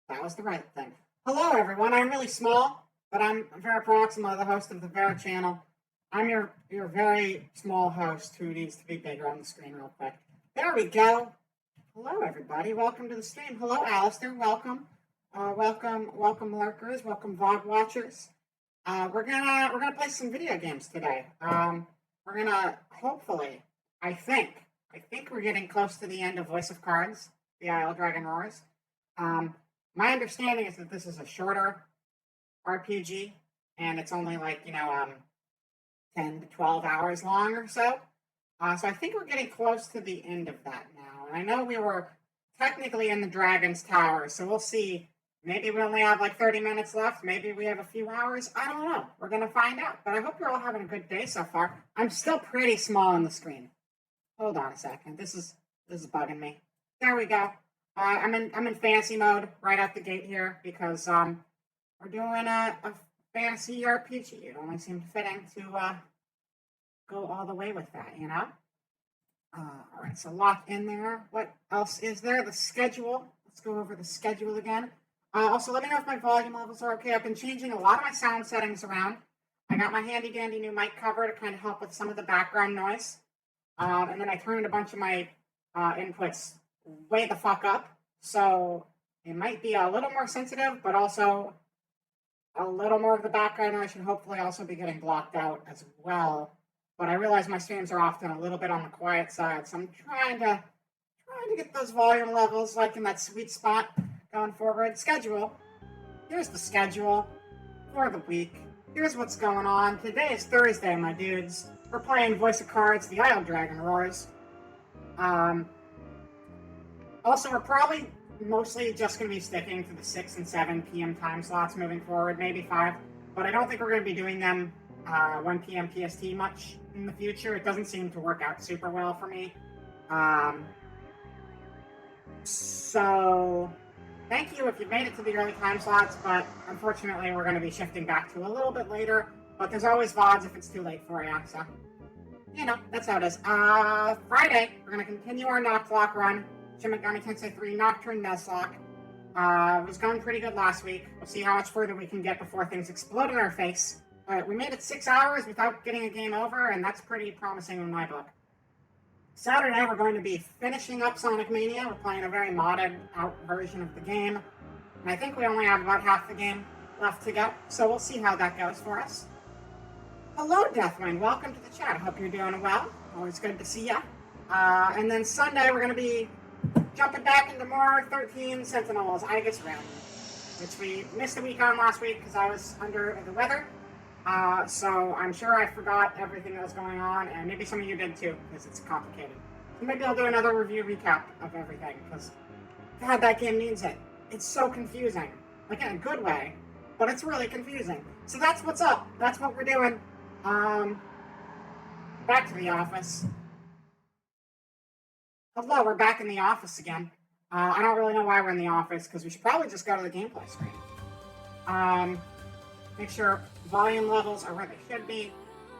That was the right thing. Hello, everyone. I'm really small, but I'm Vera Proxima, the host of the Vera channel. I'm your very small host who needs to be bigger on the screen real quick. There we go. Hello, everybody. Welcome to the stream. Hello, Alistair. Welcome. Welcome, lurkers. Welcome, VOD watchers. We're gonna play some video games today. We're gonna hopefully, I think we're getting close to the end of Voice of Cards, the Isle Dragon Roars. My understanding is that this is a shorter RPG, and it's only like 10 to 12 hours long or so. So I think we're getting close to the end of that now. And I know we were technically in the Dragon's Tower, so we'll see. Maybe we only have like 30 minutes left. Maybe we have a few hours. I don't know. We're going to find out. But I hope you're all having a good day so far. I'm still pretty small on the screen. Hold on a second. This is bugging me. There we go. I'm in fantasy mode right out the gate here because we're doing a fantasy RPG. It only seemed fitting to go all the way with that, you know? All right, so lock in there. What else is there? The schedule. Let's go over the schedule again. Also, let me know if my volume levels are okay. I've been changing a lot of my sound settings around. I got my handy dandy new mic cover to kind of help with some of the background noise. And then I turned a bunch of my inputs way the fuck up. So it might be a little more sensitive, but also a little more of the background noise should hopefully also be getting blocked out as well. But I realize my streams are often a little bit on the quiet side, so I'm trying to get those volume levels like in that sweet spot going forward. Schedule. Here's the schedule for the week. Here's what's going on. Today is Thursday, my dudes. We're playing Voice of Cards, the Isle Dragon Roars. Also, we're probably mostly just going to be sticking to the 6 and 7 p.m. time slots moving forward, maybe 5. But I don't think we're going to be doing them 1 p.m. PST much in the future. It doesn't seem to work out super well for me. So, thank you if you've made it to the early time slots, but unfortunately we're going to be shifting back to a little bit later. But there's always VODs if it's too late for you, so, that's how it is. Friday, we're going to continue our Knock Clock run. Shin Megami Tensei 3 Nocturne Nuzlocke. It was going pretty good last week. We'll see how much further we can get before things explode in our face. We made it 6 hours without getting a game over, and that's pretty promising in my book. Saturday, we're going to be finishing up Sonic Mania. We're playing a very modded out version of the game. And I think we only have about half the game left to go, so we'll see how that goes for us. Hello, Deathwing. Welcome to the chat. I hope you're doing well. Always good to see ya. And then Sunday, we're going to be jumping back into more 13 Sentinels Aegis Rim, which we missed a week on last week because I was under the weather. So I'm sure I forgot everything that was going on, and maybe some of you did too, because it's complicated. So maybe I'll do another review recap of everything, because God, that game needs it. It's so confusing. Like in a good way, but it's really confusing. So that's what's up. That's what we're doing. Back to the office. Hello, we're back in the office again. I don't really know why we're in the office, because we should probably just go to the gameplay screen. Make sure volume levels are where they should be.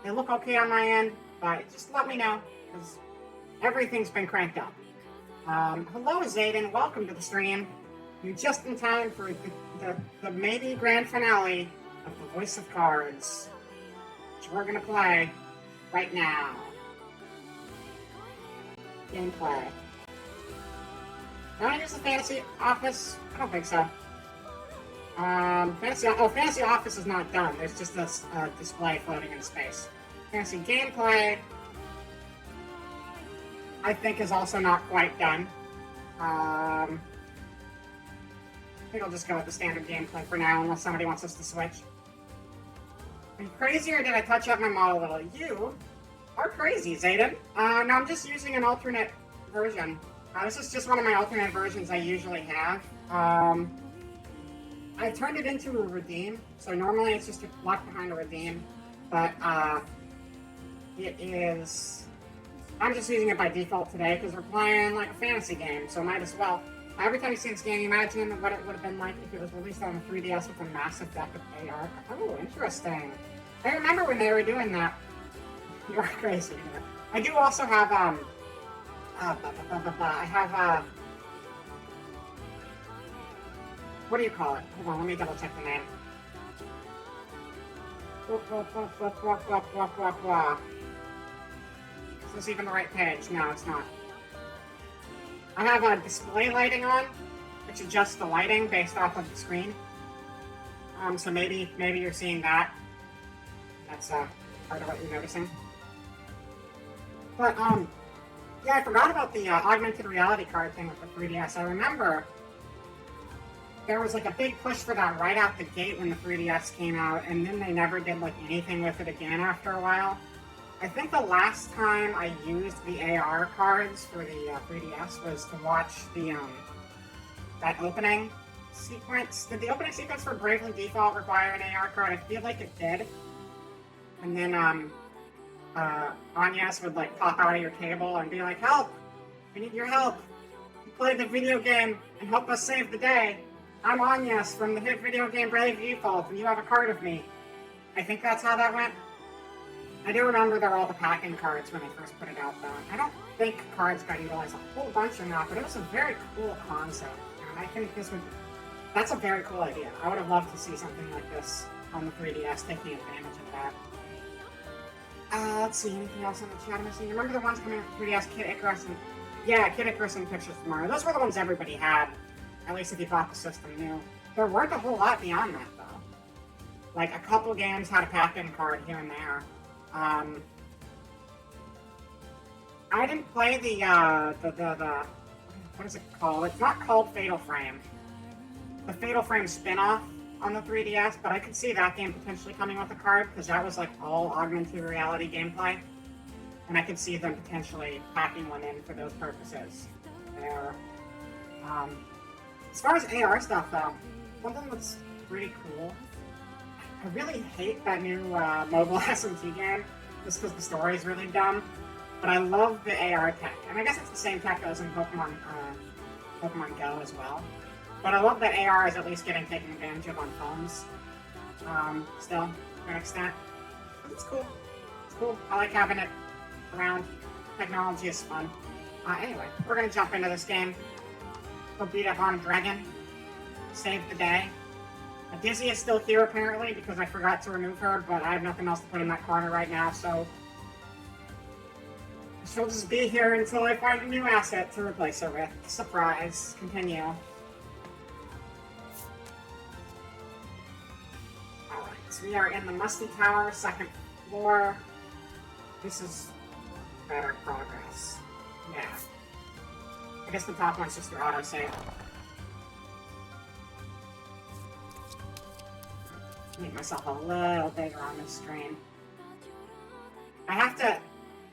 They look okay on my end, but just let me know, because everything's been cranked up. Hello, Zayden. Welcome to the stream. You're just in time for the maybe grand finale of the Voice of Cards, which we're going to play right now. Gameplay. Can I use the Fantasy Office? I don't think so. Fantasy Office is not done. There's just this display floating in space. Fantasy Gameplay, I think, is also not quite done. I think I'll just go with the standard gameplay for now, unless somebody wants us to switch. Are you crazy, or did I touch up my model a little? You are crazy, Zayden. No, I'm just using an alternate version. This is just one of my alternate versions I usually have. I turned it into a redeem, so normally it's just locked behind a redeem, but it is, I'm just using it by default today because we're playing like a fantasy game, so might as well. Every time you see this game, you imagine what it would have been like if it was released on the 3DS with a massive deck of AR. Oh, interesting. I remember when they were doing that. You're crazy. I do also have, I have, what do you call it? Hold on, let me double check the name. Is this even the right page? No, it's not. I have a display lighting on, which adjusts the lighting based off of the screen. So maybe you're seeing that. That's part of what you're noticing. But yeah, I forgot about the augmented reality card thing with the 3DS. I remember there was like a big push for that right out the gate when the 3DS came out, and then they never did like anything with it again after a while. I think the last time I used the AR cards for the 3DS was to watch the that opening sequence. Did the opening sequence for Bravely Default require an AR card? I feel like it did. And then Agnes would like pop out of your table and be like, "Help! We need your help. You played the video game and help us save the day. I'm Agnes from the hit video game Bravely Default, and you have a card of me." I think that's how that went. I do remember there were all the packing cards when they first put it out, though. I don't think cards got utilized a whole bunch in that, but it was a very cool concept. And I think that's a very cool idea. I would have loved to see something like this on the 3DS, taking advantage of that. Let's see, anything else in the chat I'm missing? Remember the ones coming out with 3DS, Kid Icarus and... Yeah, Kid Icarus and Pictures from Mario. Those were the ones everybody had, at least if you bought the system new. There weren't a whole lot beyond that, though. Like, a couple games had a pack-in card here and there. I didn't play the, what is it called? It's not called Fatal Frame. The Fatal Frame spin-off on the 3DS, but I could see that game potentially coming with a card, because that was like all augmented reality gameplay. And I could see them potentially packing one in for those purposes there. As far as AR stuff, though, something that's pretty cool. I really hate that new mobile SMT game, just because the story is really dumb. But I love the AR tech, and I guess it's the same tech that was in Pokemon Go as well. But I love that AR is at least getting taken advantage of on phones. Still, to an extent. It's cool. It's cool. I like having it around. Technology is fun. Anyway, we're gonna jump into this game. Go beat up on a dragon. Save the day. Dizzy is still here apparently because I forgot to remove her, but I have nothing else to put in that corner right now, so she'll just be here until I find a new asset to replace her with. Surprise. Continue. Alright, so we are in the Musty Tower, 2nd floor. This is better progress. Yeah. I guess the top one's just your autosave. Make myself a little bigger on this screen. I'm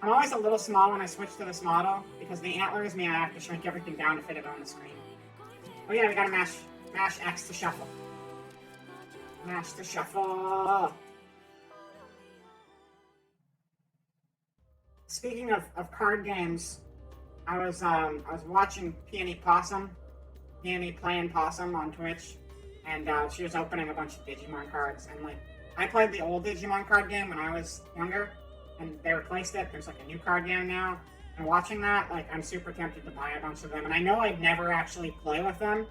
always a little small when I switch to this model, because the antlers mean I have to shrink everything down to fit it on the screen. Oh yeah, we gotta mash X to shuffle. Mash to shuffle! Speaking of card games, I was watching Peony Playing Possum on Twitch, and she was opening a bunch of Digimon cards, and like, I played the old Digimon card game when I was younger, and they replaced it. There's like a new card game now, and watching that, like, I'm super tempted to buy a bunch of them, and I know I'd never actually play with them,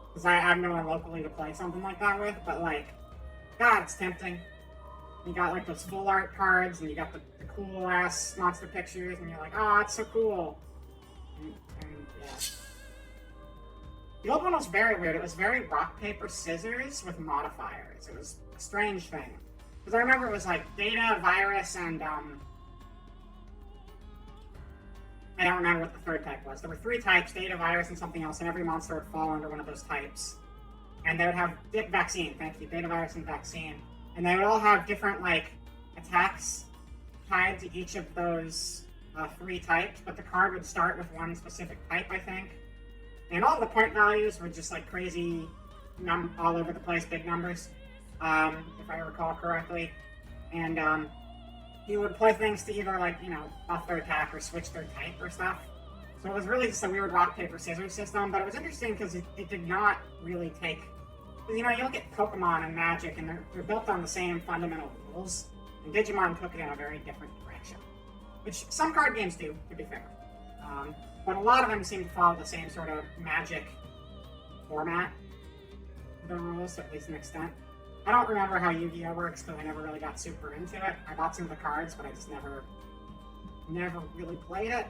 because I have no one locally to play something like that with, but like, God, it's tempting. You got like those full art cards, and you got the cool ass monster pictures, and you're like, oh, it's so cool. And yeah. The old one was very weird. It was very rock, paper, scissors with modifiers. It was a strange thing. Because I remember it was like Data, Virus, and I don't remember what the third type was. There were 3 types, Data, Virus, and something else, and every monster would fall under one of those types. And they would have Vaccine, thank you, Data, Virus, and Vaccine. And they would all have different, like, attacks tied to each of those 3 types, but the card would start with one specific type, I think. And all the point values were just like crazy, all over the place, big numbers, if I recall correctly. And you would play things to either, like, you know, buff their attack or switch their type or stuff. So it was really just a weird rock, paper, scissors system, but it was interesting because it did not really take... You know, you look at Pokemon and Magic, and they're built on the same fundamental rules, and Digimon took it in a very different direction. Which some card games do, to be fair. But a lot of them seem to follow the same sort of Magic format. the rules, at least an extent. I don't remember how Yu-Gi-Oh works because I never really got super into it. I bought some of the cards, but I just never really played it.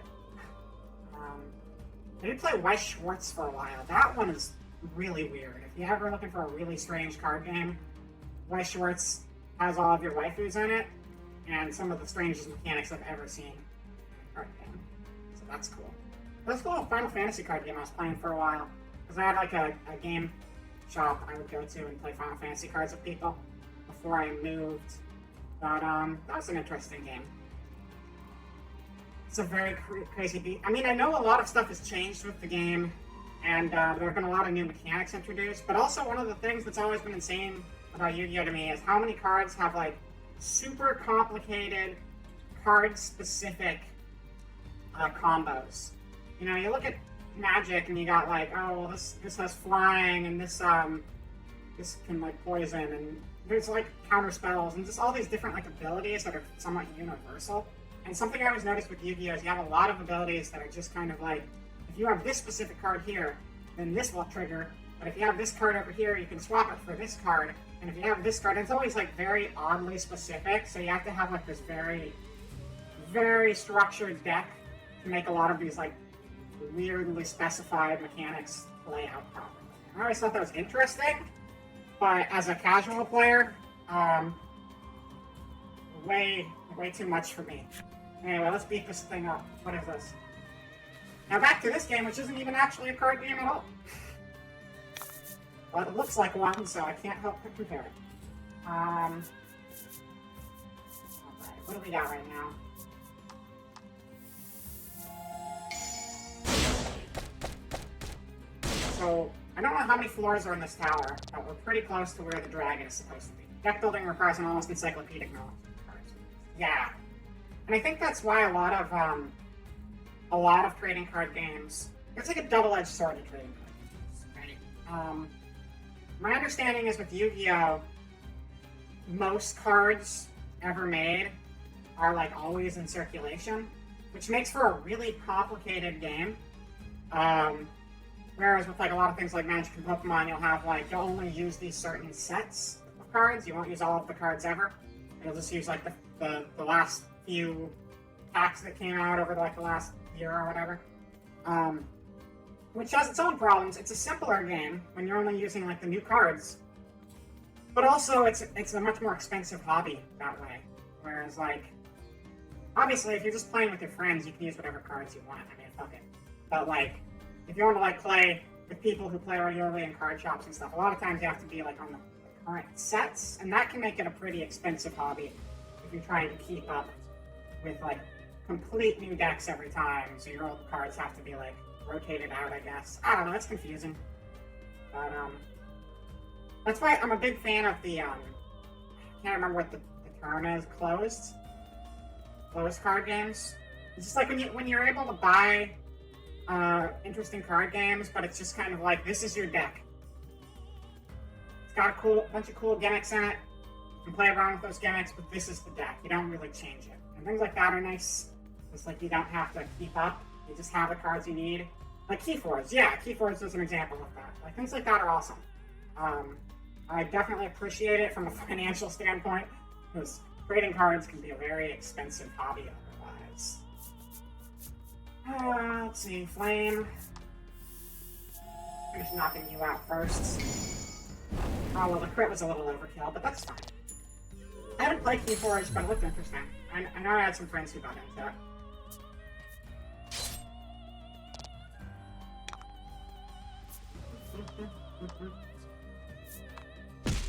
I did play Weiss Schwarz for a while. That one is really weird. If you're ever looking for a really strange card game, Weiss Schwarz has all of your waifus in it, and some of the strangest mechanics I've ever seen in a card game. So that's cool. That's cool. Final Fantasy card game I was playing for a while. Because I had like a game shop I would go to and play Final Fantasy cards with people before I moved. But that was an interesting game. It's a very crazy beat. I mean, I know a lot of stuff has changed with the game, and there have been a lot of new mechanics introduced, but also one of the things that's always been insane about Yu-Gi-Oh! To me is how many cards have, like, super complicated, card-specific combos. You know, you look at Magic and you got, like, oh, well, this has flying, and this can, like, poison, and there's, like, counter spells, and just all these different, like, abilities that are somewhat universal. And something I always noticed with Yu-Gi-Oh! Is you have a lot of abilities that are just kind of like, if you have this specific card here, then this will trigger, but if you have this card over here, you can swap it for this card, and if you have this card, it's always like very oddly specific, so you have to have like this very, very structured deck to make a lot of these like weirdly specified mechanics play out properly. I always thought that was interesting, but as a casual player, way too much for me. Anyway, let's beat this thing up. What is this? Now back to this game, which isn't even actually a card game at all. Well, it looks like one, so I can't help but compare it. Alright, what do we got right now? So, I don't know how many floors are in this tower, but we're pretty close to where the dragon is supposed to be. Deck building requires an almost encyclopedic knowledge. Yeah. And I think that's why a lot of trading card games, it's like a double-edged sword to trading card games, right? My understanding is with Yu-Gi-Oh, most cards ever made are like always in circulation, which makes for a really complicated game. Whereas with like a lot of things like Magic and Pokemon, you'll only use these certain sets of cards. You won't use all of the cards ever. You'll just use like the last few packs that came out over like the last year or whatever. Which has its own problems. It's a simpler game when you're only using like the new cards. But also it's a much more expensive hobby that way. Whereas like, obviously if you're just playing with your friends, you can use whatever cards you want. I mean, fuck it. But like, if you want to like play with people who play regularly in card shops and stuff, a lot of times you have to be like on the current sets, and that can make it a pretty expensive hobby if you're trying to keep up with like complete new decks every time, so your old cards have to be like rotated out, I guess. I don't know, it's confusing. But that's why I'm a big fan of the I can't remember what the term is, closed card games. It's just like when you're able to buy interesting card games, but it's just kind of like, this is your deck. It's got a bunch of cool gimmicks in it. You can play around with those gimmicks, but this is the deck. You don't really change it. And things like that are nice. It's like you don't have to keep up. You just have the cards you need. Like Keyforge. Yeah, Keyforge is an example of that. Like things like that are awesome. I definitely appreciate it from a financial standpoint, because trading cards can be a very expensive hobby otherwise. Let's see, Flame. I'm just knocking you out first. Oh, well, the crit was a little overkill, but that's fine. I haven't played Keyforge, but it looked interesting. I know I had some friends who got into it.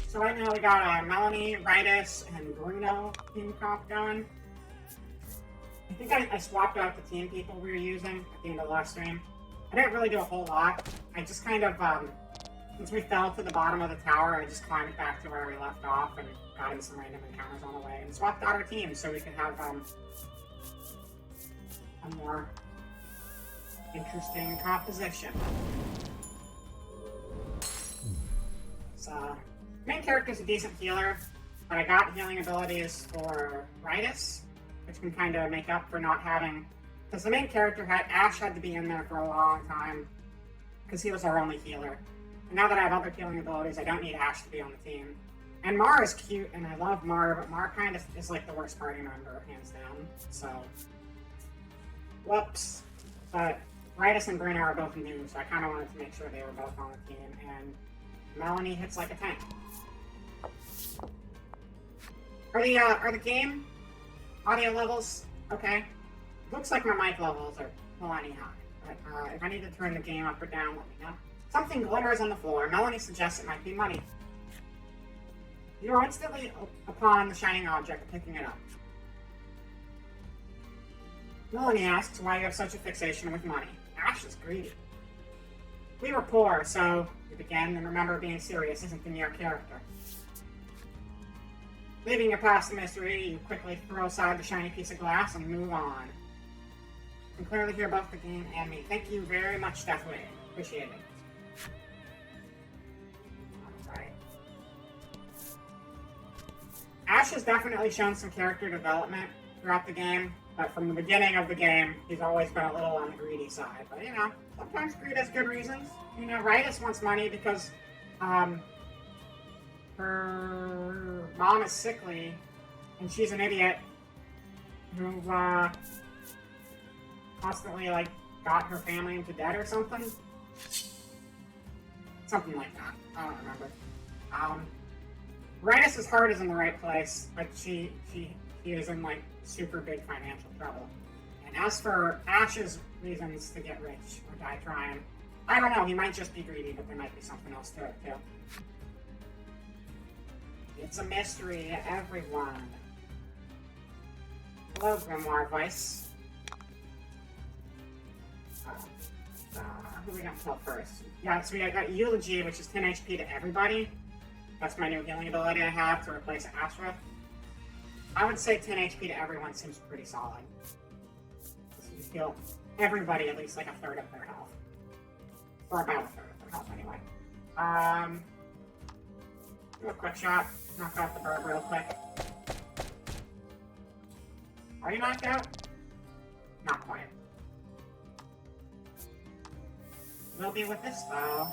So right now we got Melanie, Ritus, and Bruno team comp going. I think I swapped out the team people we were using at the end of the last stream. I didn't really do a whole lot. I just kind of, since we fell to the bottom of the tower, I just climbed back to where we left off and got in some random encounters on the way and swapped out our team so we could have a more interesting composition. So, main character's a decent healer, but I got healing abilities for Ritus, which can kind of make up for not having, because the main character Ash had to be in there for a long time, because he was our only healer. And now that I have other healing abilities, I don't need Ash to be on the team. And Mar is cute, and I love Mar, but Mar kind of is like the worst party member, hands down. So, whoops. But Ritus and Bruno are both new, so I kind of wanted to make sure they were both on the team. And Melanie hits like a tank. Are the game audio levels okay? Looks like my mic levels are plenty high. But if I need to turn the game up or down, let me know. Something glimmers on the floor. Melanie suggests it might be money. You are instantly upon the shining object, picking it up. Melanie asks why you have such a fixation with money. Ash is greedy. We were poor, so you begin, and remember being serious isn't in your character. Leaving your past a mystery, you quickly throw aside the shiny piece of glass and move on. You can clearly hear both the game and me. Thank you very much, Deathwing. Appreciate it. Alright. Ash has definitely shown some character development throughout the game, but from the beginning of the game, he's always been a little on the greedy side. But, you know, sometimes greed has good reasons. You know, Ritus wants money because, her mom is sickly, and she's an idiot who, constantly, like, got her family into debt or something. Something like that. I don't remember. Ritus' heart is in the right place, but he is in, like, super big financial trouble. And as for Ash's reasons to get rich or die trying, I don't know, he might just be greedy, but there might be something else to it, too. It's a mystery to everyone. Hello, Grimoire Vice. Who are we gonna tell first? Yeah, so I got Eulogy, which is 10 HP to everybody. That's my new healing ability I have to replace Astra. I would say 10 HP to everyone seems pretty solid. So you heal everybody at least like a third of their health. Or about a third of their health, anyway. Do a quick shot. Knock out the bird real quick. Are you knocked out? Not quite. Will be with this, though.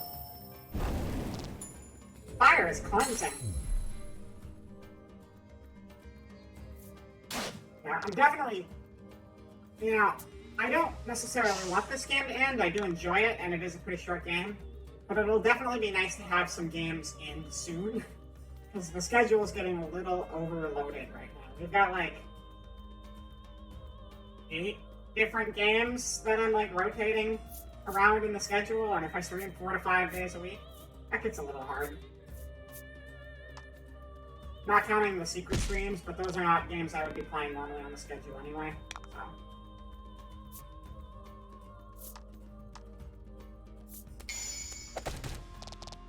Fire is cleansing. Yeah, I'm definitely... You know, I don't necessarily want this game to end. I do enjoy it, and it is a pretty short game. But it'll definitely be nice to have some games end soon. Because the schedule is getting a little overloaded right now. We've got, like, 8 different games that I'm, like, rotating around in the schedule, and if I stream 4 to 5 days a week, that gets a little hard. Not counting the secret streams, but those are not games I would be playing normally on the schedule anyway. So.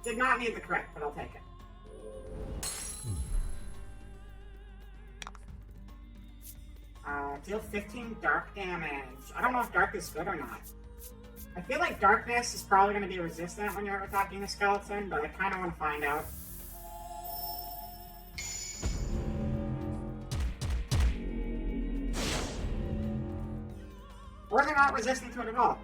Did not need the crit, but I'll take it. Deal 15 dark damage. I don't know if dark is good or not. I feel like darkness is probably going to be resistant when you're attacking a skeleton, but I kind of want to find out. Or they're not resistant to it at all.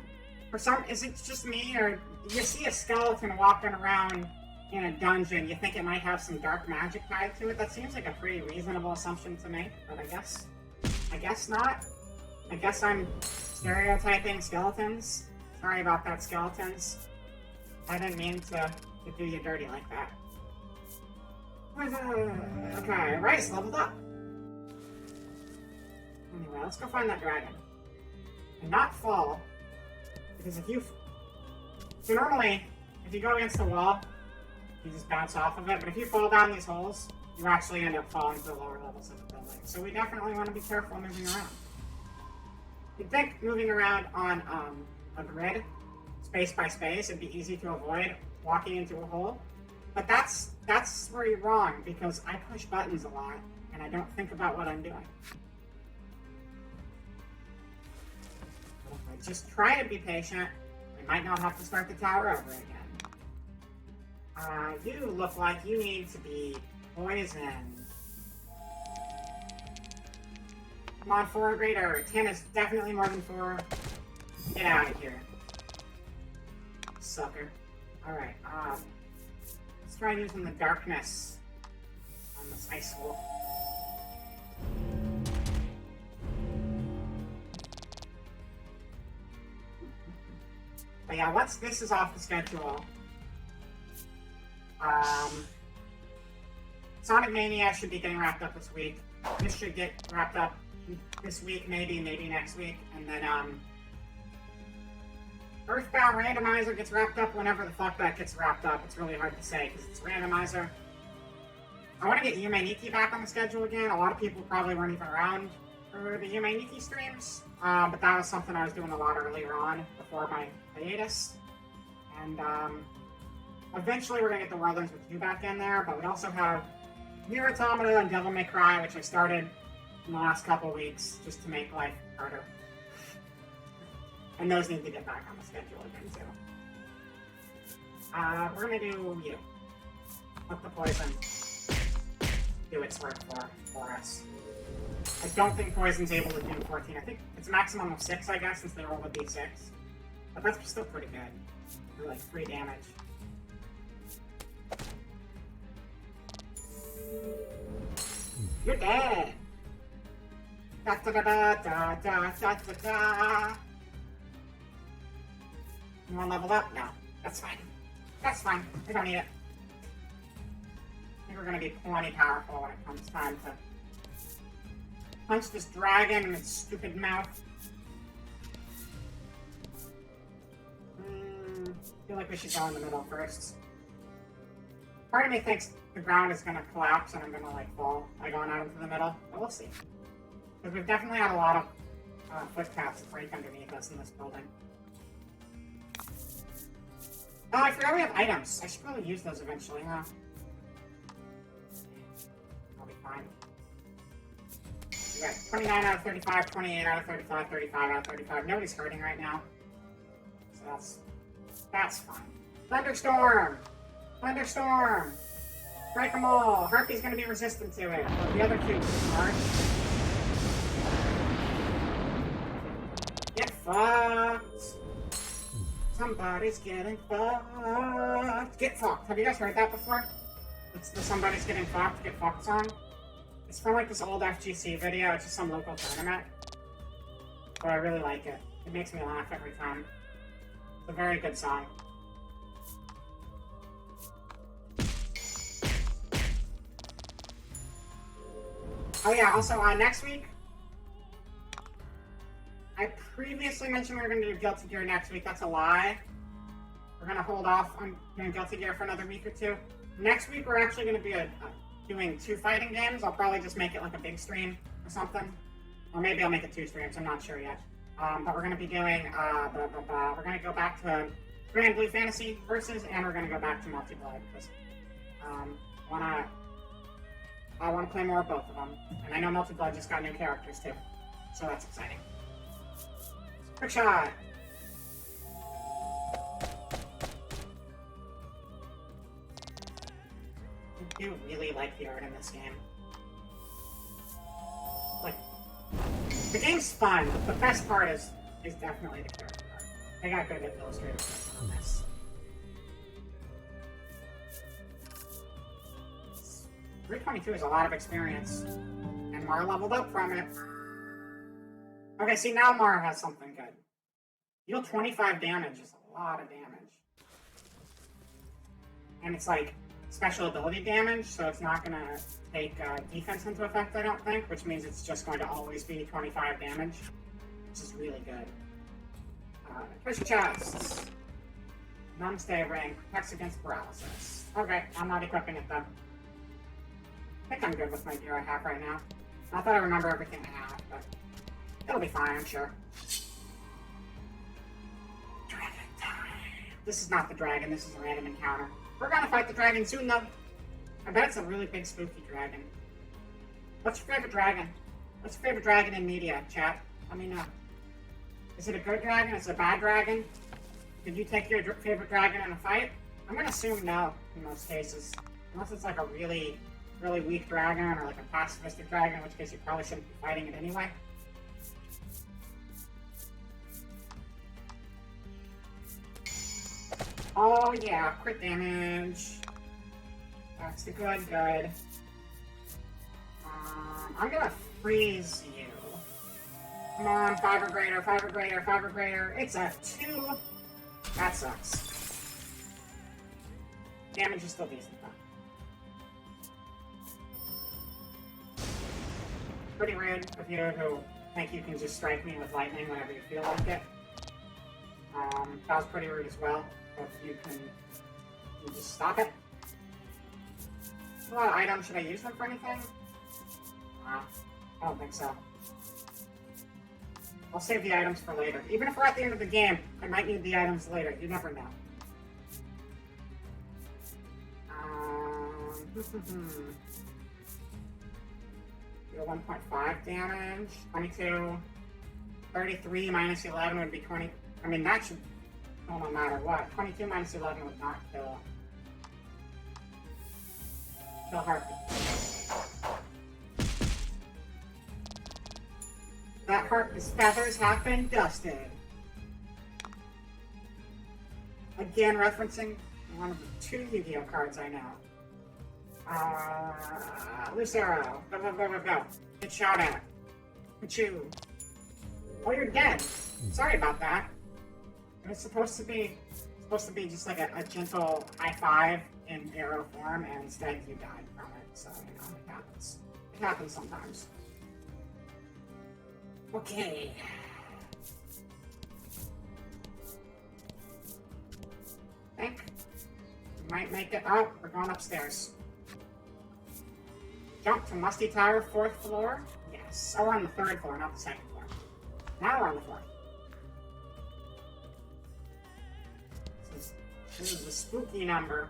For some, is it just me, or you see a skeleton walking around in a dungeon, you think it might have some dark magic tied to it? That seems like a pretty reasonable assumption to make, but I guess not. I guess I'm stereotyping skeletons. Sorry about that, skeletons. I didn't mean to do you dirty like that. Okay, Rice leveled up. Anyway, let's go find that dragon. And not fall. Because if you... So normally, if you go against the wall, you just bounce off of it. But if you fall down these holes, you actually end up falling to the lower levels of the building. So we definitely want to be careful moving around. You'd think moving around on a grid, space by space, it'd be easy to avoid walking into a hole. But that's where you're wrong, because I push buttons a lot, and I don't think about what I'm doing. If I just try to be patient, I might not have to start the tower over again. You look like you need to be poisoned. Come on, 4 or greater. 10 is definitely more than 4. Get out of here. Sucker. Alright, let's try using the darkness on this ice wolf. But yeah, once this is off the schedule, Sonic Mania should be getting wrapped up this week. This should get wrapped up this week, maybe next week, and then Earthbound Randomizer gets wrapped up whenever the fuck that gets wrapped up. It's really hard to say because it's randomizer. I want to get Yume Nikki back on the schedule again. A lot of people probably weren't even around for the Yume Nikki streams, but that was something I was doing a lot earlier on before my hiatus. And eventually we're going to get the World Ends With You back in there, but we also have Nier Automata and Devil May Cry, which I started in the last couple weeks just to make life harder. And those need to get back on the schedule again, too. We're going to do you. Let the poison do its work for us. I don't think poison's able to do 14. I think it's a maximum of 6, I guess, since they roll a d6. But that's still pretty good. For like 3 damage. You're dead! Da da da da da da da da da. You wanna level up? No. That's fine. That's fine. We don't need it. I think we're gonna be plenty powerful when it comes time to punch this dragon in its stupid mouth. I feel like we should go in the middle first. Part of me thinks the ground is gonna collapse and I'm gonna like fall by going out into the middle, but we'll see. Because we've definitely had a lot of footpaths break underneath us in this building. Oh, I forgot we have items. I should probably use those eventually, huh? I'll be fine. We got 29 out of 35, 28 out of 35, 35 out of 35. Nobody's hurting right now. So that's fine. Thunderstorm! Thunderstorm! Break them all! Harpy's gonna be resistant to it. But the other two aren't. Get fucked! Somebody's getting fucked! Get fucked! Have you guys heard that before? It's the Somebody's Getting Fucked, Get Fucked song. It's from like this old FGC video. It's just some local tournament. But I really like it. It makes me laugh every time. It's a very good song. Oh yeah, also next week, I previously mentioned we were going to do Guilty Gear next week. That's a lie. We're going to hold off on doing Guilty Gear for another week or two. Next week we're actually going to be doing 2 fighting games. I'll probably just make it like a big stream or something. Or maybe I'll make it 2 streams, I'm not sure yet. But we're going to be doing, we're going to go back to Grand Blue Fantasy Versus, and we're going to go back to Multi-Blood, because I want to play more of both of them. And I know Multi-Blood just got new characters too, so that's exciting. Quick shot! I do really like the art in this game. Like, the game's fun, but the best part is definitely the character art. They got good illustrators on this. $322 is a lot of experience, and Mara leveled up from it. Okay, see, now Mara has something good. Deal 25 damage is a lot of damage. And it's like special ability damage, so it's not going to take defense into effect, I don't think, which means it's just going to always be 25 damage, which is really good. Treasure chests. Numbstay ring, protects against paralysis. Okay, I'm not equipping it though. I think I'm good with my gear I have right now. Not that I remember everything I have, but it'll be fine, I'm sure. Dragon time. This is not the dragon, this is a random encounter. We're gonna fight the dragon soon, though. I bet it's a really big, spooky dragon. What's your favorite dragon? What's your favorite dragon in media, chat? Let me know. Is it a good dragon? Is it a bad dragon? Did you take your favorite dragon in a fight? I'm gonna assume no, in most cases. Unless it's like a really, really weak dragon, or like a pacifistic dragon, in which case you probably shouldn't be fighting it anyway. Oh yeah, crit damage. That's the good. I'm gonna freeze you. Come on, 5 or greater, 5 or greater, 5 or greater. It's a 2. That sucks. Damage is still decent though. Pretty rude of you to think you can just strike me with lightning whenever you feel like it. That was pretty rude as well. But you just stop it. A lot of items. Should I use them for anything? I don't think so. I'll save the items for later. Even if we're at the end of the game, I might need the items later. You never know. You're 1.5 damage. 22. 33 minus 11 would be 20. I mean, that should kill no matter what. 22 minus 11 would not kill. Kill Heartbeat. That Heartbeat's feathers have been dusted. Again, referencing one of the 2 Yu-Gi-Oh cards I know. Lucero. Go. Get shot at. Achoo. Oh, you're dead. Sorry about that. It was supposed to be just like a gentle high five in arrow form, and instead you died from it. So, you know, it happens. It happens sometimes. Okay. I think we might make it up. We're going upstairs. Jump to Musty Tower, 4th floor. Yes. Oh, we're on the 3rd floor, not the 2nd floor. Now we're on the 4th. This is a spooky number.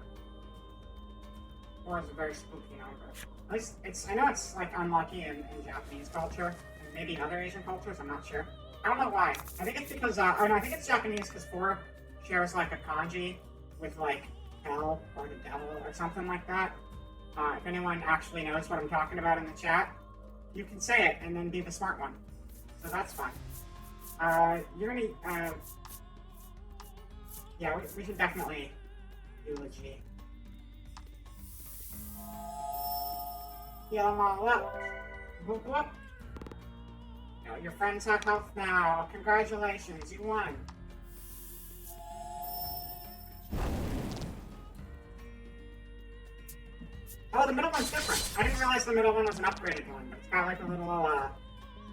4 is a very spooky number. At least I know it's like unlucky in Japanese culture, and maybe in other Asian cultures, I'm not sure. I don't know why. I think it's because, I think it's Japanese because 4 shares like a kanji with like hell or the devil or something like that. If anyone actually knows what I'm talking about in the chat, you can say it and then be the smart one. So that's fine. You're gonna, yeah, we should definitely eulogy. Heal them all up. Whoop whoop. You know, your friends have health now. Congratulations, you won. Oh, the middle one's different. I didn't realize the middle one was an upgraded one, but it's got like a little,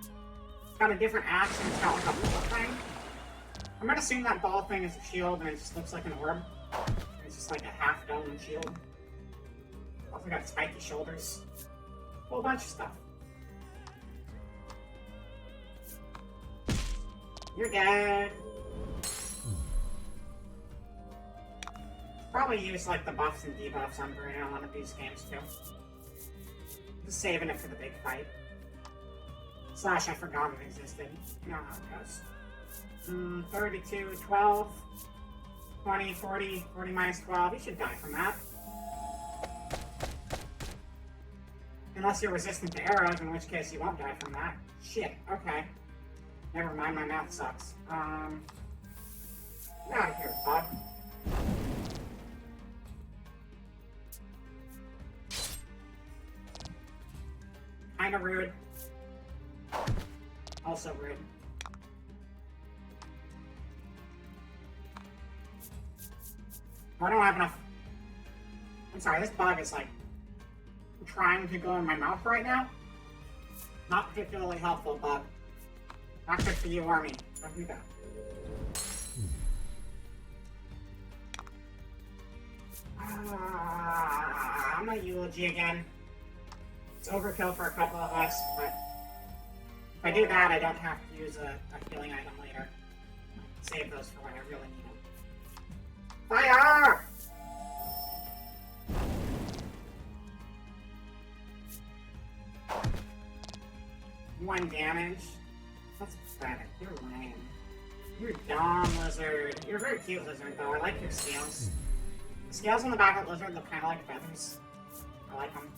it's got a different axe and it's got like a ball thing. I'm gonna assume that ball thing is a shield and it just looks like an orb. It's just like a half-dome shield. Also got spiky shoulders. A whole bunch of stuff. You're dead. Probably use like the buffs and debuffs on Bruno in one of these games too. Just saving it for the big fight. Slash, I forgot it existed. You know how it goes. 32, 12, 20, 40, 40 minus 12. You should die from that. Unless you're resistant to arrows, in which case you won't die from that. Shit, okay. Never mind, my math sucks. Get out of here, bud. Kinda rude. Also rude. I don't have enough. I'm sorry, this bug is like trying to go in my mouth right now. Not particularly helpful, bug. Not good for you or me. Let me go. I'm a eulogy again. It's overkill for a couple of us, but if I do that, I don't have to use a healing item later. Save those for when I really need them. Fire! 1 damage. That's pathetic. You're lame. You're dumb, lizard. You're a very cute lizard, though. I like your scales. The scales on the back of the lizard look kind of like feathers. I like them.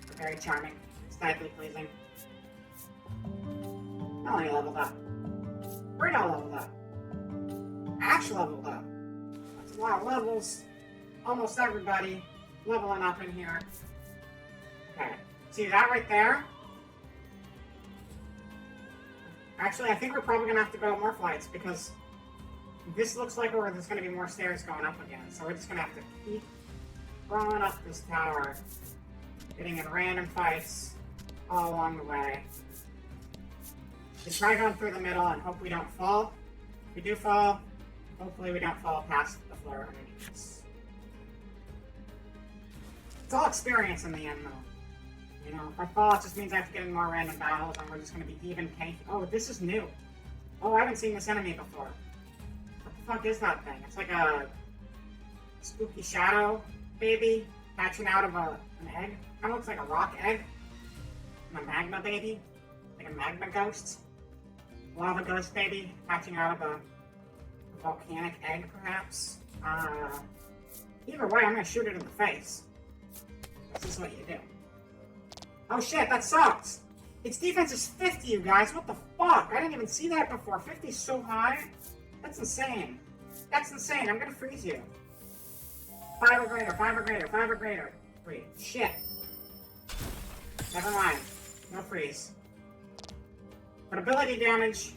They're very charming. Aesthetically pleasing. Melanie leveled up. Bruno leveled up. Ash leveled up. That's a lot of levels. Almost everybody leveling up in here. Okay. See that right there? Actually, I think we're probably going to have to go up more flights because this looks like there's going to be more stairs going up again. So we're just going to have to keep crawling up this tower, getting in random fights all along the way. Just try going through the middle and hope we don't fall. If we do fall, hopefully we don't fall past the floor underneath us. It's all experience in the end, though. You know, if I fall, it just means I have to get in more random battles, and we're just going to be even tanky. Oh, this is new. Oh, I haven't seen this enemy before. What the fuck is that thing? It's like a spooky shadow baby hatching out of an egg. Kind of looks like a rock egg. And a magma baby. Like a magma ghost. Lava ghost baby hatching out of a volcanic egg, perhaps. Either way, I'm going to shoot it in the face. This is what you do. Oh shit, that sucks! Its defense is 50, you guys. What the fuck? I didn't even see that before. 50 is so high? That's insane. That's insane. I'm gonna freeze you. 5 or greater, 5 or greater, 5 or greater. Wait, shit. Never mind. No freeze. But ability damage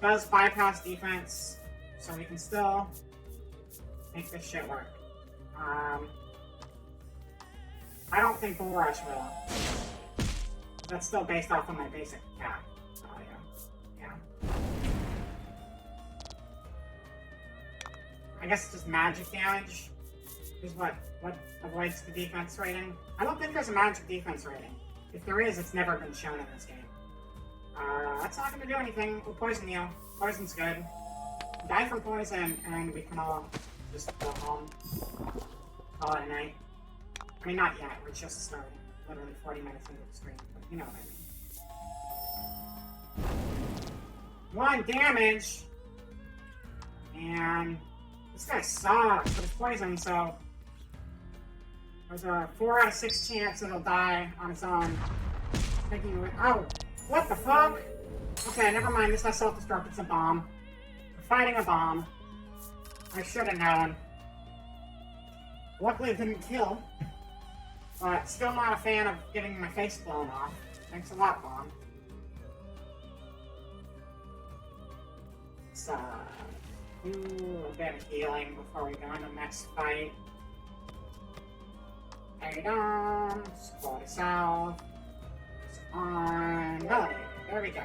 does bypass defense, so we can still make this shit work. I don't think Bull Rush will. That's still based off of my basic attack. Oh, yeah. I guess it's just magic damage is what avoids the defense rating. I don't think there's a magic defense rating. If there is, it's never been shown in this game. That's not going to do anything. We'll poison you. Poison's good. Die from poison, and we can all just go home. Call it a night. I mean, not yet. We're just starting. Literally 40 minutes into the stream, but you know what I mean. 1 damage! And this guy sucks, but it's poison, so there's a 4 out of 6 chance it'll die on its own. Oh! What the fuck? Okay, never mind. This has self-destruct. It's a bomb. We're fighting a bomb. I should have known. Luckily, it didn't kill. But still not a fan of getting my face blown off. Thanks a lot, Bomb. Let's do a bit of healing before we go into the next fight. Items, quality south. On melody. There we go.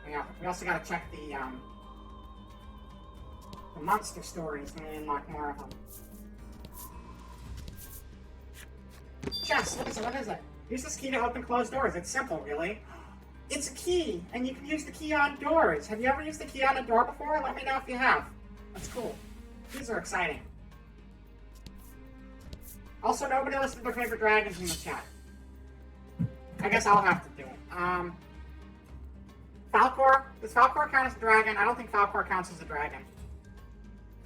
Yeah, we also gotta check the monster stories when we unlock more of them. Chest, what is it? Use this key to open closed doors. It's simple, really. It's a key, and you can use the key on doors. Have you ever used the key on a door before? Let me know if you have. That's cool. These are exciting. Also, nobody listed their favorite dragons in the chat. I guess I'll have to do it. Falcor? Does Falcor count as a dragon? I don't think Falcor counts as a dragon.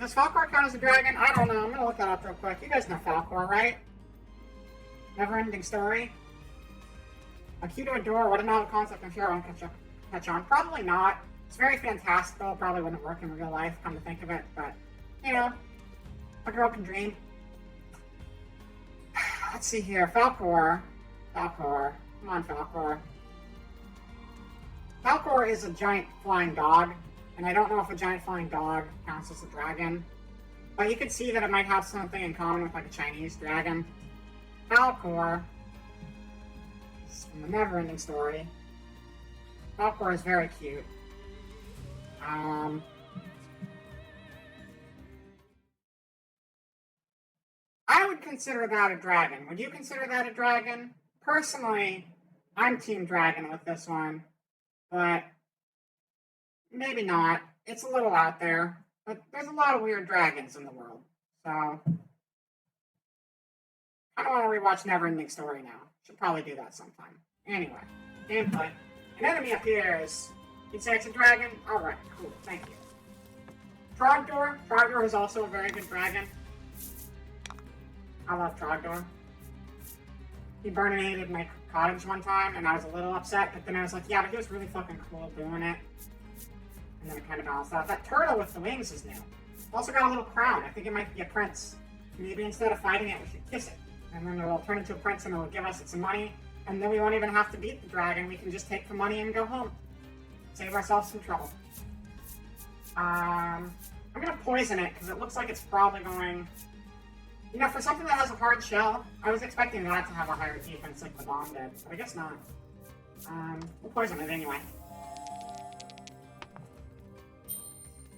Does Falcor count as a dragon? I don't know. I'm gonna look that up real quick. You guys know Falcor, right? Never-ending story. A key to a door. What a novel concept. I'm sure I won't catch on. Probably not. It's very fantastical. Probably wouldn't work in real life, come to think of it. But, you know, a girl can dream. Let's see here. Falcor. Falcor. Come on, Falcor. Falcor is a giant flying dog, and I don't know if a giant flying dog counts as a dragon, but you could see that it might have something in common with like a Chinese dragon. Falcor is from the Never-Ending Story. Falcor is very cute. I would consider that a dragon. Would you consider that a dragon? Personally, I'm Team Dragon with this one. But maybe not. It's a little out there. But there's a lot of weird dragons in the world. So I don't want to rewatch Never-Ending Story now. Should probably do that sometime. Anyway, gameplay. An enemy appears. You'd say it's a dragon? Alright, cool. Thank you. Trogdor. Trogdor is also a very good dragon. I love Trogdor. He burninated my cottage one time, and I was a little upset, but then I was like, yeah, but he was really fucking cool doing it. And then it kind of balanced out. That turtle with the wings is new. Also got a little crown. I think it might be a prince. Maybe instead of fighting it, we should kiss it. And then it'll turn into a prince and it'll give us some money. And then we won't even have to beat the dragon. We can just take the money and go home. Save ourselves some trouble. I'm gonna poison it because it looks like it's probably going... You know, for something that has a hard shell, I was expecting that to have a higher defense like the bomb did, but I guess not. We'll poison it anyway.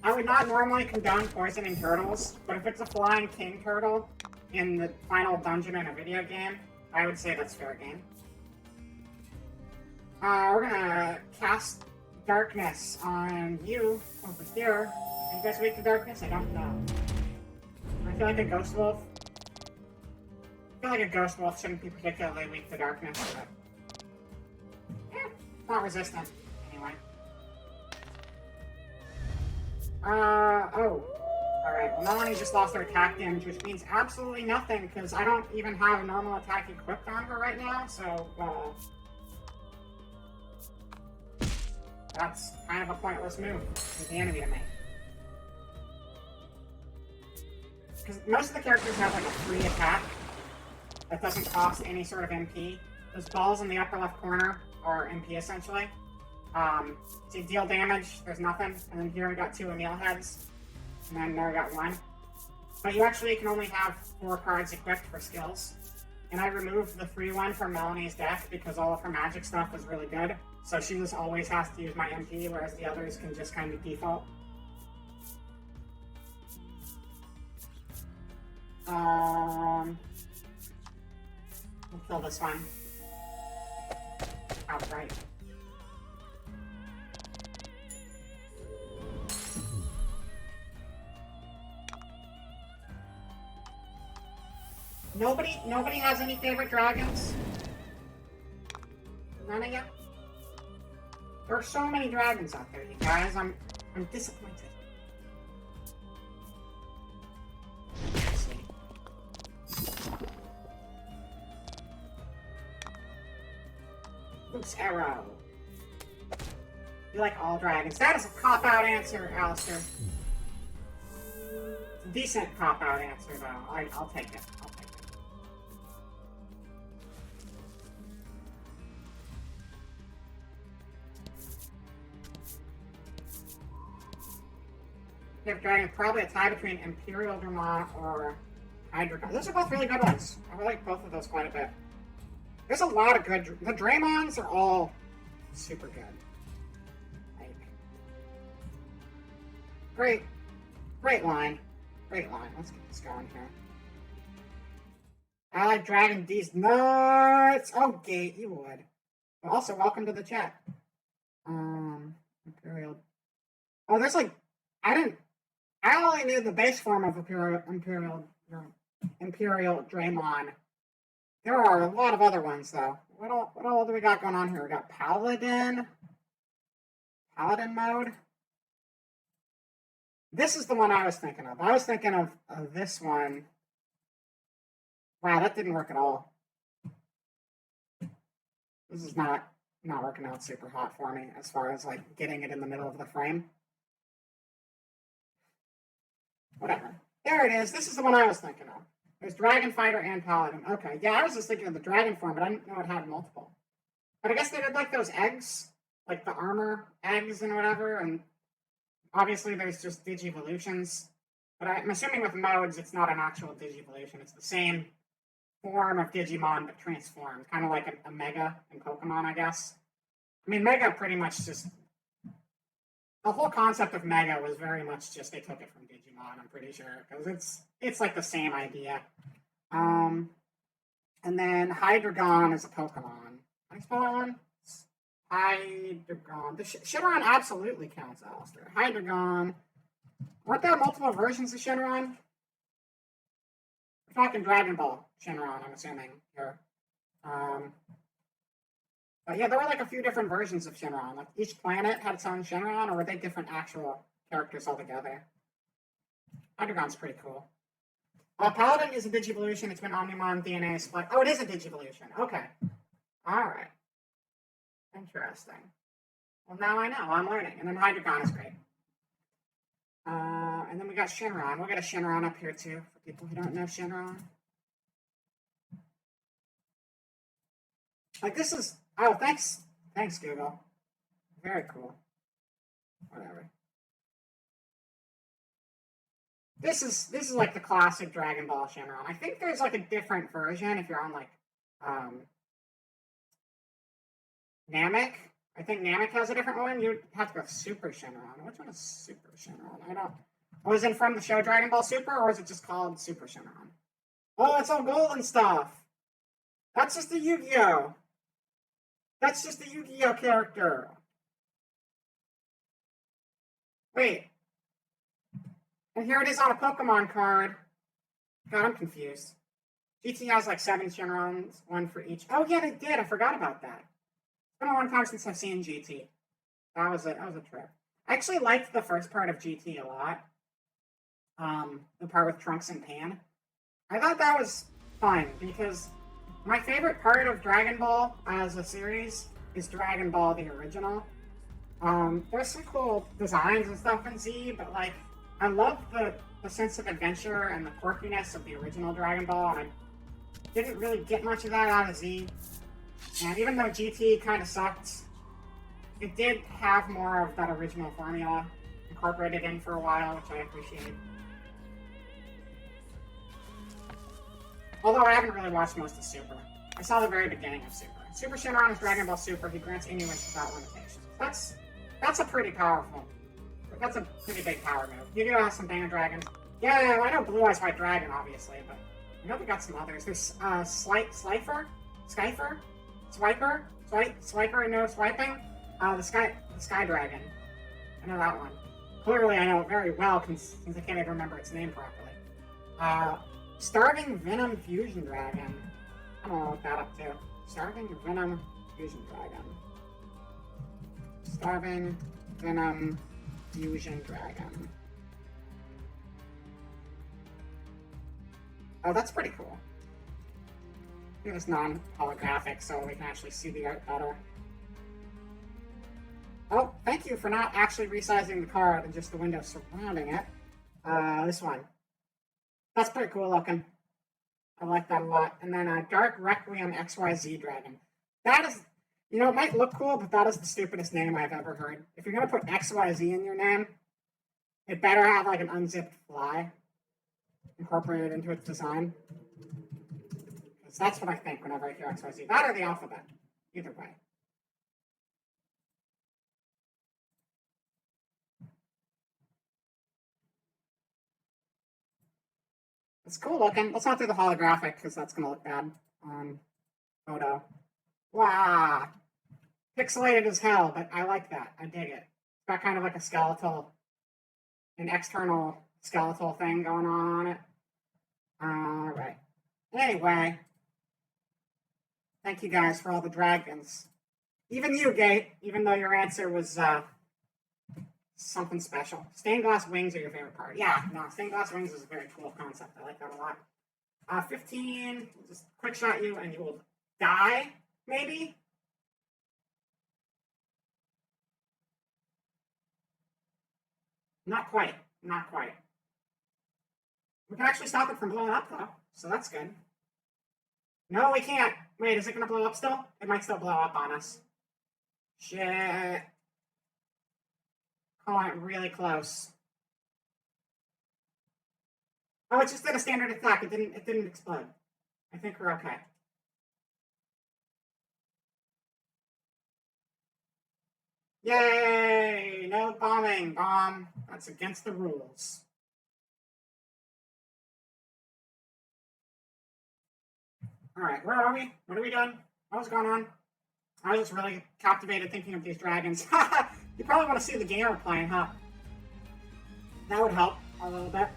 I would not normally condone poisoning turtles, but if it's a flying king turtle in the final dungeon in a video game, I would say that's fair game. We're gonna cast darkness on you over here. Are you guys weak to darkness? I don't know. I feel like a ghost wolf. I feel like a ghost wolf shouldn't be particularly weak to darkness, but yeah, not resistant anyway. Oh. Alright, well Melanie just lost her attack damage, which means absolutely nothing, because I don't even have a normal attack equipped on her right now, so, that's kind of a pointless move for the enemy to make. Because most of the characters have, like, a free attack that doesn't cost any sort of MP. Those balls in the upper left corner are MP, essentially. To deal damage, there's nothing. And then here we got 2 Emil heads. And then there we got 1. But you actually can only have 4 cards equipped for skills. And I removed the free one from Melanie's deck because all of her magic stuff was really good. So she just always has to use my MP, whereas the others can just kind of default. We'll kill this one. Outright. Nobody has any favorite dragons? None of you? There are so many dragons out there, you guys. I'm disappointed. Let's see. Loose arrow. You like all dragons. That is a cop-out answer, Alistair. It's a decent cop-out answer, though. I'll take it. Dragon, probably a tie between Imperial Dramon or Hydreigon. Those are both really good ones. I like both of those quite a bit. There's a lot of good... The Draymons are all super good. Like... Great line. Great line. Let's get this going here. I like Dragon D's nuts! Oh, Gate, you would. But also, welcome to the chat. Imperial... Oh, there's like... I only knew the base form of Imperial Draymon. There are a lot of other ones, though. What all do we got going on here? We got Paladin mode. This is the one I was thinking of. I was thinking of this one. Wow, that didn't work at all. This is not working out super hot for me as far as like getting it in the middle of the frame. Whatever. There it is. This is the one I was thinking of. There's Dragon Fighter and Paladin. Okay, yeah, I was just thinking of the Dragon form, but I didn't know it had multiple. But I guess they did like those eggs, like the armor eggs and whatever, and obviously there's just Digivolutions. But I'm assuming with modes, it's not an actual Digivolution. It's the same form of Digimon, but transformed. Kind of like a Mega in Pokemon, I guess. I mean, Mega pretty much just... The whole concept of Mega was very much just they took it from Digimon, I'm pretty sure, because it's like the same idea. And then Hydreigon is a Pokemon. How do you spell that one? Hydreigon. The Shenron absolutely counts, Alistair. Hydreigon. Weren't there multiple versions of Shenron? We're talking Dragon Ball Shenron, I'm assuming, here. But yeah, there were like a few different versions of Shenron. Like each planet had its own Shenron, or were they different actual characters altogether? Hydreigon's pretty cool. Paladin is a Digivolution. It's been Omnimon DNA split. Oh, it is a Digivolution. Okay. Alright. Interesting. Well, now I know. I'm learning. And then Hydreigon is great. And then we got Shenron. We'll get a Shenron up here too, for people who don't know Shenron. Like this is, oh, thanks. Thanks, Google. Very cool. Whatever. This is like the classic Dragon Ball Shenron. I think there's like a different version if you're on like Namek. I think Namek has a different one. You'd have to go Super Shenron. Which one is Super Shenron? I don't. Was it from the show Dragon Ball Super, or is it just called Super Shenron? Oh, it's all golden stuff. That's just a Yu-Gi-Oh. That's just a Yu-Gi-Oh character. Wait. And here it is on a Pokemon card. God, I'm confused. GT has like 7 Shenrons, 1 for each. Oh yeah, they did. I forgot about that. It's been a long time since I've seen GT. That was a trip. I actually liked the first part of GT a lot. The part with Trunks and Pan. I thought that was fun because my favorite part of Dragon Ball as a series is Dragon Ball the original. There's some cool designs and stuff in Z, but like I love the sense of adventure and the quirkiness of the original Dragon Ball, and I didn't really get much of that out of Z. And even though GT kind of sucked, it did have more of that original formula incorporated in for a while, which I appreciate. Although I haven't really watched most of Super. I saw the very beginning of Super. Super Shenron is Dragon Ball Super. He grants Inuits without limitations. That's a pretty powerful. That's a pretty big power move. Yu-Gi-Oh! Has some banger dragons. Yeah, I know Blue Eyes White Dragon, obviously, but I know we got some others. There's Slifer? Skyfer? Swiper? Swiper and no swiping? The Sky Dragon. I know that one. Clearly I know it very well since I can't even remember its name properly. Starving Venom Fusion Dragon. I don't know what that up to. Starving Venom Fusion Dragon. Starving Venom Fusion Dragon. Oh, that's pretty cool. It is non-holographic, so we can actually see the art better. Oh, thank you for not actually resizing the card and just the window surrounding it. This one. That's pretty cool looking. I like that a lot. And then Dark Requiem XYZ Dragon. That is, you know, it might look cool, but that is the stupidest name I've ever heard. If you're going to put XYZ in your name, it better have like an unzipped fly incorporated into its design. Because that's what I think whenever I hear XYZ. That or the alphabet. Either way. It's cool looking. Let's not do the holographic because that's going to look bad on photo. Wow. Pixelated as hell, but I like that. I dig it. It's got kind of like a skeletal, an external skeletal thing going on it. Alright. Anyway. Thank you guys for all the dragons. Even you, Gate, even though your answer was something special. Stained glass wings are your favorite part. Yeah, no, stained glass wings is a very cool concept. I like that a lot. 15, just quick shot you and you will die, maybe? Not quite. Not quite. We can actually stop it from blowing up, though, so that's good. No, we can't. Wait, is it going to blow up still? It might still blow up on us. Shit. Oh, I'm really close. Oh, it just did a standard attack. It didn't explode. I think we're okay. Yay! No bombing, bomb. That's against the rules. Alright, where are we? What are we doing? What's going on? I was just really captivated thinking of these dragons. You probably want to see the game we're playing, huh? That would help a little bit.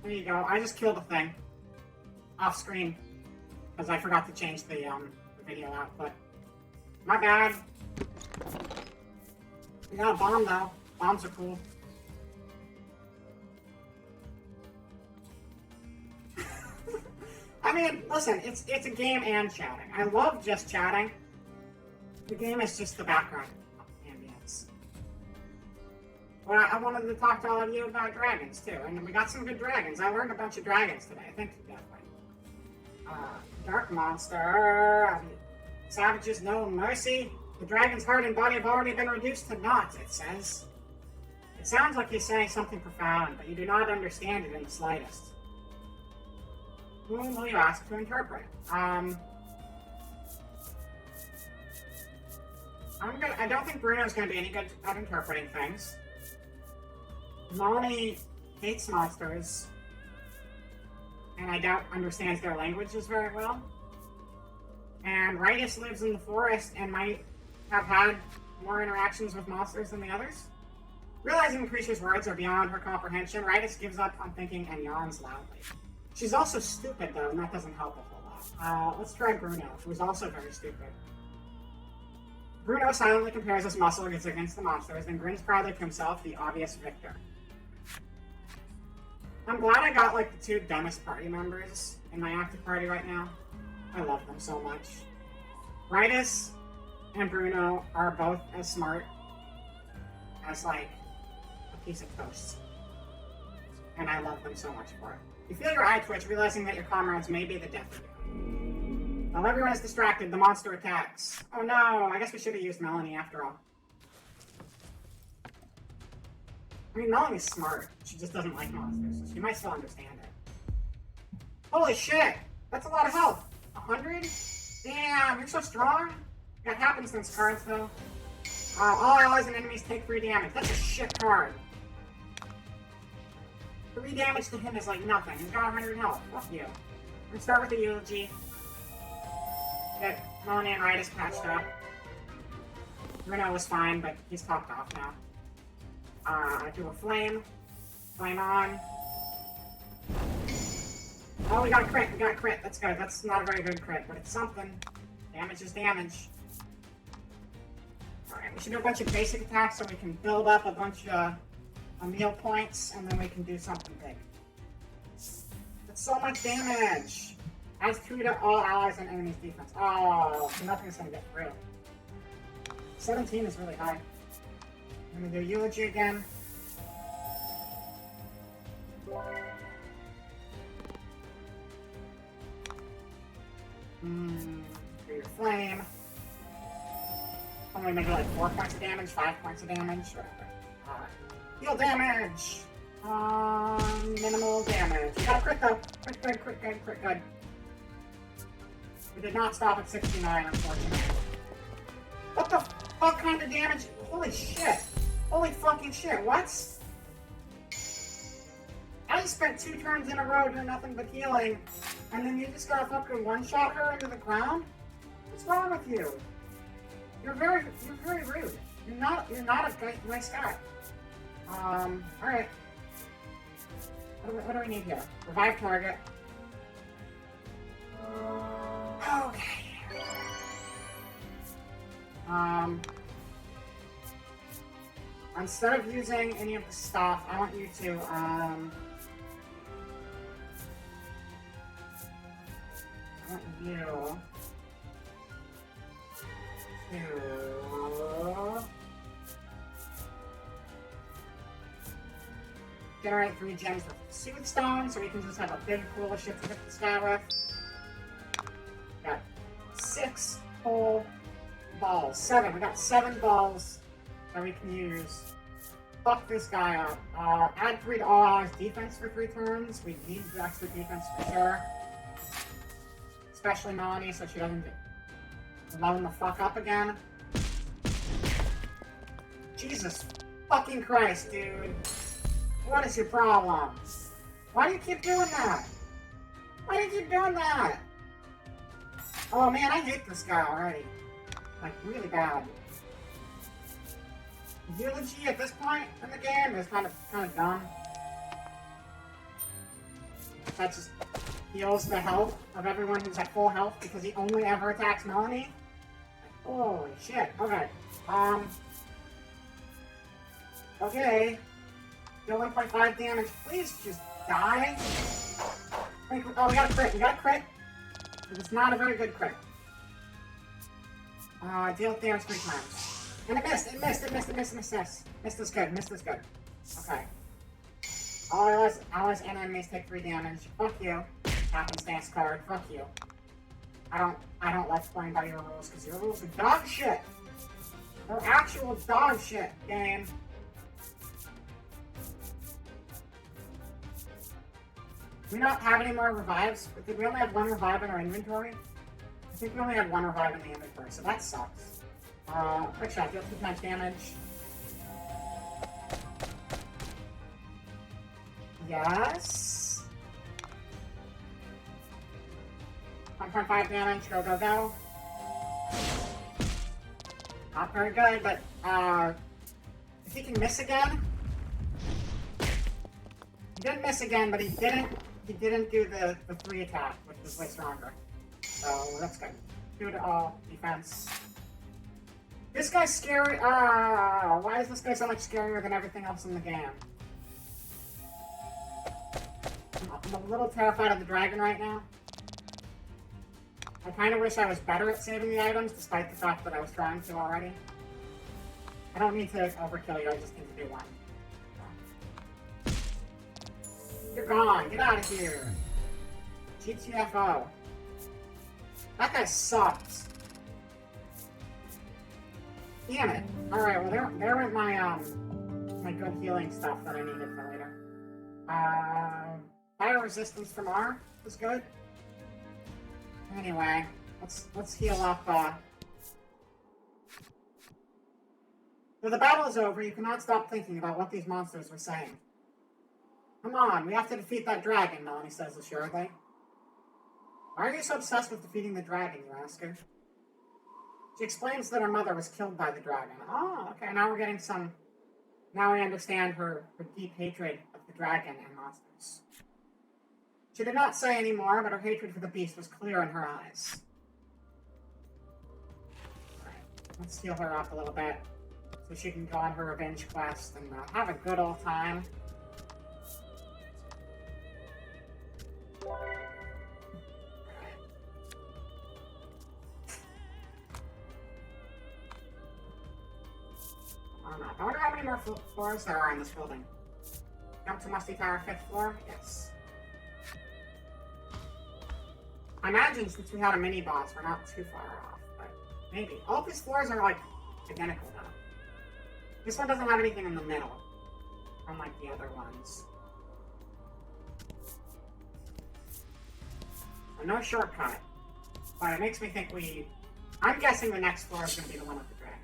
There you go. I just killed a thing. Off screen. Because I forgot to change the video output. My bad. We got a bomb, though. Bombs are cool. I mean, listen, it's a game and chatting. I love just chatting. The game is just the background ambience. Well, I wanted to talk to all of you about dragons too, and we got some good dragons. I learned a bunch of dragons today. Thank you, definitely. Dark monster. Savages no mercy. The dragon's heart and body have already been reduced to naught, it says. It sounds like he's saying something profound, but you do not understand it in the slightest. Whom will you ask to interpret? I don't think Bruno's going to be any good at interpreting things. Melanie hates monsters, and I doubt understands their languages very well. And Ritus lives in the forest and might have had more interactions with monsters than the others. Realizing the creature's words are beyond her comprehension, Ritus gives up on thinking and yawns loudly. She's also stupid, though, and that doesn't help a whole lot. Let's try Bruno, who's also very stupid. Bruno silently compares his muscle against the monsters and grins proudly to himself, the obvious victor. I'm glad I got, like, the two dumbest party members in my active party right now. I love them so much. Ritus and Bruno are both as smart as, like, a piece of toast. And I love them so much for it. You feel your eye twitch, realizing that your comrades may be the death of you. While everyone is distracted, the monster attacks. Oh no, I guess we should have used Melanie after all. I mean, Melanie's smart. She just doesn't like monsters, so she might still understand it. Holy shit! That's a lot of health! 100? Damn, you're so strong! That happens since cards, though. All allies and enemies take 3 damage. That's a shit card. 3 damage to him is like nothing. He's got 100 health. Fuck you. We're gonna start with the eulogy. Get Melanie and Ritus patched up. Bruno was fine, but he's topped off now. Do a flame. Flame on. Oh, we got a crit. We got a crit. That's good. That's not a very good crit, but it's something. Damage is damage. Alright, we should do a bunch of basic attacks so we can build up a bunch of meal points, and then we can do something big. That's so much damage! Adds 2 to all allies and enemies' defense. Oh, so nothing's gonna get through. 17 is really high. I'm gonna do eulogy again. Do your flame. I'm gonna make it like 4 points of damage, 5 points of damage, whatever. Heal damage! Minimal damage. We got a crit though. Crit good, crit good, crit good. We did not stop at 69, unfortunately. What the fuck kind of damage? Holy shit. Holy fucking shit, what? I just spent 2 turns in a row doing nothing but healing, and then you just gotta fucking one-shot her into the ground? What's wrong with you? You're very rude. You're not a nice guy. Alright. What do we need here? Revive target. Okay. Instead of using any of the stuff, I want you to, I want you to generate 3 gems with Soothe Stone, so we can just have a big pool of shit to hit this guy with. Got 6 whole balls. 7. We got 7 balls that we can use. Fuck this guy up. Add 3 to all allies' defense for 3 turns. We need the extra defense for sure. Especially Melanie, so she doesn't get blown the fuck up again. Jesus fucking Christ, dude. What is your problem? Why do you keep doing that? Why do you keep doing that? Oh man, I hate this guy already. Like, really bad. Eulogy at this point in the game is kind of dumb. That just heals the health of everyone who's at full health because he only ever attacks Melanie. Like, holy shit. Okay. Okay. Deal 1.5 damage. Please just die. Oh, we got a crit. We got a crit. It's not a very good crit. Deal damage 3 times. And it missed, it missed, it missed, it missed, it missed, missed. Missed is good, missed is good. Okay. Allies and enemies take 3 damage. Fuck you. Happenstance card, fuck you. I don't like playing by your rules, because your rules are dog shit! They're actual dog shit, game. Do we not have any more revives? Did we only have 1 revive in our inventory? I think we only had 1 revive in the inventory, so that sucks. Quick shot, deal 2 times damage. Yes. 1.5 damage, go, go, go. Not very good, but, if he can miss again. He didn't miss again, but he didn't do the 3 attack, which was way stronger. So, that's good. 2 to all defense. This guy's scary. Why is this guy so much scarier than everything else in the game? I'm a little terrified of the dragon right now. I kind of wish I was better at saving the items, despite the fact that I was trying to already. I don't need to overkill you, I just need to do 1. You're gone, get out of here! GTFO. That guy sucks. Damn it. Alright, well there went my, my good healing stuff that I needed for later. Fire resistance from R was good. Anyway, let's heal up, So the battle is over, you cannot stop thinking about what these monsters were saying. Come on, we have to defeat that dragon, Melanie says assuredly. Why are you so obsessed with defeating the dragon, you ask her? She explains that her mother was killed by the dragon. Oh, okay, now we're getting some... Now we understand her deep hatred of the dragon and monsters. She did not say any more, but her hatred for the beast was clear in her eyes. Alright, let's heal her up a little bit, so she can go on her revenge quest and have a good old time. I wonder how many more floors there are in this building. Jump to Musty Tower, 5th floor? Yes. I imagine since we had a mini-boss, we're not too far off, but maybe. All of these floors are, like, identical, though. This one doesn't have anything in the middle, unlike the other ones. So no shortcut, but it makes me think I'm guessing the next floor is going to be the one with the dragon.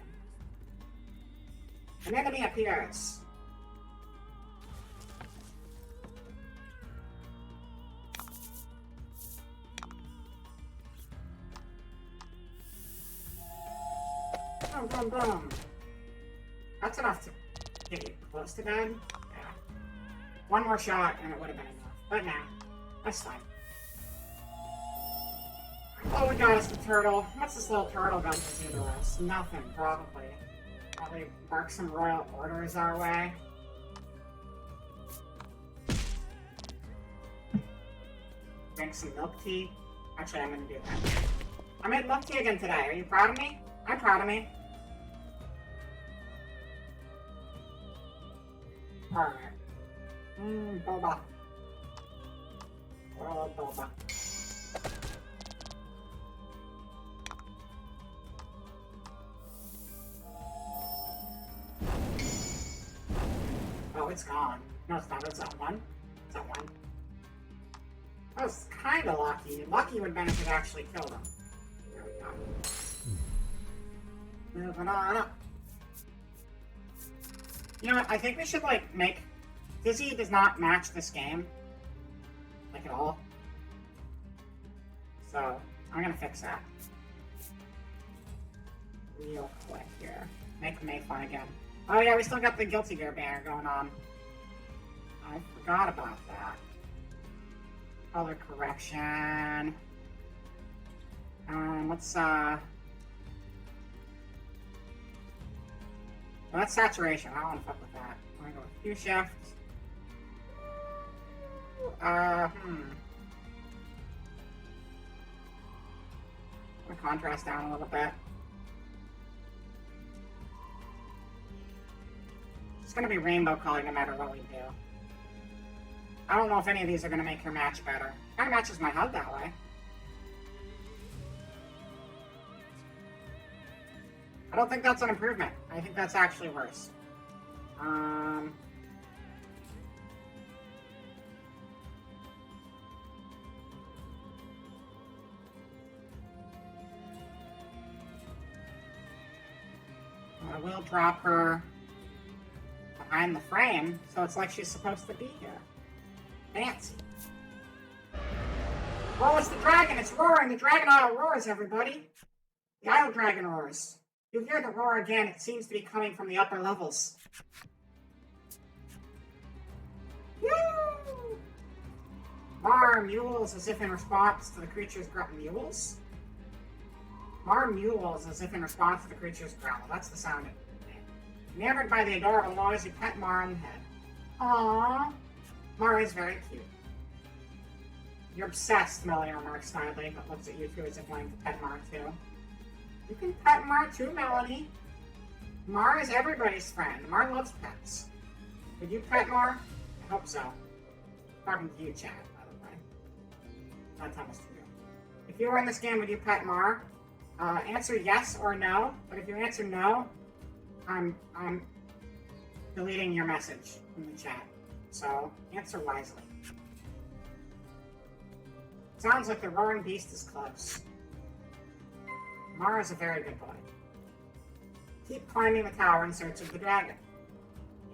An enemy appears. Boom, boom, boom. That's enough to get you close to dead. Yeah. 1 more shot and it would have been enough. But nah, that's fine. Oh, we got us the turtle. What's this little turtle gun to do to us? Nothing, probably. Probably bark some royal orders our way. Drink some milk tea. Actually, I'm gonna do that. I made milk tea again today. Are you proud of me? I'm proud of me. Alright. Boba. Oh, boba. Oh, it's gone. No, it's not. It's that one. It's that one. That was kinda lucky. Lucky would have been if it actually killed him. There we go. Moving on up. You know what? I think we should, like, make... Dizzy does not match this game. Like, at all. So, I'm gonna fix that. Real quick here. Make May fun again. Oh yeah, we still got the Guilty Gear banner going on. I forgot about that. Color correction. Let's, well, that's saturation. I don't want to fuck with that. I'm gonna go with Hue Shift. I'm gonna contrast down a little bit. gonna be rainbow color no matter what we do. I don't know if any of these are gonna make her match better. Kind of matches my HUD that way. I don't think that's an improvement. I think that's actually worse. I will drop her behind the frame, so it's like she's supposed to be here. Fancy. Oh, it's the dragon! It's roaring! The dragon auto roars, everybody! The idle dragon roars. You hear the roar again. It seems to be coming from the upper levels. Woo! Mar mules as if in response to the creature's growl. Mules? Mar mules as if in response to the creature's growl. That's the sound of it. Enamored by the adorable noise, you pet Mar on the head. Aww. Mar is very cute. You're obsessed, Melanie remarks snidely, but looks at you two as if wanting to pet Mar too. You can pet Mar too, Melanie. Mar is everybody's friend. Mar loves pets. Would you pet Mar? I hope so. Talking to you, Chad, by the way. Not Thomas to you. If you were in this game, would you pet Mar? Answer yes or no. But if you answer no, I'm deleting your message from the chat. So answer wisely. Sounds like the roaring beast is close. Mar is a very good boy. Keep climbing the tower in search of the dragon.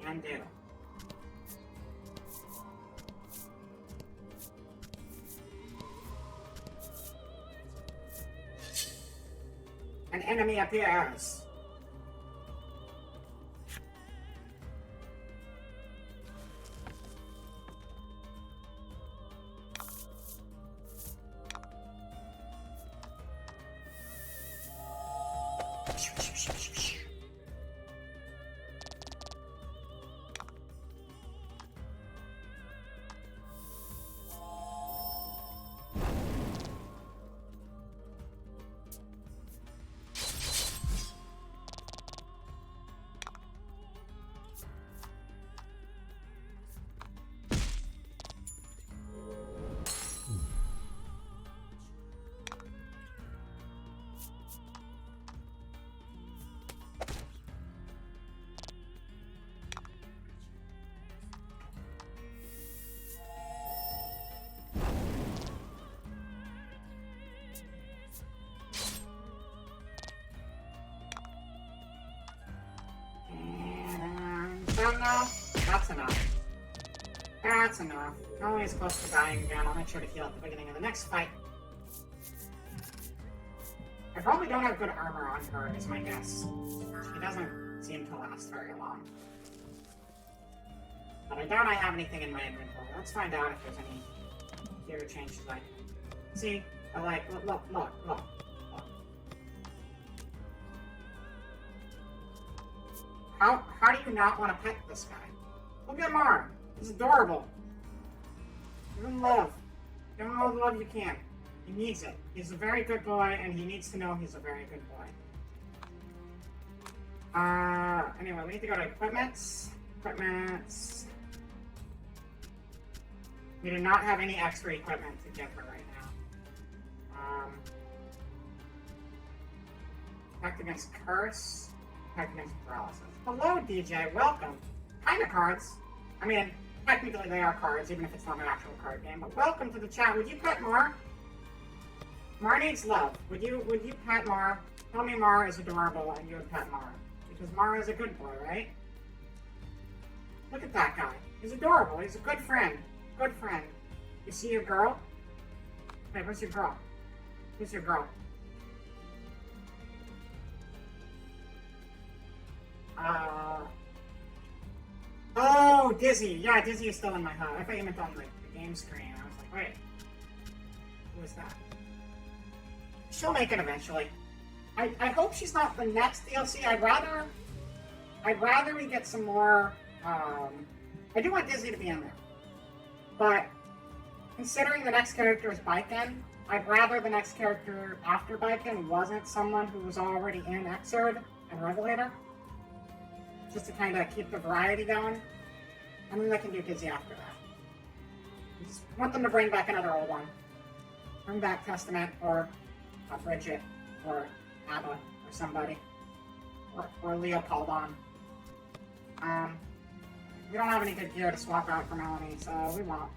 And do. An enemy appears. Enough? That's enough. That's enough. Only is close to dying again. I'll make sure to heal at the beginning of the next fight. I probably don't have good armor on her, is my guess. She doesn't seem to last very long. But I doubt I have anything in my inventory. Let's find out if there's any hero changes I can see. I like, look. How do you not want to pet this guy? Look at Mar. He's adorable. Give him love. Give him all the love you can. He needs it. He's a very good boy, and he needs to know he's a very good boy. Anyway, we need to go to equipments. Equipments. We do not have any extra equipment to give her right now. Protect against curse. Protect against paralysis. Hello, DJ. Welcome. Kinda cards. I mean, technically they are cards, even if it's not an actual card game. But welcome to the chat. Would you pet Mar? Mar needs love. Would you pet Mar? Tell me Mar is adorable and you would pet Mar. Because Mar is a good boy, right? Look at that guy. He's adorable. He's a good friend. Good friend. You see your girl? Hey, where's your girl? Who's your girl? Oh, Dizzy. Yeah, Dizzy is still in my HUD. I thought you meant on the game screen. I was like, wait. Who is that? She'll make it eventually. I hope she's not the next DLC. I'd rather we get some more, I do want Dizzy to be in there. But, considering the next character is Baiken, I'd rather the next character after Baiken wasn't someone who was already in Xrd and Revelator. just to kind of keep the variety going. And then they can do Dizzy after that. I just want them to bring back another old one. Bring back Testament or Bridget or ABBA or somebody. Or Leopoldon. We don't have any good gear to swap out for Melanie, so we won't.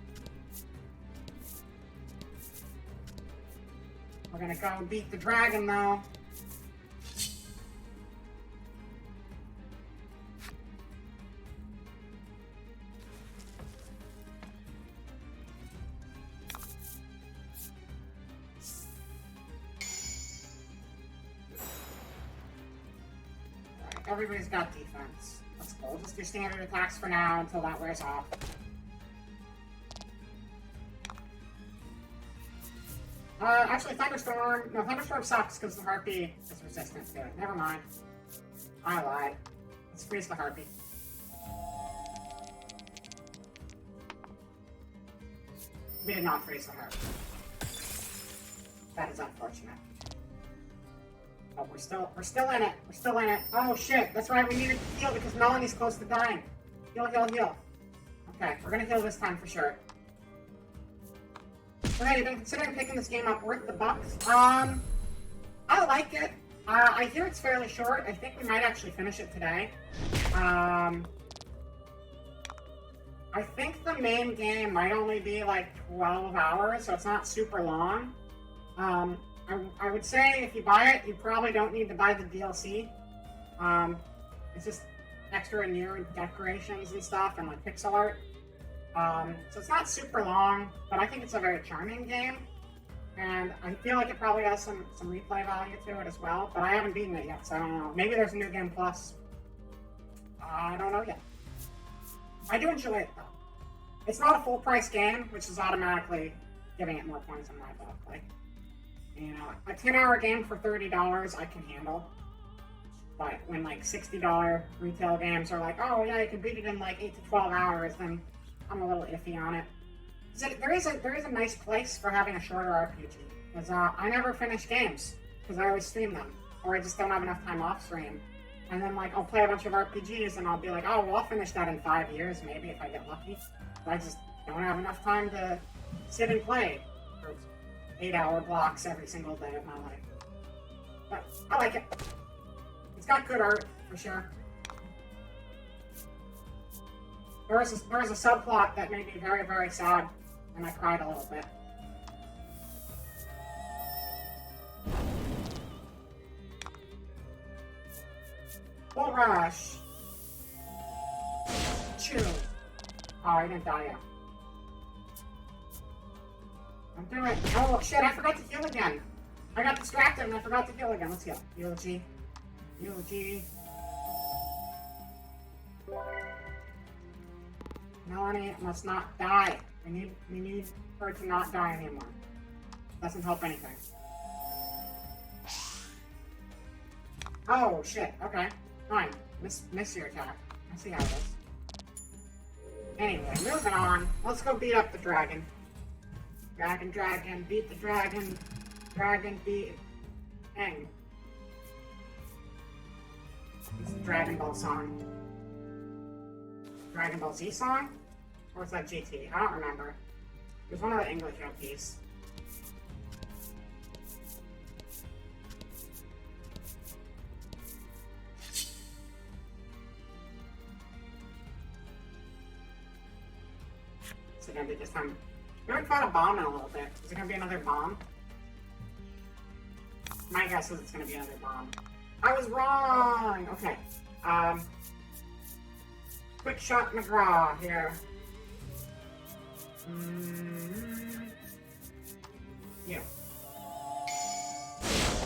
We're gonna go beat the dragon though. Everybody's got defense. That's cool. Just do standard attacks for now until that wears off. Actually, Thunderstorm... No, Thunderstorm sucks because the Harpy is resistant to it. Never mind. I lied. Let's freeze the Harpy. We did not freeze the Harpy. That is unfortunate. Oh, we're still in it. We're still in it. Oh shit, that's right, we needed to heal because Melanie's close to dying. Heal, heal, heal. Okay, we're gonna heal this time for sure. So hey, you've been considering picking this game up worth the bucks? I like it. I hear it's fairly short. I think we might actually finish it today. I think the main game might only be like 12 hours, so it's not super long. I would say if you buy it, you probably don't need to buy the DLC. It's just extra new decorations and stuff and like pixel art. So it's not super long, but I think it's a very charming game. And I feel like it probably has some replay value to it as well, but I haven't beaten it yet, so I don't know. Maybe there's a new game plus. I don't know yet. I do enjoy it though. It's not a full price game, which is automatically giving it more points in my book. Like, you know, a 10-hour game for $30 I can handle. But when like $60 retail games are like, oh yeah, you can beat it in like 8 to 12 hours, then I'm a little iffy on it. There is a nice place for having a shorter RPG. Because I never finish games, because I always stream them. Or I just don't have enough time off stream. And then like I'll play a bunch of RPGs and I'll be like, oh well, I'll finish that in 5 years maybe if I get lucky. But I just don't have enough time to sit and play for 8-hour blocks every single day of my life. But I like it. It's got good art, for sure. There was a subplot that made me very, very sad, and I cried a little bit. Bull Rush! Chew! Oh, I didn't die yet. I'm doing it. Oh shit, I forgot to heal again. I got distracted and I forgot to heal again. Let's heal. Eulogy. Eulogy. Melanie must not die. We need her to not die anymore. Doesn't help anything. Oh shit, okay. Fine. Miss your attack. I see how it is. Anyway, moving on. Let's go beat up the dragon. Dragon, beat the dragon. Dragon, beat... Hang. It's the Dragon Ball song. Dragon Ball Z song? Or was that GT? I don't remember. It was one of the English LPs. Is it gonna be this time? We haven't fought a bomb in a little bit. Is it gonna be another bomb? My guess is it's gonna be another bomb. I was wrong! Okay. Quick shot McGraw here. You.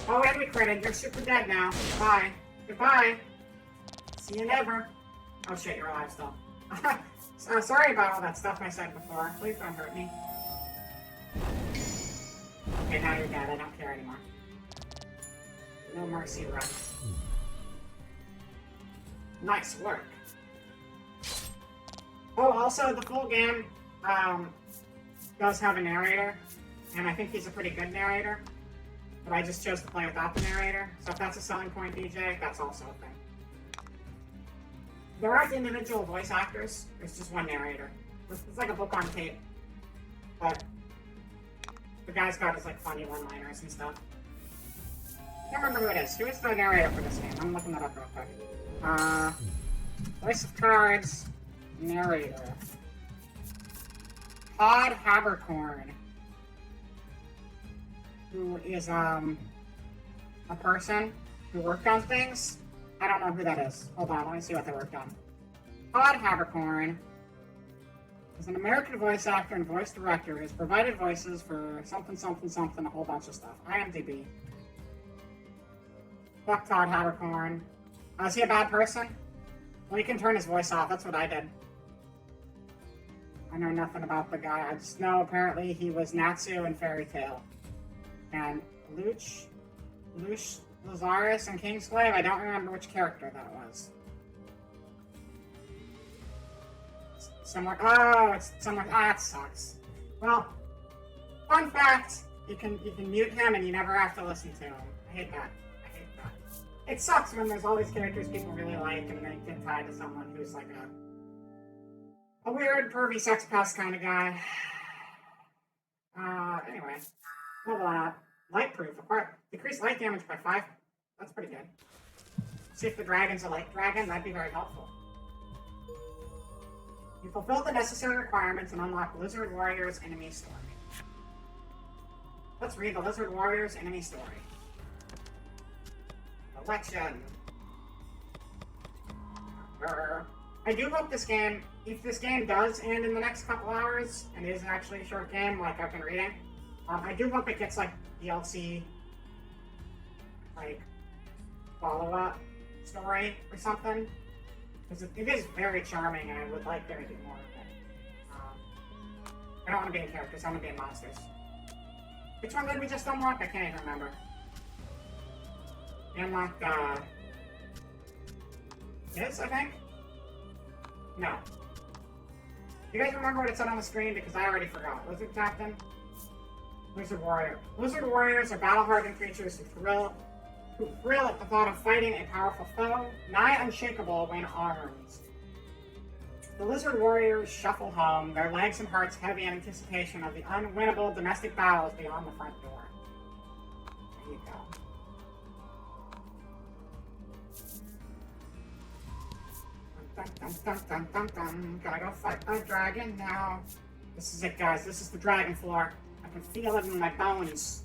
Oh, and we critted. You're super dead now. Bye. Goodbye. See you never. Oh shit, you're alive still. Sorry about all that stuff I said before. Please don't hurt me. Okay, now you're dead. I don't care anymore. No mercy, run. Nice work. Oh, also, the full game does have a narrator, and I think he's a pretty good narrator, but I just chose to play without the narrator, so if that's a selling point, DJ, that's also a thing. there aren't individual voice actors. There's just one narrator. It's like a book on tape, but the guy's got his like funny one-liners and stuff. I can't remember who it is. Who is the narrator for this game? I'm looking that up real quick. Voice of Cards narrator. Todd Haberkorn, who is a person who worked on things. I don't know who that is. Hold on, let me see what they worked on. Todd Haberkorn is an American voice actor and voice director who has provided voices for something, something, something, a whole bunch of stuff. IMDb. Fuck Todd Haberkorn. Is he a bad person? Well, he can turn his voice off. That's what I did. I know nothing about the guy. I just know apparently he was Natsu in Fairy Tail. And Luch Lazarus in Kingsglaive, I don't remember which character that was. Somewhere. Oh, it's somewhere. Ah, that sucks. Well, fun fact: you can mute him and you never have to listen to him. I hate that. It sucks when there's all these characters people really like and they get tied to someone who's like a weird, pervy sex pest kind of guy. Anyway, level up. Light proof. Decrease light damage by 5. That's pretty good. See if the dragon's a light dragon. That'd be very helpful. You fulfill the necessary requirements and unlock Lizard Warrior's enemy story. Let's read the Lizard Warrior's enemy story. Election. I do hope this game, if this game does end in the next couple hours, and is actually a short game, like I've been reading, I do hope it gets like DLC, like follow-up story or something, because it is very charming, and I would like there to be more of it. I don't want to be in characters; I want to be in monsters. Which one did we just unlock? I can't even remember. We unlocked this, I think. No. You guys remember what it said on the screen? Because I already forgot. Lizard Captain? Lizard Warrior. Lizard Warriors are battle-hardened creatures who thrill at the thought of fighting a powerful foe, nigh unshakable when armed. The Lizard Warriors shuffle home, their legs and hearts heavy in anticipation of the unwinnable domestic battles beyond the front door. There you go. Dun, dun, dun, dun, dun. Gotta go fight my dragon now. This is it, guys. This is the dragon floor. I can feel it in my bones.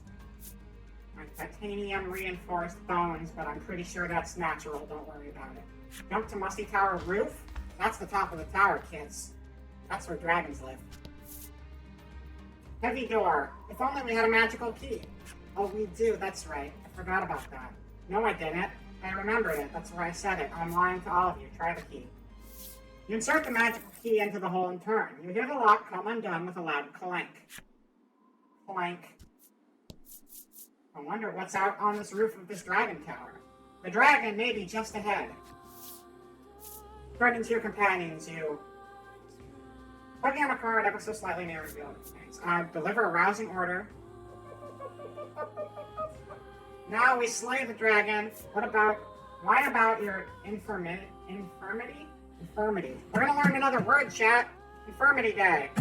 My titanium reinforced bones, but I'm pretty sure that's natural. Don't worry about it. Jump to Musty Tower roof? That's the top of the tower, kids. That's where dragons live. Heavy door. If only we had a magical key. Oh, we do. That's right. I forgot about that. No, I didn't. I remembered it. That's why I said it. I'm lying to all of you. Try the key. You insert the magical key into the hole and turn. You hear the lock come undone with a loud clank. Clank. I wonder what's out on this roof of this dragon tower. The dragon may be just ahead. Turning to your companions, you... Plugging on a card ever so slightly near revealed things. Deliver a rousing order. Now we slay the dragon. Why about your infirmity? Infirmity. We're gonna learn another word, chat. Infirmity day.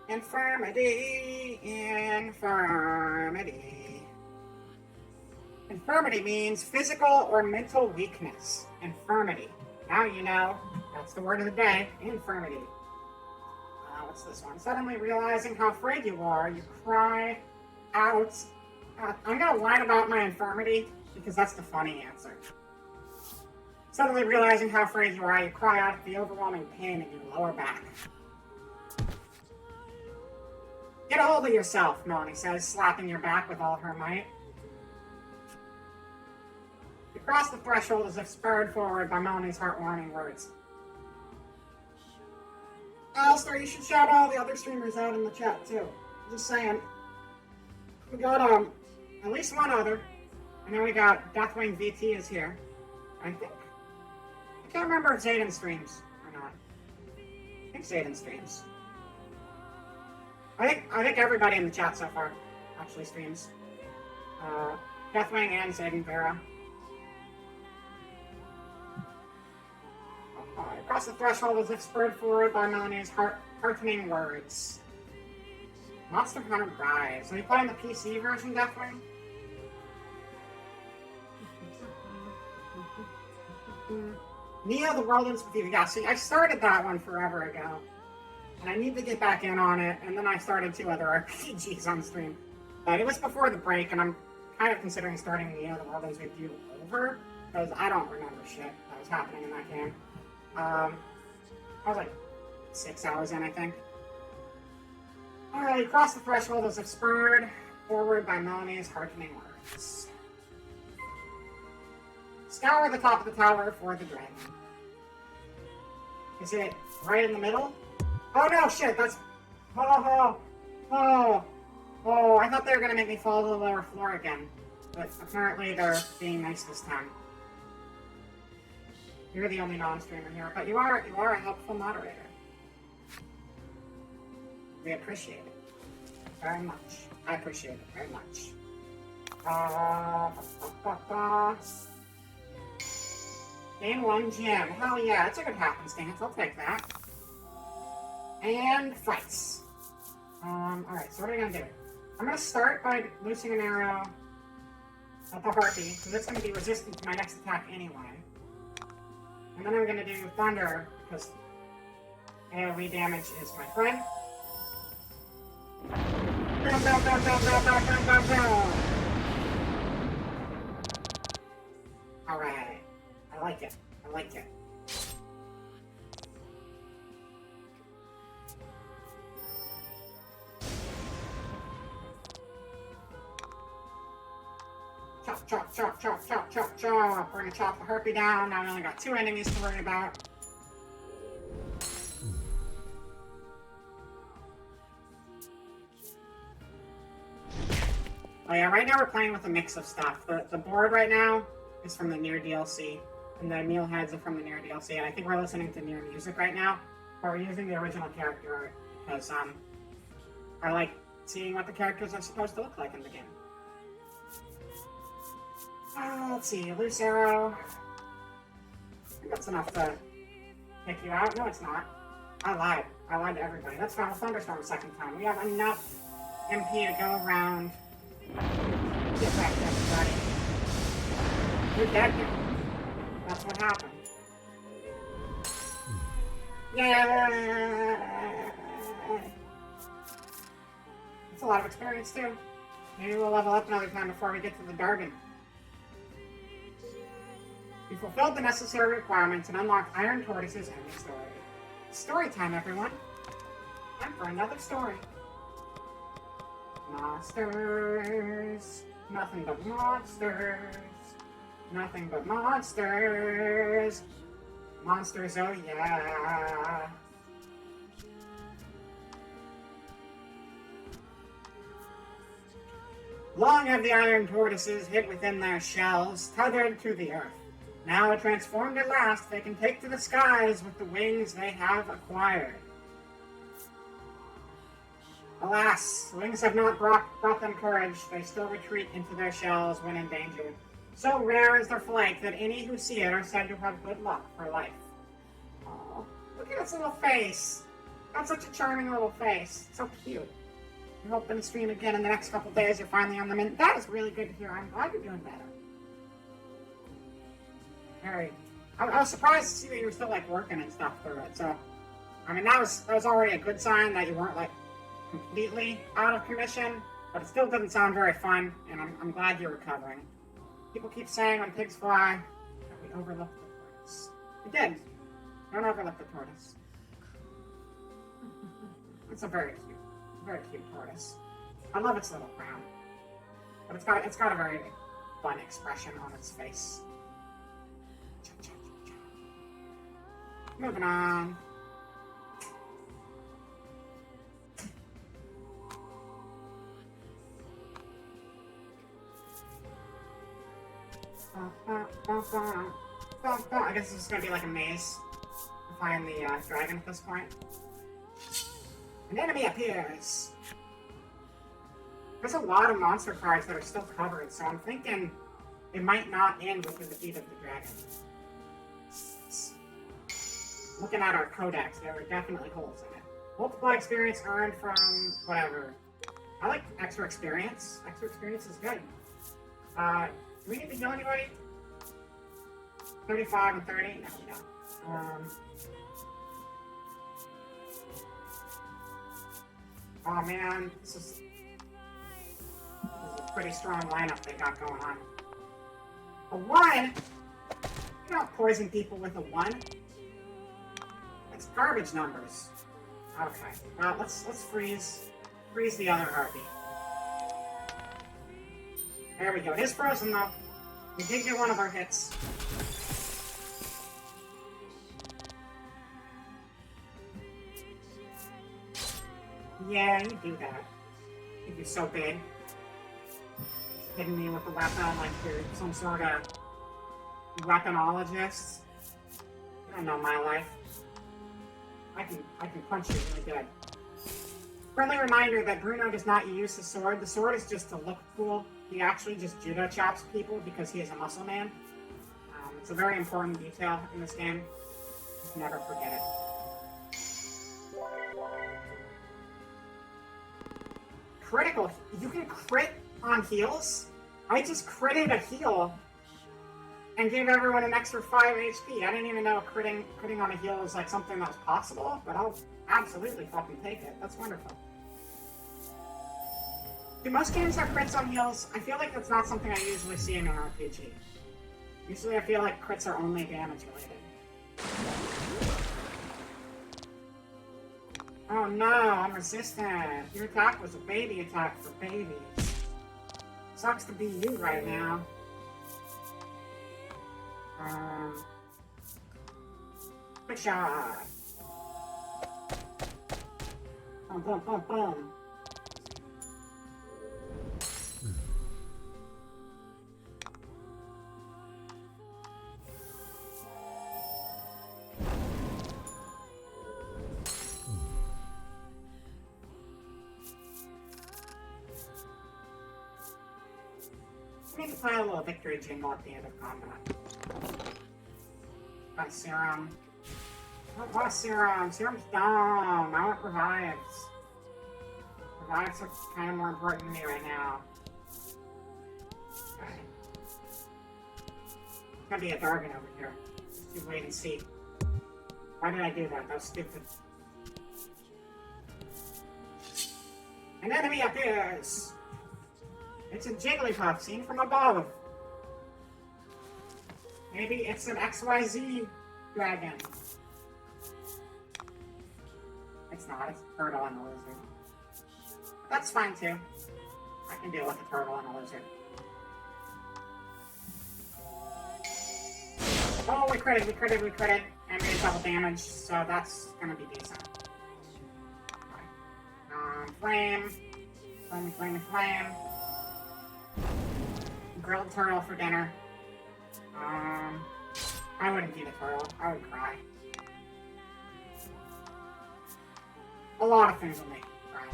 Infirmity. Infirmity means physical or mental weakness. Infirmity. Now you know. That's the word of the day. Infirmity. What's this one? Suddenly realizing how afraid you are, you cry out. I'm gonna whine about my infirmity because that's the funny answer. Suddenly realizing how afraid you are, you cry out the overwhelming pain in your lower back. Get a hold of yourself, Melanie says, slapping your back with all her might. You cross the threshold as if spurred forward by Melanie's heart-warming words. Alistair, you should shout all the other streamers out in the chat, too. Just saying. We got, at least one other. And then we got Deathwing VT is here. I think. I can't remember if Zayden streams or not. I think Zayden streams. I think everybody in the chat so far actually streams. Deathwing and Zayden Vera. Oh, Cross the threshold as if spurred forward by Melanie's heartening words. Monster Hunter Rise. Are you playing the PC version, definitely? Neo, the World Ends With You. Yeah, see, I started that one forever ago. And I need to get back in on it, and then I started 2 other RPGs on stream. But it was before the break, and I'm kind of considering starting Neo, the World Ends With You over, because I don't remember shit that was happening in that game. I was like 6 hours in, I think. Alright, cross the threshold as if spurred forward by Melanie's heartening words. Scour the top of the tower for the dragon. Is it right in the middle? Oh no, shit, that's... Oh, I thought they were gonna make me fall to the lower floor again. But apparently they're being nice this time. You're the only non-streamer here, but you are a helpful moderator. We appreciate it very much. I appreciate it very much. Game 1 gym. Hell yeah, it's a good happenstance. I'll take that. And fights. Alright, so what are we gonna do? I'm gonna start by loosing an arrow at the harpy, because it's gonna be resistant to my next attack anyway. And then I'm gonna do thunder, because AoE damage is my friend. Boom, boom, boom, boom, boom, boom, boom, boom, boom. Alright. I like it. I like it. Chop, chop, chop, chop, chop, chop, chop. We're gonna chop the harpy down. Now we only got 2 enemies to worry about. Oh yeah, right now we're playing with a mix of stuff. The board right now is from the Nier DLC, and the meal heads are from the Nier DLC, and I think we're listening to Nier music right now, but we're using the original character art, because I like seeing what the characters are supposed to look like in the game. Let's see, loose arrow. I think that's enough to take you out. No, it's not. I lied. I lied to everybody. That's Final Thunderstorm second time. We have enough MP to go around. Get back, everybody. You're dead now. That's what happened. Yeah. That's a lot of experience too. Maybe we'll level up another time before we get to the Dargon. You fulfilled the necessary requirements and unlocked Iron Tortoise's ending story. Story time, everyone. Time for another story. Monsters. Nothing but monsters. Nothing but monsters. Monsters, oh yeah. Long have the iron tortoises hid within their shells, tethered to the earth. Now transformed at last, they can take to the skies with the wings they have acquired. Alas, wings have not brought them courage. They still retreat into their shells when in danger. So rare is their flight that any who see it are said to have good luck for life. Oh, look at its little face. That's such a charming little face. So cute. I'm hoping to stream again in the next couple days. You're finally on the mint. That is really good to hear. I'm glad you're doing better. Alright. I was surprised to see that you were still like working and stuff through it. So, I mean, that was already a good sign that you weren't like completely out of commission, but it still didn't sound very fun, and I'm glad you're recovering. People keep saying when pigs fly that we overlook the tortoise. We did. Don't overlook the tortoise. It's a very cute tortoise. I love its little crown, but it's got a very fun expression on its face. Moving on. I guess this is gonna be like a maze to find the dragon at this point. An enemy appears. There's a lot of monster cards that are still covered, so I'm thinking it might not end with the defeat of the dragon. looking at our codex, there were definitely holes in it. Multiply experience earned from whatever. I like extra experience. Extra experience is good. Do we need to heal anybody? 35 and 30? No, we don't. Oh man, this is a pretty strong lineup they got going on. A 1? You don't poison people with a 1. That's garbage numbers. Okay, well, let's freeze the other Harpy. There we go. It is frozen though. We did get one of our hits. Yeah, you do that. You're so big. Hitting me with a weapon like you're some sort of weaponologist. You don't know my life. I can punch you really good. Friendly reminder that Bruno does not use the sword. The sword is just to look cool. He actually just judo chops people because he is a muscle man. It's a very important detail in this game. Just never forget it. Critical. You can crit on heals? I just critted a heal and gave everyone an extra 5 HP. I didn't even know critting on a heal was like something that was possible, but I'll absolutely fucking take it. That's wonderful. Do most games have crits on heals? I feel like that's not something I usually see in an RPG. Usually I feel like crits are only damage related. Oh no, I'm resistant. Your attack was a baby attack for babies. Sucks to be you right now. Quick shot. Boom, boom, boom, boom. I need to play a little victory jingle at the end of combat. Got serum. I don't want serum. Serum's dumb. I want revives. Revives are kind of more important to me right now. Okay. There's gonna be a Dargon over here. Just wait and see. Why did I do that? That was stupid. An enemy appears! It's a Jigglypuff seen from above. Maybe it's an XYZ dragon. It's not, it's a turtle and a lizard. That's fine too. I can deal with a turtle and a lizard. Oh, we critted. And made double damage, so that's gonna be decent. Flame. Grilled turtle for dinner. I wouldn't eat a turtle. I would cry. A lot of things will make me cry.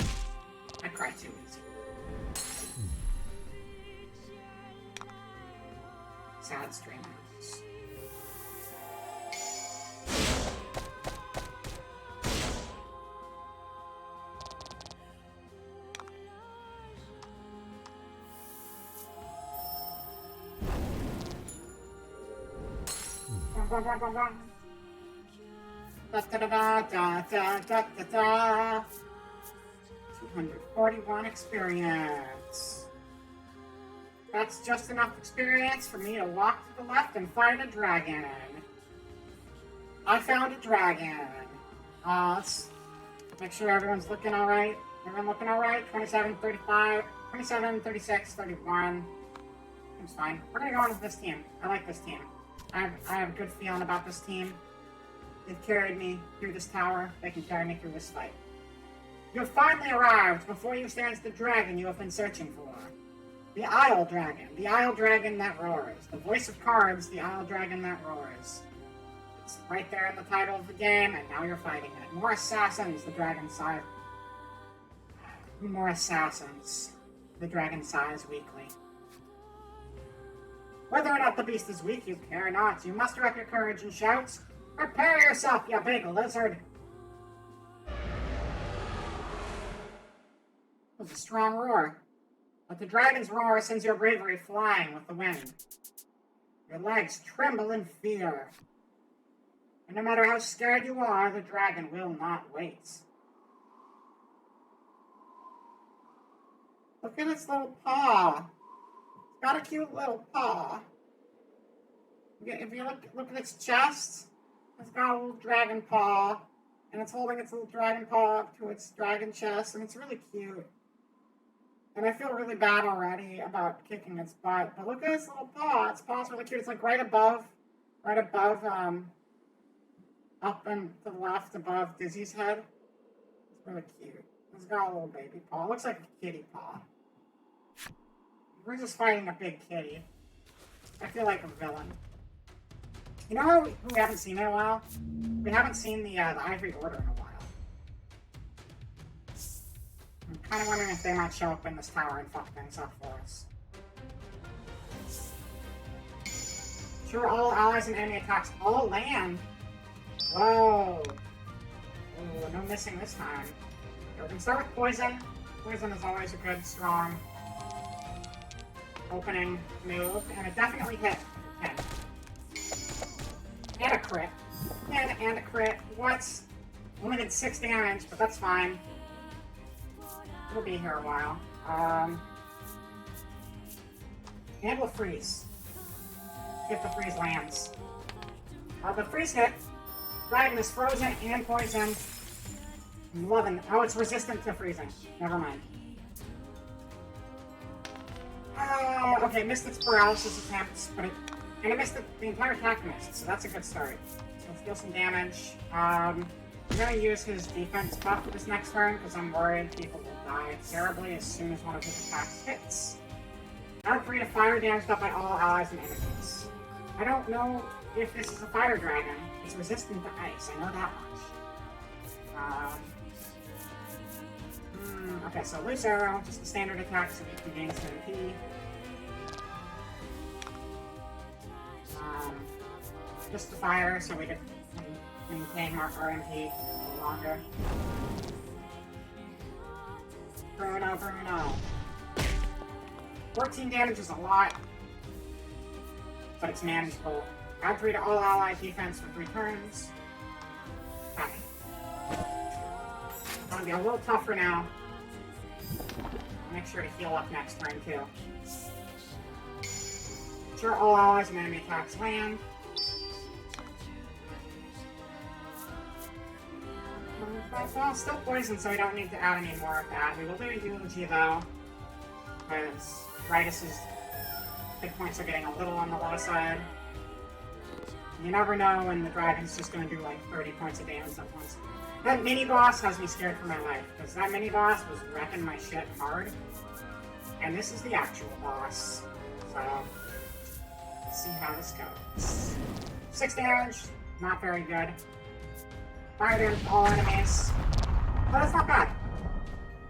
I cry too easy. Sad stream hours. Da da da da da da da da. 241 experience. That's just enough experience for me to walk to the left and find a dragon. I found a dragon. Let's make sure everyone's looking alright. Everyone looking alright? 27, 35, 27, 36, 31. Seems fine. We're gonna go on with this team. I like this team. I have a good feeling about this team. They've carried me through this tower. They can carry me through this fight. You have finally arrived. Before you stands the dragon you have been searching for. The Isle Dragon. The Isle Dragon that roars. The voice of cards, the Isle Dragon that roars. It's right there in the title of the game, and now you're fighting it. More assassins, the dragon sighs. More assassins. The dragon sighs weakly. Whether or not the beast is weak, you care not. You muster up your courage and shout, Prepare yourself, you big lizard. It was a strong roar. But the dragon's roar sends your bravery flying with the wind. Your legs tremble in fear. And no matter how scared you are, the dragon will not wait. Look at its little paw. It's got a cute little paw. If you look at its chest, it's got a little dragon paw. And it's holding its little dragon paw up to its dragon chest. And it's really cute. And I feel really bad already about kicking its butt. But look at its little paw. Its paw's really cute. It's like right above, up and to the left above Dizzy's head. It's really cute. It's got a little baby paw. It looks like a kitty paw. We're just fighting a big kitty. I feel like a villain. You know who we haven't seen in a while? We haven't seen the Ivory Order in a while. I'm kind of wondering if they might show up in this tower and fuck things up for us. Sure, all allies and enemy attacks all land. Whoa. Oh, no missing this time. We're gonna start with poison. Poison is always a good, strong opening move, and it definitely hit 10. And a crit. And a crit. What? Only did 6 damage, but that's fine. It'll be here a while. And we'll freeze. If the freeze lands. The freeze hit. Dragon is frozen and poisoned. I'm loving it. Oh, it's resistant to freezing. Never mind. Okay, missed its paralysis attempts, but it missed the entire attack missed, so that's a good start. So let's deal some damage. I'm gonna use his defense buff this next turn, because I'm worried people will die terribly as soon as one of his attacks hits. Add 3 to fire damage dealt by all allies and enemies. I don't know if this is a fire dragon. It's resistant to ice, I know that much. Okay, so loose arrow, just a standard attack so we can gain some MP. Just the fire so we can maintain our MP a little longer. Bruno. 14 damage is a lot, but it's manageable. Add 3 to all allied defense for 3 turns. Okay. It's gonna be a little tougher now. I'll make sure to heal up next turn too. Sure, all allies and enemy attacks land. Well, still poisoned, so we don't need to add any more of that. We will do a eulogy though, because Ritus's hit points are getting a little on the low side. You never know when the dragon's just going to do like 30 points of damage at once. That mini boss has me scared for my life, because that mini boss was wrecking my shit hard. And this is the actual boss. So, let's see how this goes. 6 damage, not very good. Fire damage to all enemies. But that's not bad.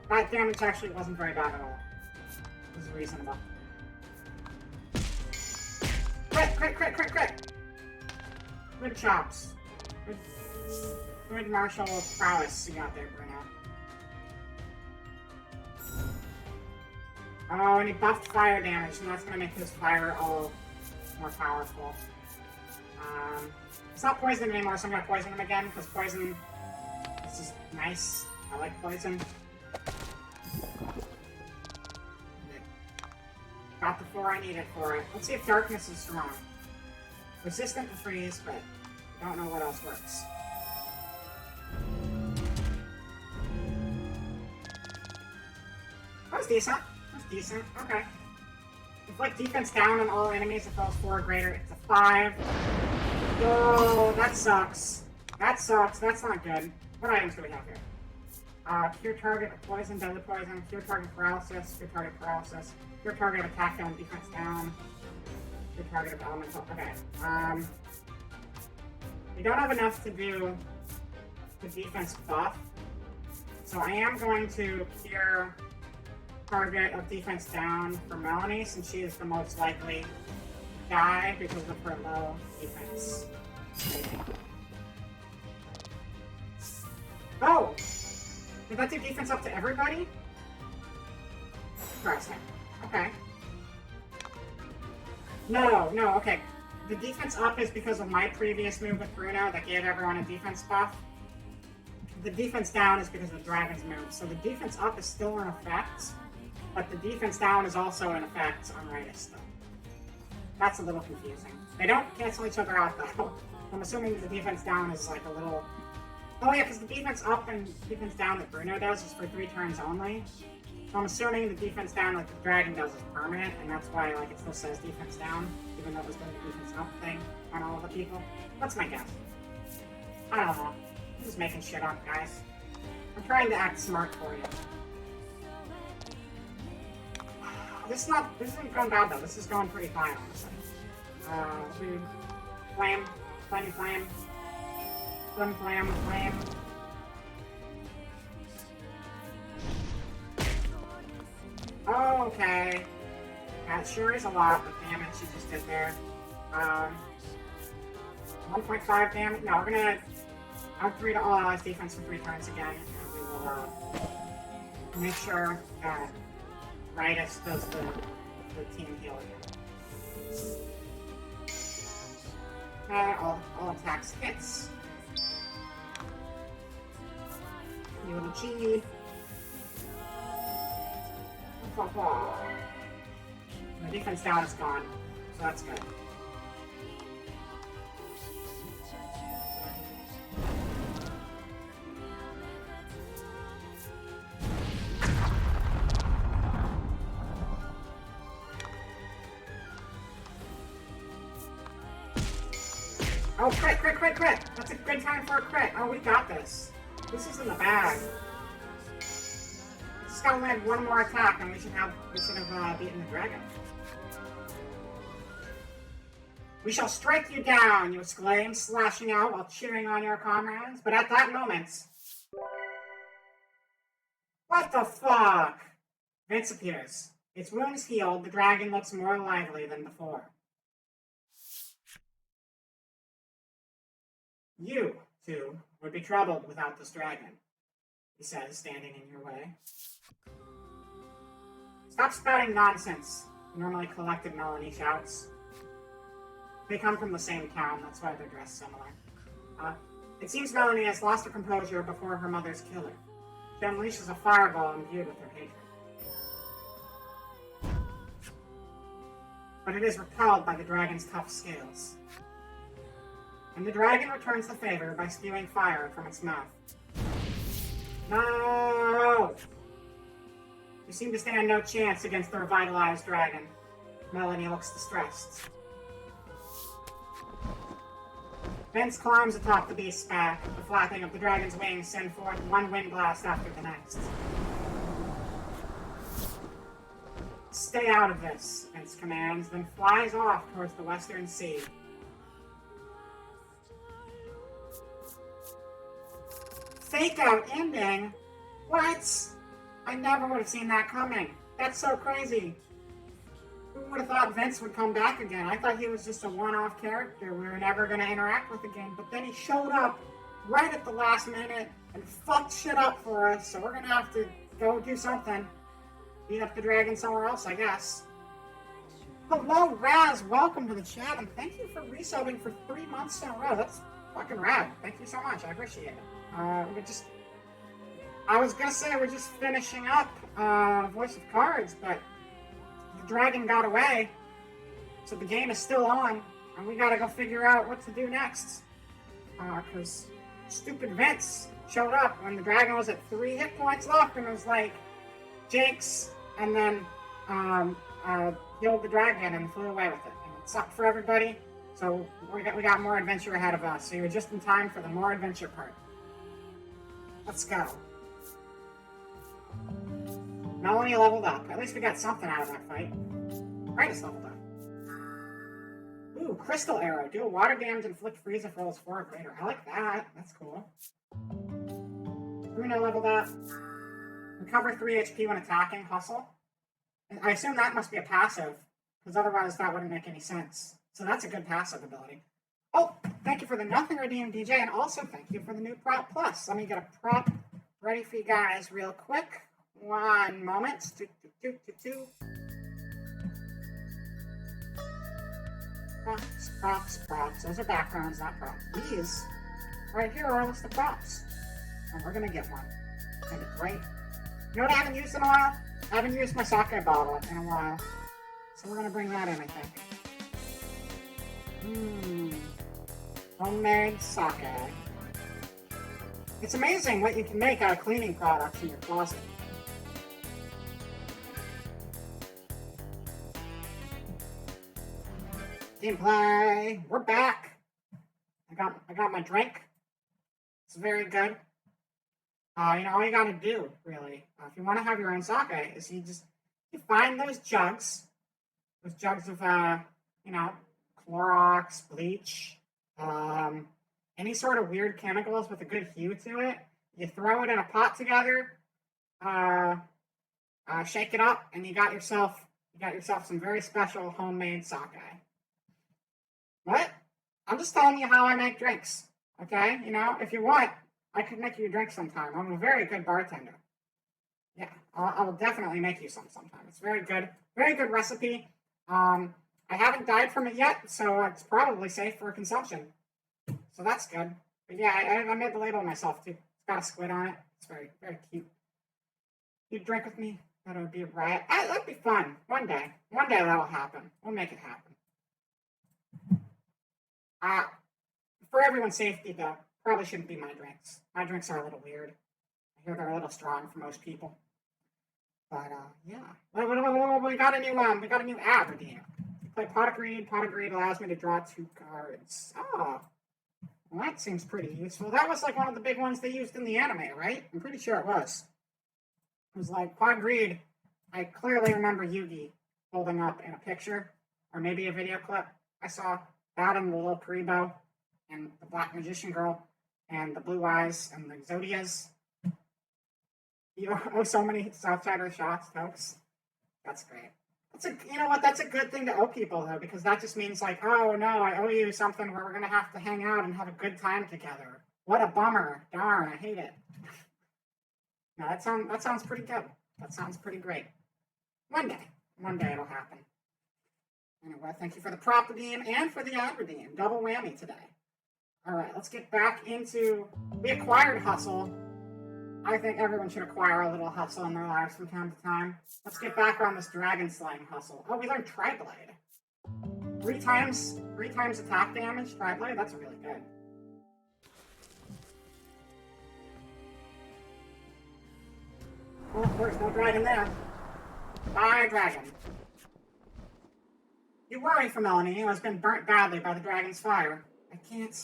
That damage actually wasn't very bad at all. It was reasonable. Crit! Good chops. Good martial prowess you got there, Bruno. Oh, and he buffed fire damage, and that's gonna make his fire all more powerful. It's not poisoned anymore, so I'm gonna poison him again, because poison is just nice. I like poison. Got the 4 I needed for it. Let's see if darkness is strong. Resistant to freeze, but I don't know what else works. That was decent. Okay. Inflict defense down on all enemies if those 4 or greater. It's a 5. Oh, that sucks. That's not good. What items do we have here? Cure target of poison, deadly poison, cure target paralysis, cure target of attack down, defense down, cure target of elemental. Okay. We don't have enough to do the defense buff, so I am going to cure target of defense down for Melanie, since she is the most likely to die because of her low defense rating. Did that do defense up to everybody? Interesting. Okay. No, okay. The defense up is because of my previous move with Bruno that gave everyone a defense buff. The defense down is because of the dragon's move. So the defense up is still in effect, but the defense down is also in effect on Ritus, though. That's a little confusing. They don't cancel each other out, though. I'm assuming the defense down is like a little... Oh yeah, because the defense up and defense down that Bruno does is for 3 turns only. So I'm assuming the defense down like the dragon does is permanent, and that's why like it still says defense down, even though it was doing the defense up thing on all of the people. That's my guess. I don't know. I'm just making shit up, guys. I'm trying to act smart for you. This isn't going bad though. This is going pretty fine, honestly. Food. Flame. Flame. Flame. Okay. That sure is a lot of damage she just did there. 1.5 damage. No, we're gonna out 3 to all allies defense for 3 turns again, and we will make sure that Ritus does the team heal again. Okay, all attacks hits. UNG. The defense down is gone, so that's good. Oh, crit! That's a good time for a crit. Oh, we got this. This is in the bag. Just gotta land one more attack, and we should have beaten the dragon. We shall strike you down, you exclaim, slashing out while cheering on your comrades. But at that moment... What the fuck? Vince appears. Its wounds healed, the dragon looks more lively than before. You, too, would be troubled without this dragon, he says, standing in your way. Stop spouting nonsense, normally collected Melanie shouts. They come from the same town, that's why they're dressed similar. It seems Melanie has lost her composure before her mother's killer. She unleashes a fireball imbued with her hatred. But it is repelled by the dragon's tough scales. And the dragon returns the favor by spewing fire from its mouth. No! You seem to stand no chance against the revitalized dragon. Melanie looks distressed. Vince climbs atop the beast's back. The flapping of the dragon's wings send forth one wind blast after the next. Stay out of this, Vince commands, then flies off towards the western sea. Fake out ending? What? I never would have seen that coming. That's so crazy. Who would have thought Vince would come back again? I thought he was just a one-off character we were never going to interact with again. But then he showed up right at the last minute and fucked shit up for us. So we're going to have to go do something. Beat up the dragon somewhere else, I guess. Hello, Raz. Welcome to the chat. And thank you for resubbing for 3 months in a row. That's fucking rad. Thank you so much. I appreciate it. I was gonna say we're just finishing up Voice of Cards, but the dragon got away, so the game is still on, and we gotta go figure out what to do next. Because stupid Vince showed up when the dragon was at 3 hit points left, and was like, Jinx, and then healed the dragon and flew away with it. And it sucked for everybody, so we got more adventure ahead of us, so you're just in time for the more adventure part. Let's go. Melanie leveled up. At least we got something out of that fight. Ritus leveled up. Ooh, Crystal Arrow. Deal water damage, inflict freeze if rolls 4 or greater. I like that. That's cool. Bruno leveled up. Recover 3 HP when attacking. Hustle. And I assume that must be a passive, because otherwise that wouldn't make any sense. So that's a good passive ability. Oh, thank you for the nothing redeemed, DJ, and also thank you for the new Prop Plus. Let me get a Prop ready for you guys real quick. One moment. Props. Those are backgrounds, not props. These right here are a list of props. And we're gonna get one. It's gonna be great. You know what I haven't used in a while? I haven't used my sake bottle in a while. So we're gonna bring that in, I think. Homemade sake. It's amazing what you can make out of cleaning products in your closet. Gameplay. We're back. I got my drink. It's very good. All you gotta do, really, if you want to have your own sake, is you find those jugs of Clorox, bleach, any sort of weird chemicals with a good hue to it. You throw it in a pot together, shake it up, and you got yourself some very special homemade sake. What? I'm just telling you how I make drinks. Okay? If you want, I could make you a drink sometime. I'm a very good bartender. Yeah, I will definitely make you some sometime. It's very good recipe. I haven't died from it yet, so it's probably safe for consumption. So that's good. But yeah, I made the label myself too. It's got a squid on it. It's very, very cute. You'd drink with me? That would be a riot. That'd be fun. One day that'll happen. We'll make it happen. For everyone's safety, though, probably shouldn't be my drinks. My drinks are a little weird. I hear they're a little strong for most people. But yeah. We got a new app redeem. Play Pot of Greed. Pot of Greed allows me to draw 2 cards. Oh, well, that seems pretty useful. That was like one of the big ones they used in the anime, right? I'm pretty sure it was. It was like Pot of Greed. I clearly remember Yugi holding up in a picture, or maybe a video clip. I saw that and the little Karibo, and the Black Magician Girl, and the Blue Eyes, and the Zodias. So many Southsider shots, folks. That's great. That's a good thing to owe people, though, because that just means like, oh no, I owe you something where we're gonna have to hang out and have a good time together. What a bummer. Darn, I hate it. No, that sounds pretty good. That sounds pretty great. One day it'll happen. Anyway, thank you for the prop redeem and for the ad redeem. Double whammy today. All right, let's get back into the acquired hustle. I think everyone should acquire a little hustle in their lives from time to time. Let's get back on this dragon slaying hustle. Oh, we learned Tri-Blade. 3 times attack damage, Tri-Blade. That's really good. Well, there's no dragon there. Bye, dragon. You worry for Melanie, who has been burnt badly by the dragon's fire. I can't.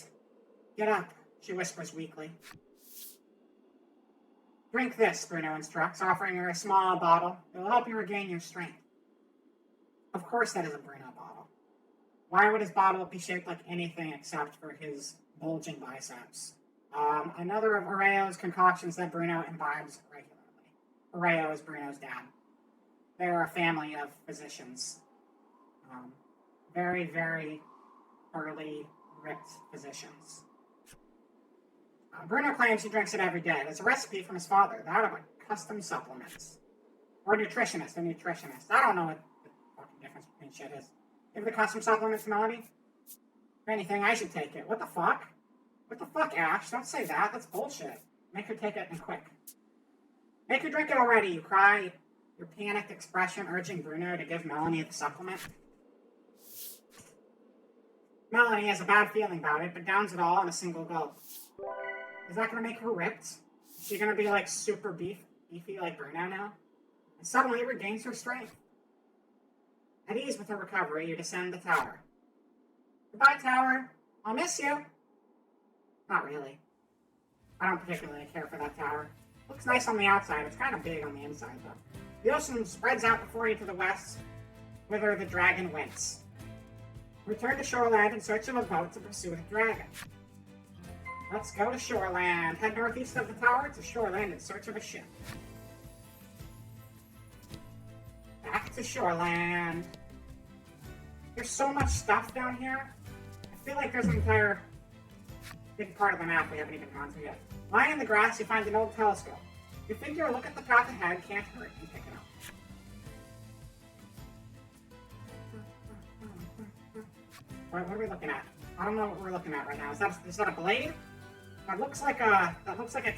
Get up, she whispers weakly. Drink this, Bruno instructs, offering her a small bottle. It will help you regain your strength. Of course that is a Bruno bottle. Why would his bottle be shaped like anything except for his bulging biceps? Another of Oreo's concoctions that Bruno imbibes regularly. Oreo is Bruno's dad. They're a family of physicians. Very, very early, ripped physicians. Bruno claims he drinks it every day. There's a recipe from his father, that of a custom supplements. Or a nutritionist. I don't know what the fucking difference between shit is. Give the custom supplements, Melody. If anything, I should take it. What the fuck? What the fuck, Ash? Don't say that. That's bullshit. Make her take it and quick. Make her drink it already, you cry. Your panicked expression urging Bruno to give Melanie the supplement. Melanie has a bad feeling about it, but downs it all in a single gulp. Is that going to make her ripped? Is she going to be like super beefy like Bruno now? And suddenly regains her strength. At ease with her recovery, you descend the tower. Goodbye, tower. I'll miss you. Not really. I don't particularly care for that tower. Looks nice on the outside. It's kind of big on the inside, though. The ocean spreads out before you to the west, whither the dragon winks. Return to Shoreland in search of a boat to pursue the dragon. Let's go to Shoreland. Head northeast of the tower to Shoreland in search of a ship. Back to Shoreland. There's so much stuff down here. I feel like there's an entire big part of the map we haven't even gone to yet. Lying in the grass, you find an old telescope. You figure a look at the path ahead can't hurt and pick it up. What are we looking at? I don't know what we're looking at right now. Is that a blade? That looks like a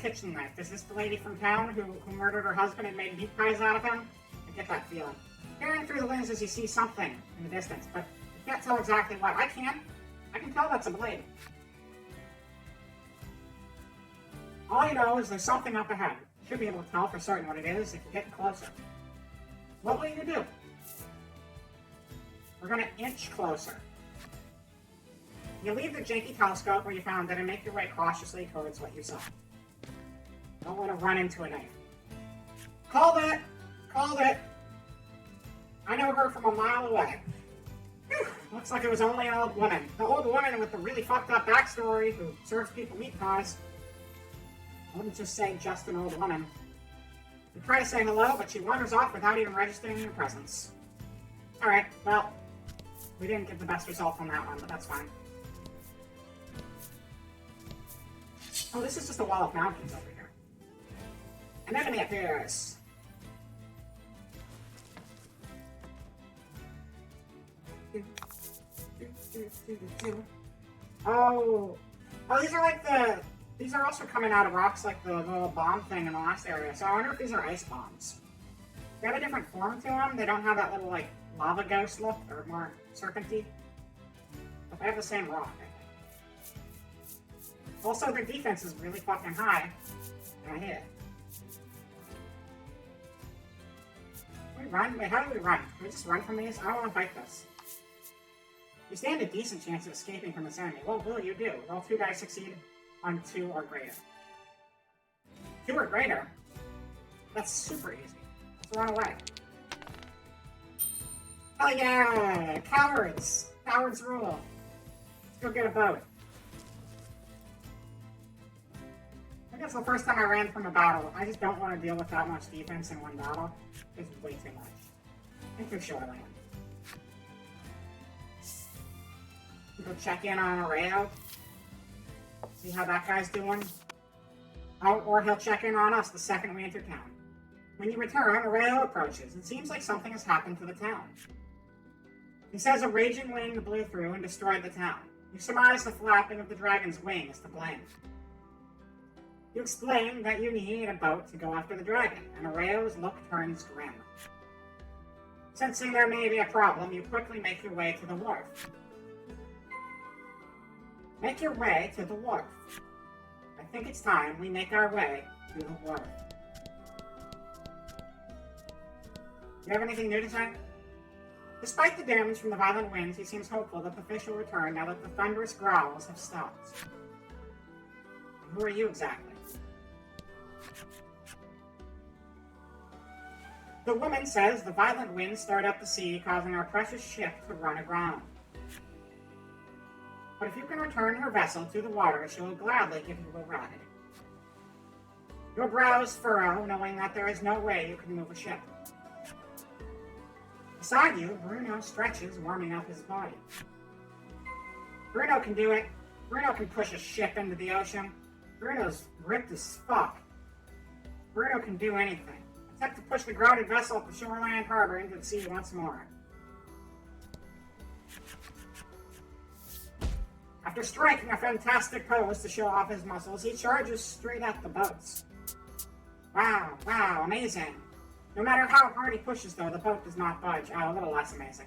kitchen knife. Is this the lady from town who murdered her husband and made meat pies out of him? I get that feeling. Peering through the lenses, you see something in the distance, but you can't tell exactly what. I can tell that's a blade. All you know is there's something up ahead. You should be able to tell for certain what it is if you get closer. What will you do? We're going to inch closer. You leave the janky telescope where you found it and make your way cautiously towards what you saw. Don't want to run into a knife. Called it! Called it! I know her from a mile away. Whew, looks like it was only an old woman. The old woman with the really fucked up backstory who serves people meat pies. I wouldn't just say just an old woman. You try to say hello, but she wanders off without even registering your presence. Alright, well, we didn't get the best result on that one, but that's fine. Oh, this is just a wall of mountains over here. An enemy appears. Oh, these are also coming out of rocks like the little bomb thing in the last area. So I wonder if these are ice bombs. They have a different form to them. They don't have that little like lava ghost look or more serpenty. But they have the same rock, I think. Also, their defense is really fucking high. And I hit it. We run? Wait, how do we run? Can we just run from these? I don't want to fight this. You stand a decent chance of escaping from this enemy. What will you do? Will 2 guys succeed on 2 or greater? 2 or greater? That's super easy. Let's run away. Oh yeah! Cowards! Cowards rule. Let's go get a boat. I guess the first time I ran from a battle, I just don't want to deal with that much defense in one battle. It's way too much. I think they're shoreline. Go check in on Areo. See how that guy's doing. Oh, or he'll check in on us the second we enter town. When you return, Areo approaches. It seems like something has happened to the town. He says a raging wind blew through and destroyed the town. You surmise the flapping of the dragon's wing is to blame. You explain that you need a boat to go after the dragon, and Areo's look turns grim. Sensing there may be a problem, you quickly make your way to the wharf. Make your way to the wharf. I think it's time we make our way to the wharf. You have anything new to say? Despite the damage from the violent winds, he seems hopeful that the fish will return now that the thunderous growls have stopped. And who are you exactly? The woman says the violent winds stirred up the sea, causing our precious ship to run aground. But if you can return her vessel to the water, she will gladly give you a ride. Your brows furrow, knowing that there is no way you can move a ship. Beside you, Bruno stretches, warming up his body. Bruno can do it. Bruno can push a ship into the ocean. Bruno's ripped as fuck. Bruno can do anything, except to push the grounded vessel at the shoreline harbor into the sea once more. After striking a fantastic pose to show off his muscles, he charges straight at the boats. Wow, amazing. No matter how hard he pushes, though, the boat does not budge. Oh, a little less amazing.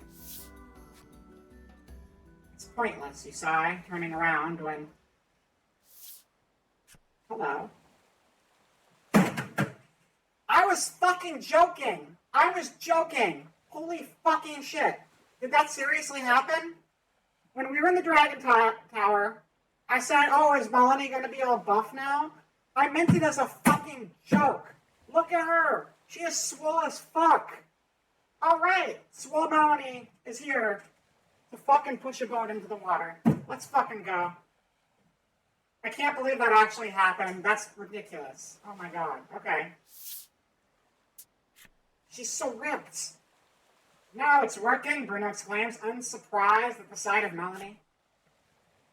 It's pointless, you sigh, turning around when... Hello. I was fucking joking! I was joking! Holy fucking shit. Did that seriously happen? When we were in the Dragon Tower, I said, oh, is Melanie gonna be all buff now? I meant it as a fucking joke. Look at her. She is swole as fuck. Alright, swole Melanie is here to fucking push a boat into the water. Let's fucking go. I can't believe that actually happened. That's ridiculous. Oh my god. Okay. She's so ripped. Now it's working, Bruno exclaims, unsurprised at the sight of Melanie.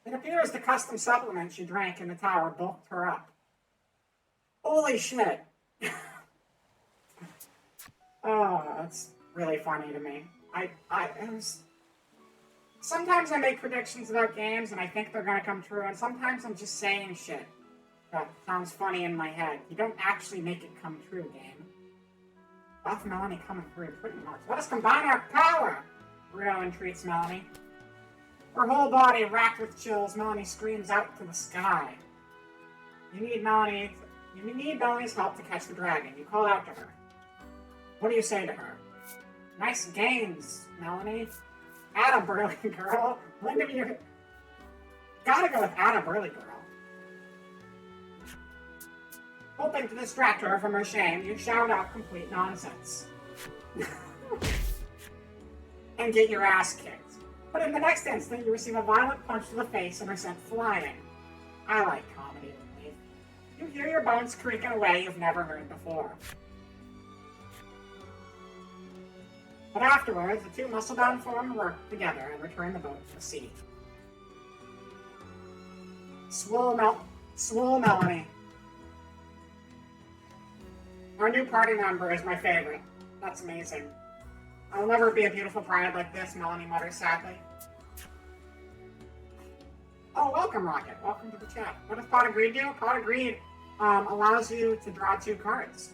It appears the custom supplement she drank in the tower bulked her up. Holy shit. Oh, that's really funny to me. It was... Sometimes I make predictions about games and I think they're gonna come true, and sometimes I'm just saying shit that sounds funny in my head. You don't actually make it come true, game. Buff Melanie coming through pretty much. Let us combine our power! Bruno entreats Melanie. Her whole body racked with chills, Melanie screams out to the sky. You need Melanie's help to catch the dragon. You call out to her. What do you say to her? Nice games, Melanie. Atta Burly Girl. When did you... Gotta go with Atta Burly Girl. Hoping to distract her from her shame, you shout out complete nonsense. And get your ass kicked. But in the next instant, you receive a violent punch to the face and are sent flying. I like comedy relief. You hear your bones creak in a way you've never heard before. But afterwards, the two muscle-bound forms work together and return the boat to the sea. Swole Melanie. Our new party member is my favorite. That's amazing. I'll never be a beautiful bride like this, Melanie mutters sadly. Oh, welcome, Rocket. Welcome to the chat. What does Pot of Greed do? Pot of Greed allows you to draw 2 cards.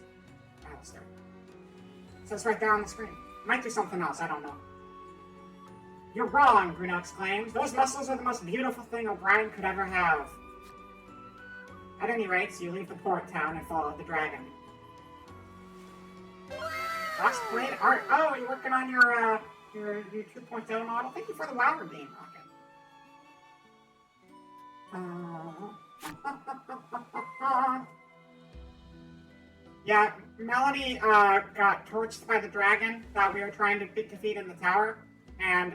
Alistair. It says right there on the screen. Might do something else, I don't know. You're wrong, Bruno exclaims. Those muscles are the most beautiful thing O'Brien could ever have. At any rate, so you leave the port town and follow the dragon. Last great art. Oh, you're working on your 2.0 model? Thank you for the wow redeem, Rocket. Yeah, Melanie got torched by the dragon that we were trying to defeat in the tower, and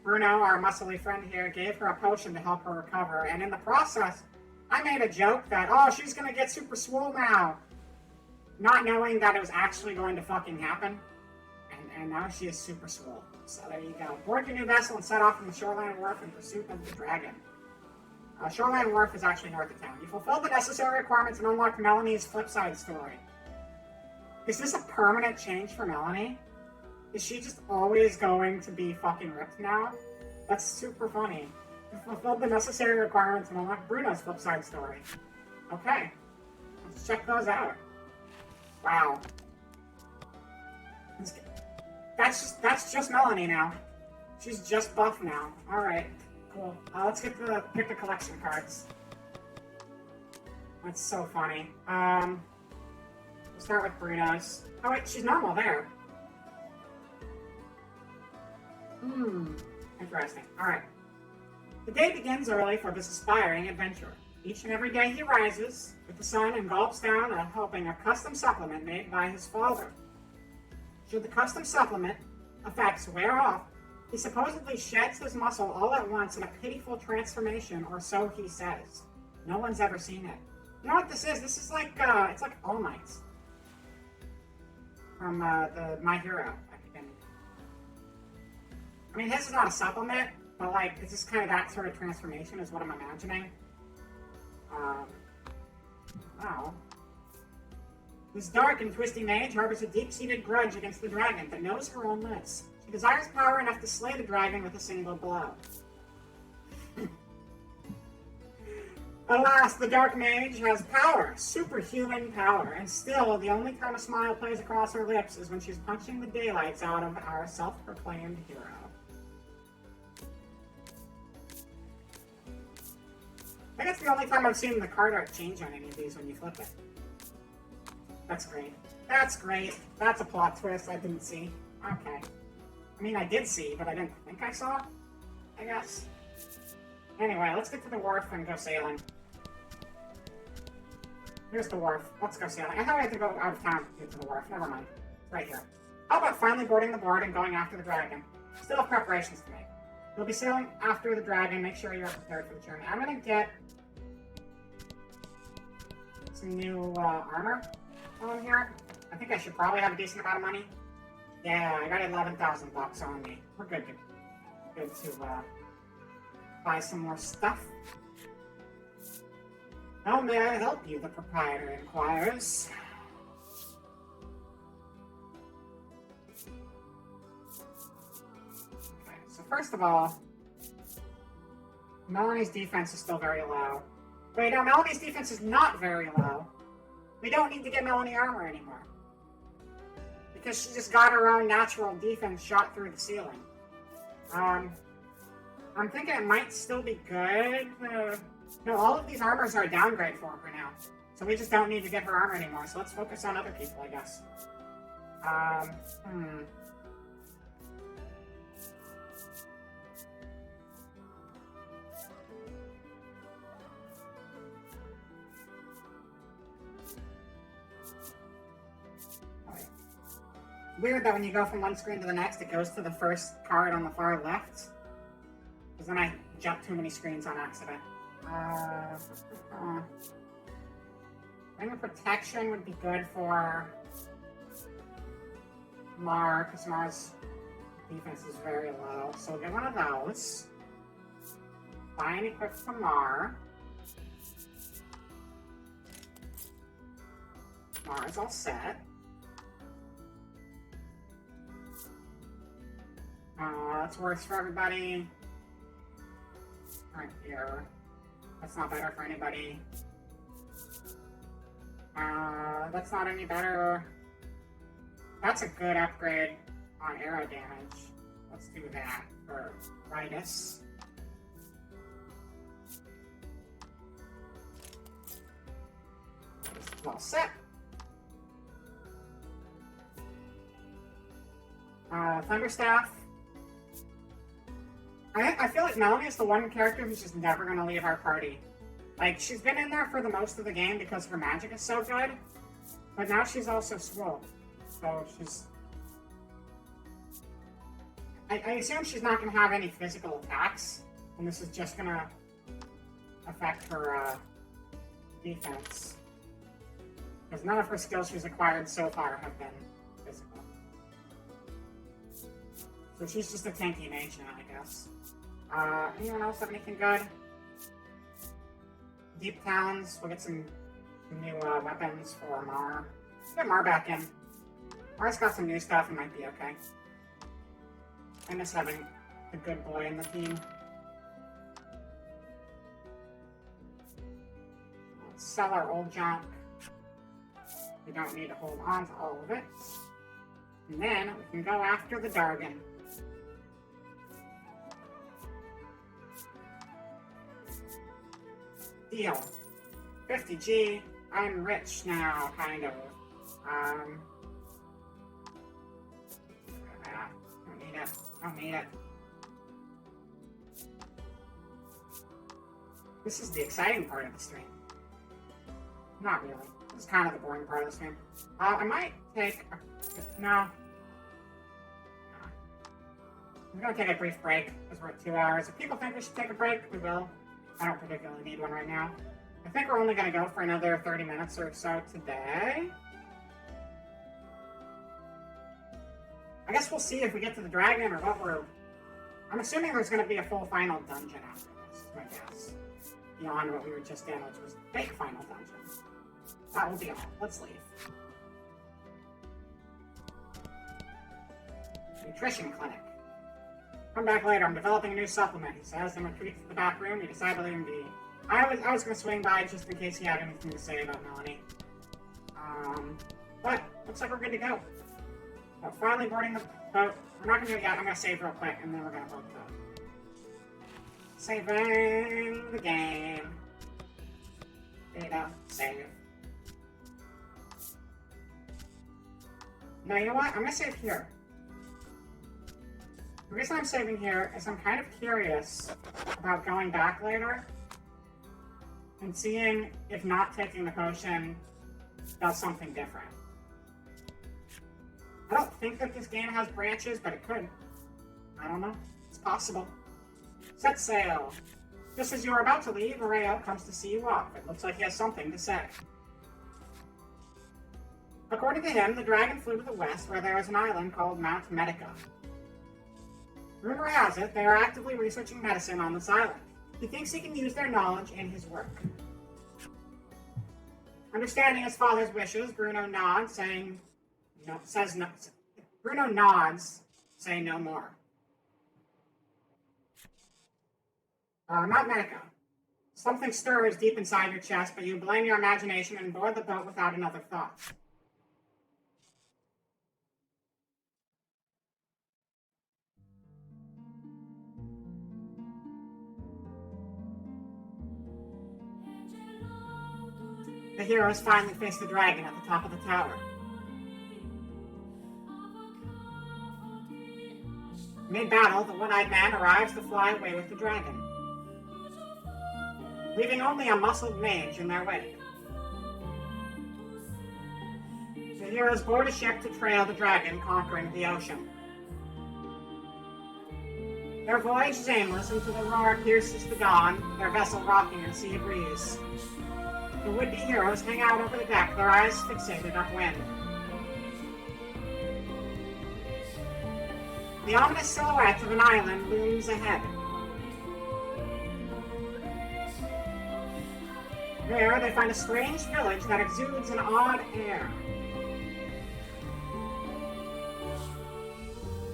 Bruno, our muscly friend here, gave her a potion to help her recover, and in the process, I made a joke that, oh, she's gonna get super swole now, not knowing that it was actually going to fucking happen, and now she is super swole. So there you go. Board your new vessel and set off from the Shoreline Wharf in pursuit of the dragon. Shoreline Wharf is actually north of town. You fulfilled the necessary requirements and unlocked Melanie's flipside story. Is this a permanent change for Melanie? Is she just always going to be fucking ripped now? That's super funny. You fulfilled the necessary requirements and unlocked Bruno's flipside story. Okay. Let's check those out. Wow. That's just Melanie now. She's just buff now. Alright. Cool. Let's pick the collection cards. That's so funny. We'll start with Bruno's. Oh wait, she's normal there. Interesting. Alright. The day begins early for this aspiring adventurer. Each and every day he rises with the sun and gulps down a helping of custom supplement made by his father. Should the custom supplement effects wear off, he supposedly sheds his muscle all at once in a pitiful transformation, or so he says. No one's ever seen it. You know what this is? This is like, it's like All Might's. From, the My Hero Academia. I mean, his is not a supplement, but like, it's just kind of that sort of transformation is what I'm imagining. Wow. This dark and twisty mage harbors a deep-seated grudge against the dragon, but knows her own limits. She desires power enough to slay the dragon with a single blow. Alas, the dark mage has power, superhuman power, and still, the only time a smile plays across her lips is when she's punching the daylights out of our self-proclaimed hero. I think it's the only time I've seen the card art change on any of these when you flip it. That's great. That's great. That's a plot twist I didn't see. Okay. I mean, I did see, but I didn't think I saw, I guess. Anyway, let's get to the wharf and go sailing. Here's the wharf. Let's go sailing. I thought we had to go out of town to get to the wharf. Never mind. It's right here. How about finally boarding the board and going after the dragon? Still have preparations to make. You'll be sailing after the dragon. Make sure you're prepared for the journey. I'm gonna get some new armor on here. I think I should probably have a decent amount of money. Yeah, I got 11,000 bucks on me. We're good to buy some more stuff. How may I help you? The proprietor inquires. Okay, so first of all, Melanie's defense is still very low. Wait, no, Melanie's defense is not very low. We don't need to get Melanie armor anymore. Because she just got her own natural defense shot through the ceiling. I'm thinking it might still be good. No, all of these armors are a downgrade for her now. So we just don't need to get her armor anymore. So let's focus on other people, I guess. Weird that when you go from one screen to the next, it goes to the first card on the far left. Because then I jumped too many screens on accident. Ring of Protection would be good for Mar, because Mar's defense is very low. So we'll get one of those. Buy and equip for Mar. Mar is all set. That's worse for everybody. Right here. That's not better for anybody. That's not any better. That's a good upgrade on arrow damage. Let's do that for Ritus. This is all set. Thunderstaff. I feel like Melanie is the one character who's just never going to leave our party. Like, she's been in there for the most of the game because her magic is so good, but now she's also swole. So she's... I assume she's not going to have any physical attacks, and this is just going to affect her defense. Because none of her skills she's acquired so far have been physical. So she's just a tanky mage now, I guess. Anyone else have anything good? Deep Talons, we'll get some new weapons for Mar. Let's get Mar back in. Mar's got some new stuff and might be okay. I miss having a good boy in the team. Let's sell our old junk. We don't need to hold on to all of it. And then we can go after the Dargon. Deal. 50G. I'm rich now, kind of. Don't need it. This is the exciting part of the stream. Not really. This is kind of the boring part of the stream. I might take... No. We're going to take a brief break, because we're at 2 hours. If people think we should take a break, we will. I don't particularly need one right now. I think we're only going to go for another 30 minutes or so today. I guess we'll see if we get to the dragon or what we're... I'm assuming there's going to be a full final dungeon after this, I guess. Beyond what we were just in, which was the big final dungeon. That will be all. Let's leave. Nutrition clinic. Come back later. I'm developing a new supplement, he says, and retreats to the back room. He decided to leave him be. I was going to swing by just in case he had anything to say about Melanie. But looks like we're good to go. So finally boarding the boat. We're not going to do it yet. I'm going to save real quick, and then we're going to board the boat. Saving the game. Data. Save. No, you know what? I'm going to save here. The reason I'm saving here is I'm kind of curious about going back later and seeing if not taking the potion does something different. I don't think that this game has branches, but it could. I don't know. It's possible. Set sail. Just as you are about to leave, Areo comes to see you off. It looks like he has something to say. According to him, the dragon flew to the west where there is an island called Mount Medica. Rumor has it they are actively researching medicine on this island. He thinks he can use their knowledge in his work. Understanding his father's wishes, Bruno nods, saying no. Says no. Bruno nods, saying no more. Mount Medico. Something stirs deep inside your chest, but you blame your imagination and board the boat without another thought. The heroes finally face the dragon at the top of the tower. Mid-battle, the one-eyed man arrives to fly away with the dragon, leaving only a muscled mage in their wake. The heroes board a ship to trail the dragon conquering the ocean. Their voyage is aimless until the roar pierces the dawn, their vessel rocking in a sea breeze. The would-be heroes hang out over the deck, their eyes fixated upwind. The ominous silhouette of an island looms ahead. There, they find a strange village that exudes an odd air.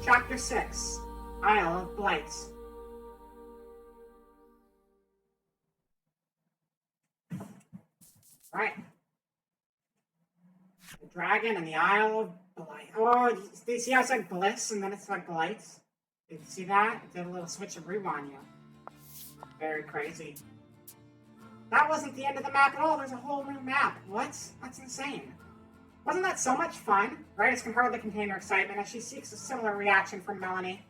Chapter 6, Isle of Blights. Right. The dragon and the Isle of Blight. Oh, do you see how it's like Bliss and then it's like Blights? Did you see that? It did a little switch of on you. Very crazy. That wasn't the end of the map at all. There's a whole new map. What? That's insane. Wasn't that so much fun? Rydice can hardly contain her excitement as she seeks a similar reaction from Melanie.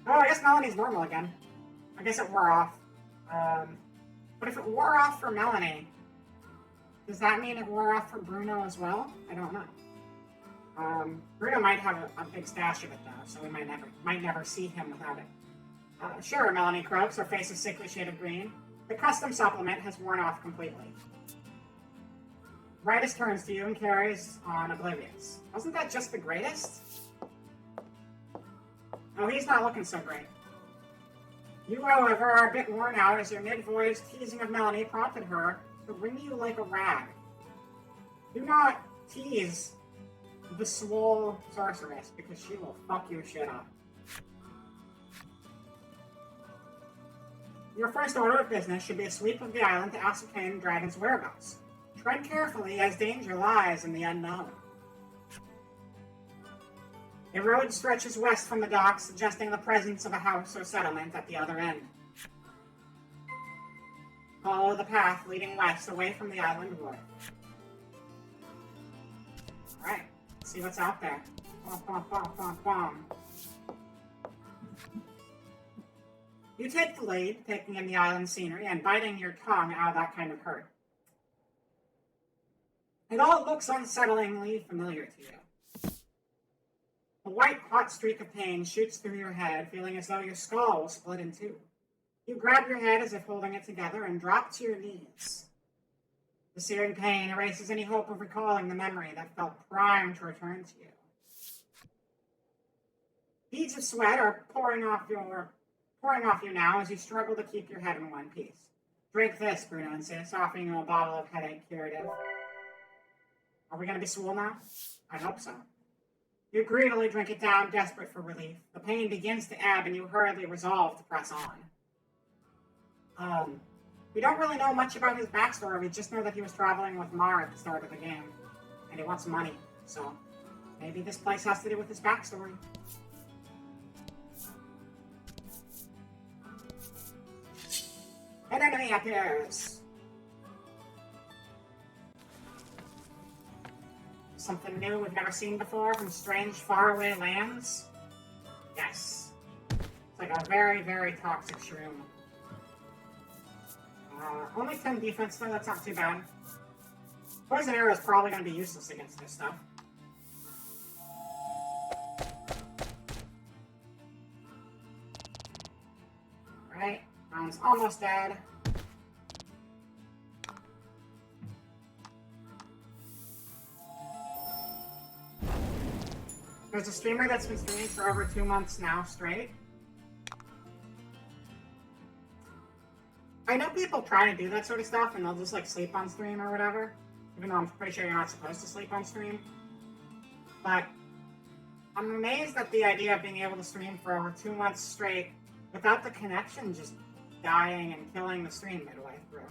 Oh, I guess Melanie's normal again. I guess it wore off. But if it wore off for Melanie, does that mean it wore off for Bruno as well? I don't know. Bruno might have a big stash of it though, so we might never see him without it. Sure, Melanie croaks, her face a sickly shade of green. The custom supplement has worn off completely. Rydice turns to you and carries on oblivious. Wasn't that just the greatest? Oh, he's not looking so great. You, however, are a bit worn out as your mid-voice teasing of Melanie prompted her to wring you like a rag. Do not tease the swole sorceress because she will fuck your shit up. Your first order of business should be a sweep of the island to ascertain the dragon's whereabouts. Tread carefully as danger lies in the unknown. A road stretches west from the docks, suggesting the presence of a house or settlement at the other end. Follow the path leading west away from the island wood. Alright, let's see what's out there. Bom, bom, bom, bom, bom. You take the lead, taking in the island scenery and biting your tongue out of that kind of hurt. It all looks unsettlingly familiar to you. A white, hot streak of pain shoots through your head, feeling as though your skull will split in two. You grab your head as if holding it together and drop to your knees. The searing pain erases any hope of recalling the memory that felt primed to return to you. Beads of sweat are pouring off you now as you struggle to keep your head in one piece. Drink this, Bruno insists, offering you a bottle of headache curative. Are we going to be swole now? I hope so. You greedily drink it down, desperate for relief. The pain begins to ebb, and you hurriedly resolve to press on. We don't really know much about his backstory. We just know that he was traveling with Mar at the start of the game, and he wants money. So maybe this place has to do with his backstory. An enemy appears. Something new we've never seen before from strange, faraway lands? Yes. It's like a very, very toxic shroom. Only 10 defense though, that's not too bad. Poison arrow is probably going to be useless against this stuff. Alright, round's almost dead. There's a streamer that's been streaming for over 2 months now straight. I know people try to do that sort of stuff and they'll just like sleep on stream or whatever, even though I'm pretty sure you're not supposed to sleep on stream. But I'm amazed at the idea of being able to stream for over 2 months straight without the connection just dying and killing the stream midway through.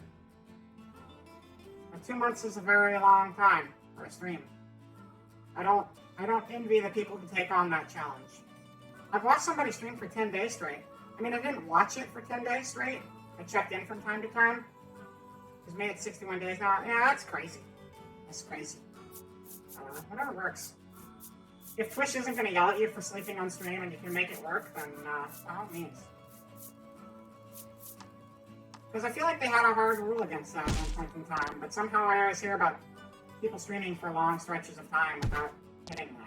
And 2 months is a very long time for a stream. I don't envy the people who take on that challenge. I've watched somebody stream for 10 days straight. I mean, I didn't watch it for 10 days straight. I checked in from time to time. He's made it 61 days now. Yeah, that's crazy. That's crazy. Whatever works. If Twitch isn't going to yell at you for sleeping on stream and you can make it work, then by all means. Because I feel like they had a hard rule against that at one point in time, but somehow I always hear about people streaming for long stretches of time without hitting that.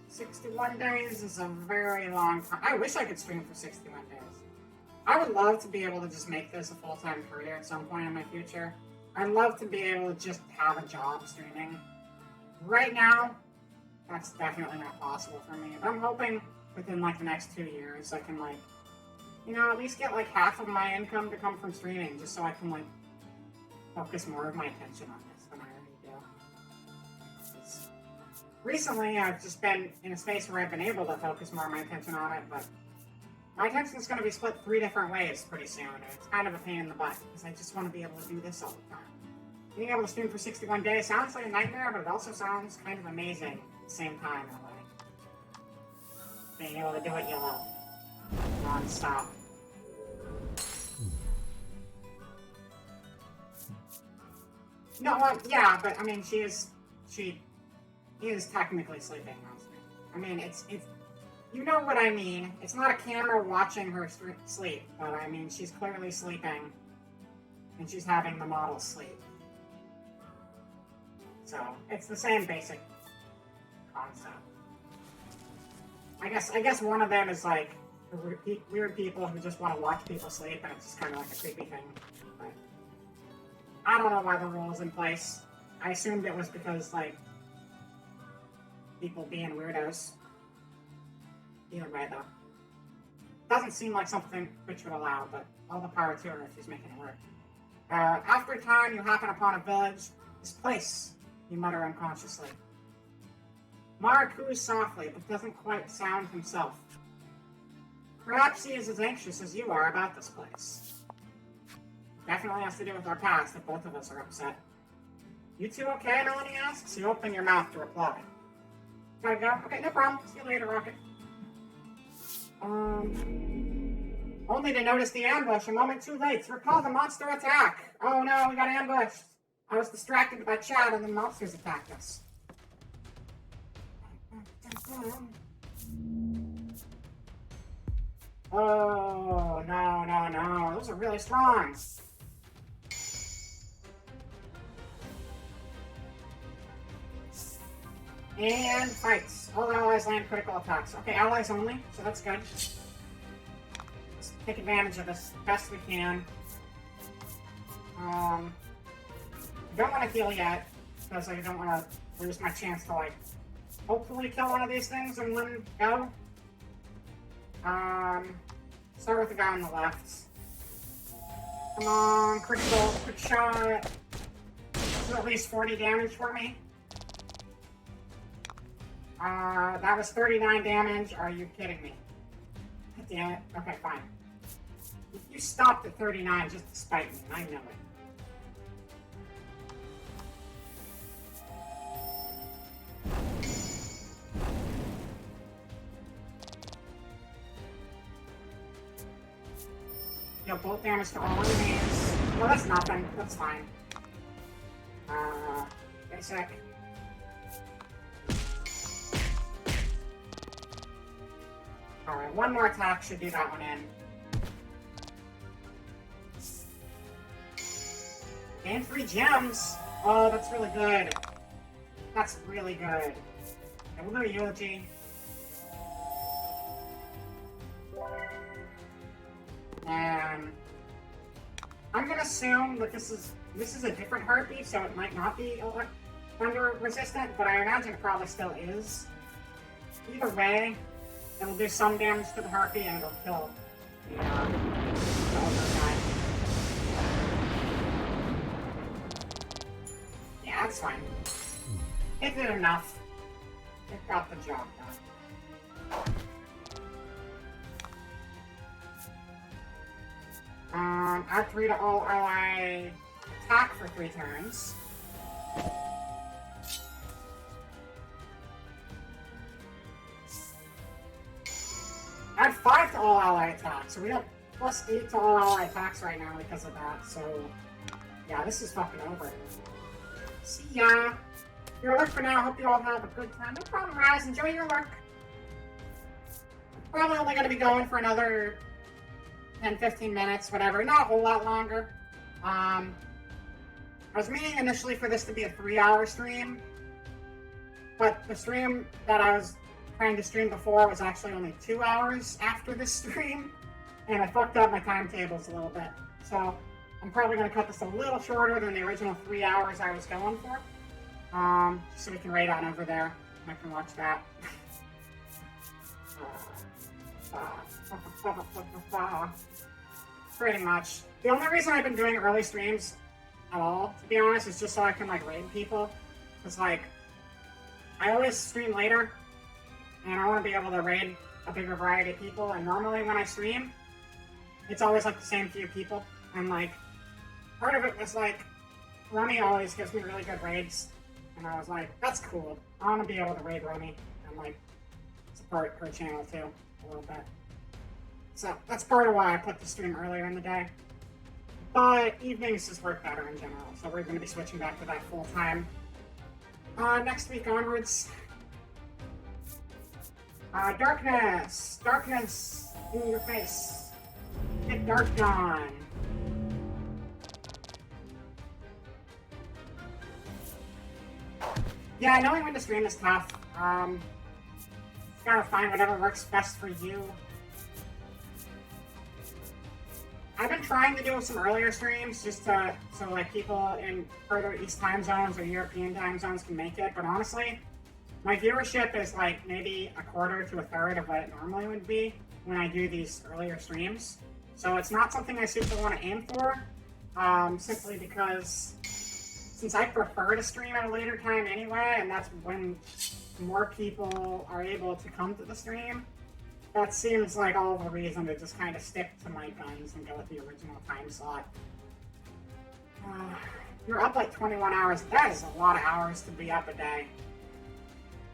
61 days is a very long time. I wish I could stream for 61 days. I would love to be able to just make this a full-time career at some point in my future. I'd love to be able to just have a job streaming. Right now, that's definitely not possible for me. But I'm hoping within like the next 2 years I can like, you know, at least get like half of my income to come from streaming just so I can like focus more of my attention on this than I already do. Recently, I've just been in a space where I've been able to focus more of my attention on it, but my attention is going to be split 3 different ways pretty soon, and it's kind of a pain in the butt, because I just want to be able to do this all the time. Being able to stream for 61 days sounds like a nightmare, but it also sounds kind of amazing at the same time in a way. Being able to do what you love. Non-stop. No, well, yeah, but I mean, she is technically sleeping on stream. I mean, it's you know what I mean. It's not a camera watching her sleep, but I mean, she's clearly sleeping, and she's having the model sleep. So, it's the same basic concept. I guess one of them is like weird people who just want to watch people sleep, and it's just kind of like a creepy thing. But I don't know why the rule is in place. I assumed it was because, like, people being weirdos. Either way, though. Doesn't seem like something Twitch would allow, but all the power to her if she's making it work. After a time, you happen upon a village. This place, you mutter unconsciously. Mara coos softly, but doesn't quite sound himself. Perhaps he is as anxious as you are about this place. Definitely has to do with our past if both of us are upset. You two okay? Melanie asks. You open your mouth to reply. Gotta go? Okay, no problem. See you later, Rocket. Only to notice the ambush a moment too late. Recall the monster attack. Oh no, we got ambushed. I was distracted by chat and the monsters attacked us. Oh, no. Those are really strong. And fights. All allies land critical attacks. Okay, allies only, so that's good. Let's take advantage of this best we can. Don't want to heal yet, because I don't want to lose my chance to, like, hopefully kill one of these things in one go. Start with the guy on the left. Come on, critical, quick shot. Do at least 40 damage for me. That was 39 damage. Are you kidding me? Damn it. Okay, fine. You stopped at 39 just to spite me, and I know it. Deal bolt damage to all enemies. Well, that's nothing. That's fine. Wait a sec. Alright, one more attack should do that one in. And 3 gems! Oh, that's really good. That's really good. And we'll do a eulogy. And I'm gonna assume that this is a different heartbeat, so it might not be thunder resistant, but I imagine it probably still is. either way, it'll do some damage to the Harpy and it'll kill the other guy. Yeah, that's fine. It did enough. It got the job done. Add 3 to all ally attack for 3 turns. Add 5 to all ally attacks. So we have +8 to all ally attacks right now because of that. So, yeah, this is fucking over. See ya. Your lurk for now. Hope you all have a good time. No problem, Raz. Enjoy your lurk. Probably only going to be going for another 10-15 minutes, whatever. Not a whole lot longer. I was meaning initially for this to be a 3-hour stream, but the stream that I was trying to stream before was actually only 2 hours after this stream, and I fucked up my timetables a little bit. So I'm probably going to cut this a little shorter than the original 3 hours I was going for, so we can raid on over there, and I can watch that. Pretty much. The only reason I've been doing early streams at all, to be honest, is just so I can, like, raid people. Because, like, I always stream later, and I want to be able to raid a bigger variety of people, and normally when I stream, it's always, like, the same few people. And, like, part of it was, like, Rummy always gives me really good raids, and I was like, that's cool. I want to be able to raid Rummy and, like, support her channel, too, a little bit. So that's part of why I put the stream earlier in the day. But evenings just work better in general, so we're going to be switching back to that full time. Next week onwards. Darkness! Darkness in your face. Get dark dawn. Yeah, knowing when to stream is tough. Gotta find whatever works best for you. I've been trying to do some earlier streams just so like people in further East time zones or European time zones can make it, but honestly, my viewership is like maybe a quarter to a third of what it normally would be when I do these earlier streams. So it's not something I super want to aim for, simply because since I prefer to stream at a later time anyway, and that's when more people are able to come to the stream, that seems like all the reason to just kind of stick to my guns and go with the original time slot. You're up like 21 hours. That is a lot of hours to be up a day.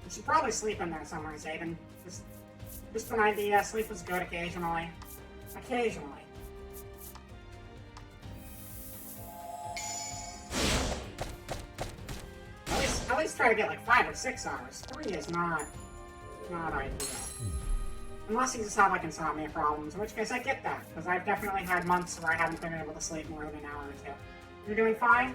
You should probably sleep in there somewhere, Zayden. Just an idea. Sleep is good occasionally. Occasionally. At least try to get like 5 or 6 hours. 3 is not ideal. Unless you just have like insomnia problems, in which case I get that, because I've definitely had months where I haven't been able to sleep more than an hour or two. You're doing fine?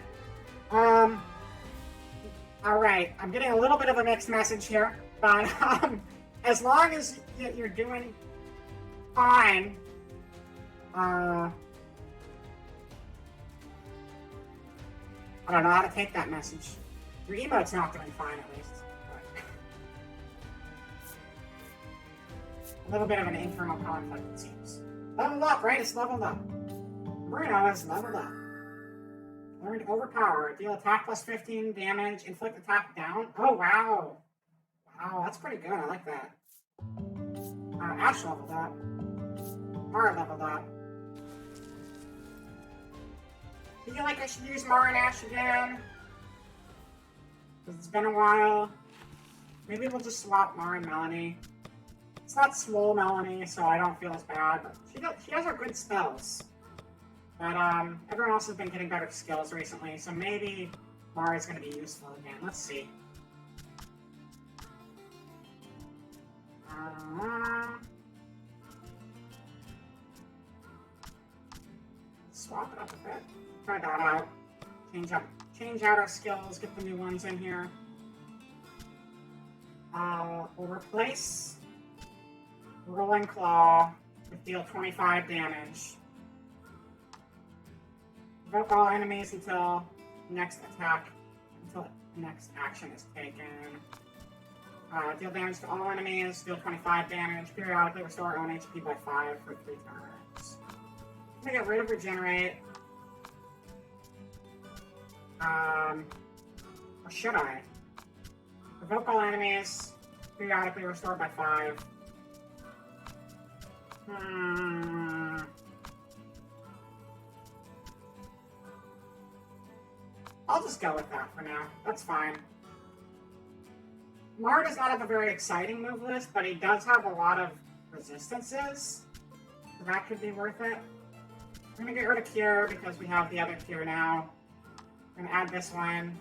Alright, I'm getting a little bit of a mixed message here, but as long as you're doing fine, I don't know how to take that message. Your emote's not doing fine, at least. A little bit of an internal conflict, it seems. Leveled up, right? It's leveled up. Bruno is leveled up. Learned Overpower. Deal attack plus 15 damage. Inflict attack down. Oh, wow. Wow, that's pretty good. I like that. Ash leveled up. Mara leveled up. Do you feel like I should use Mara and Ash again? Because it's been a while. Maybe we'll just swap Mara and Melanie. It's not Swole Melanie, so I don't feel as bad, but she has her good spells. But everyone else has been getting better skills recently, so maybe Mara's going to be useful again. Let's see. Swap it up a bit. Try that out. Change out our skills, get the new ones in here. We'll replace Rolling Claw with deal 25 damage. Evoke all enemies until next attack, until next action is taken. Deal damage to all enemies, deal 25 damage, periodically restore own HP by 5 for 3 turns. I'm gonna get rid of Regenerate. Or should I? Provoke all enemies, periodically restored by 5. I'll just go with that for now. That's fine. Mar does not have a very exciting move list, but he does have a lot of resistances. So that could be worth it. I'm gonna get rid of Cure because we have the other Cure now. I'm gonna add this one.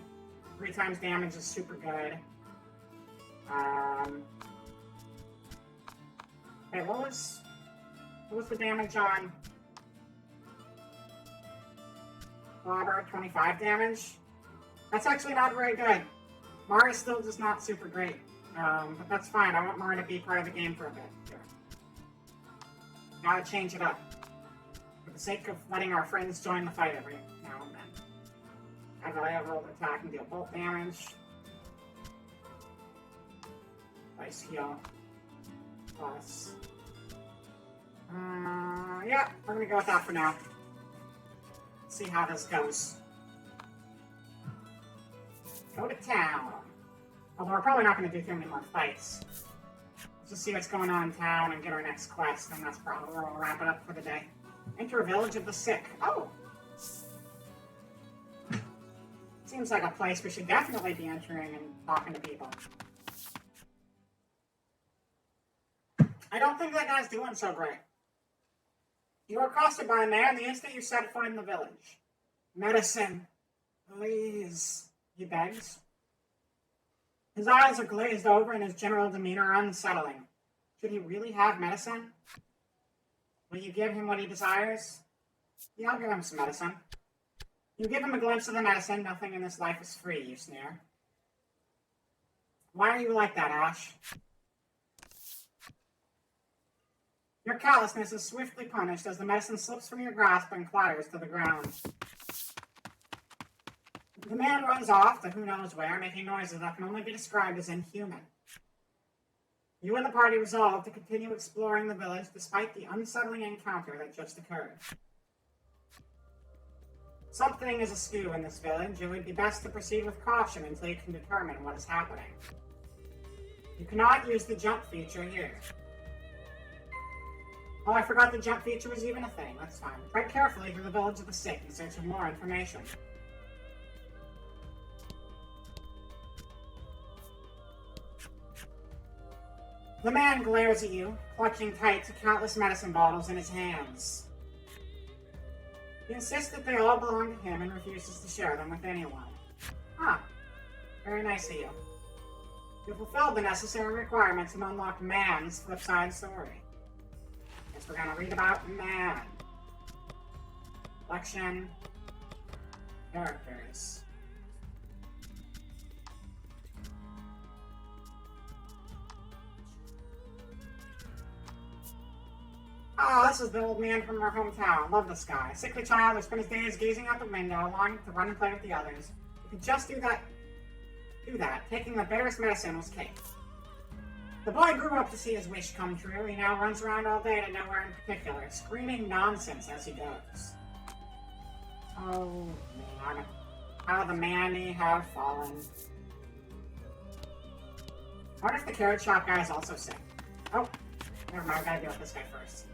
3 times damage is super good. Hey, what was the damage on Clobber? 25 damage? That's actually not very good. Mar is still just not super great. But that's fine. I want Mar to be part of the game for a bit. Here. Gotta change it up. For the sake of letting our friends join the fight every now and then. As I have rolled attack and deal bolt damage. Ice heal. Plus. Yeah, we're gonna go with that for now. See how this goes. Go to town. Although we're probably not going to do too many more fights. Let's just see what's going on in town and get our next quest, and that's probably where we'll wrap it up for the day. Enter a village of the sick. Oh! Seems like a place we should definitely be entering and talking to people. I don't think that guy's doing so great. You are accosted by a man the instant you set foot in the village. Medicine. Please. He begs. His eyes are glazed over and his general demeanor unsettling. Should he really have medicine? Will you give him what he desires? Yeah, I'll give him some medicine. You give him a glimpse of the medicine. Nothing in this life is free, you sneer. Why are you like that, Ash? Your callousness is swiftly punished as the medicine slips from your grasp and clatters to the ground. The man runs off to who knows where, making noises that can only be described as inhuman. You and the party resolve to continue exploring the village despite the unsettling encounter that just occurred. Something is askew in this village. It would be best to proceed with caution until you can determine what is happening. You cannot use the jump feature here. Oh, I forgot the jump feature was even a thing. That's fine. Tread carefully through the village of the sick in search of more information. The man glares at you, clutching tight to countless medicine bottles in his hands. He insists that they all belong to him and refuses to share them with anyone. Ah, very nice of you. You fulfilled the necessary requirements and unlocked Man's flip-side story. Guess we're gonna read about Man. Collection. Characters. Oh, this is the old man from our hometown. Love this guy. Sickly child who spent his days gazing out the window, longing to run and play with the others. He could just do that. Taking the bitterest medicine was cake. The boy grew up to see his wish come true. He now runs around all day to nowhere in particular, screaming nonsense as he goes. Oh, man. How the many have fallen. I wonder if the carrot shop guy is also sick. Oh, never mind. I gotta deal with this guy first.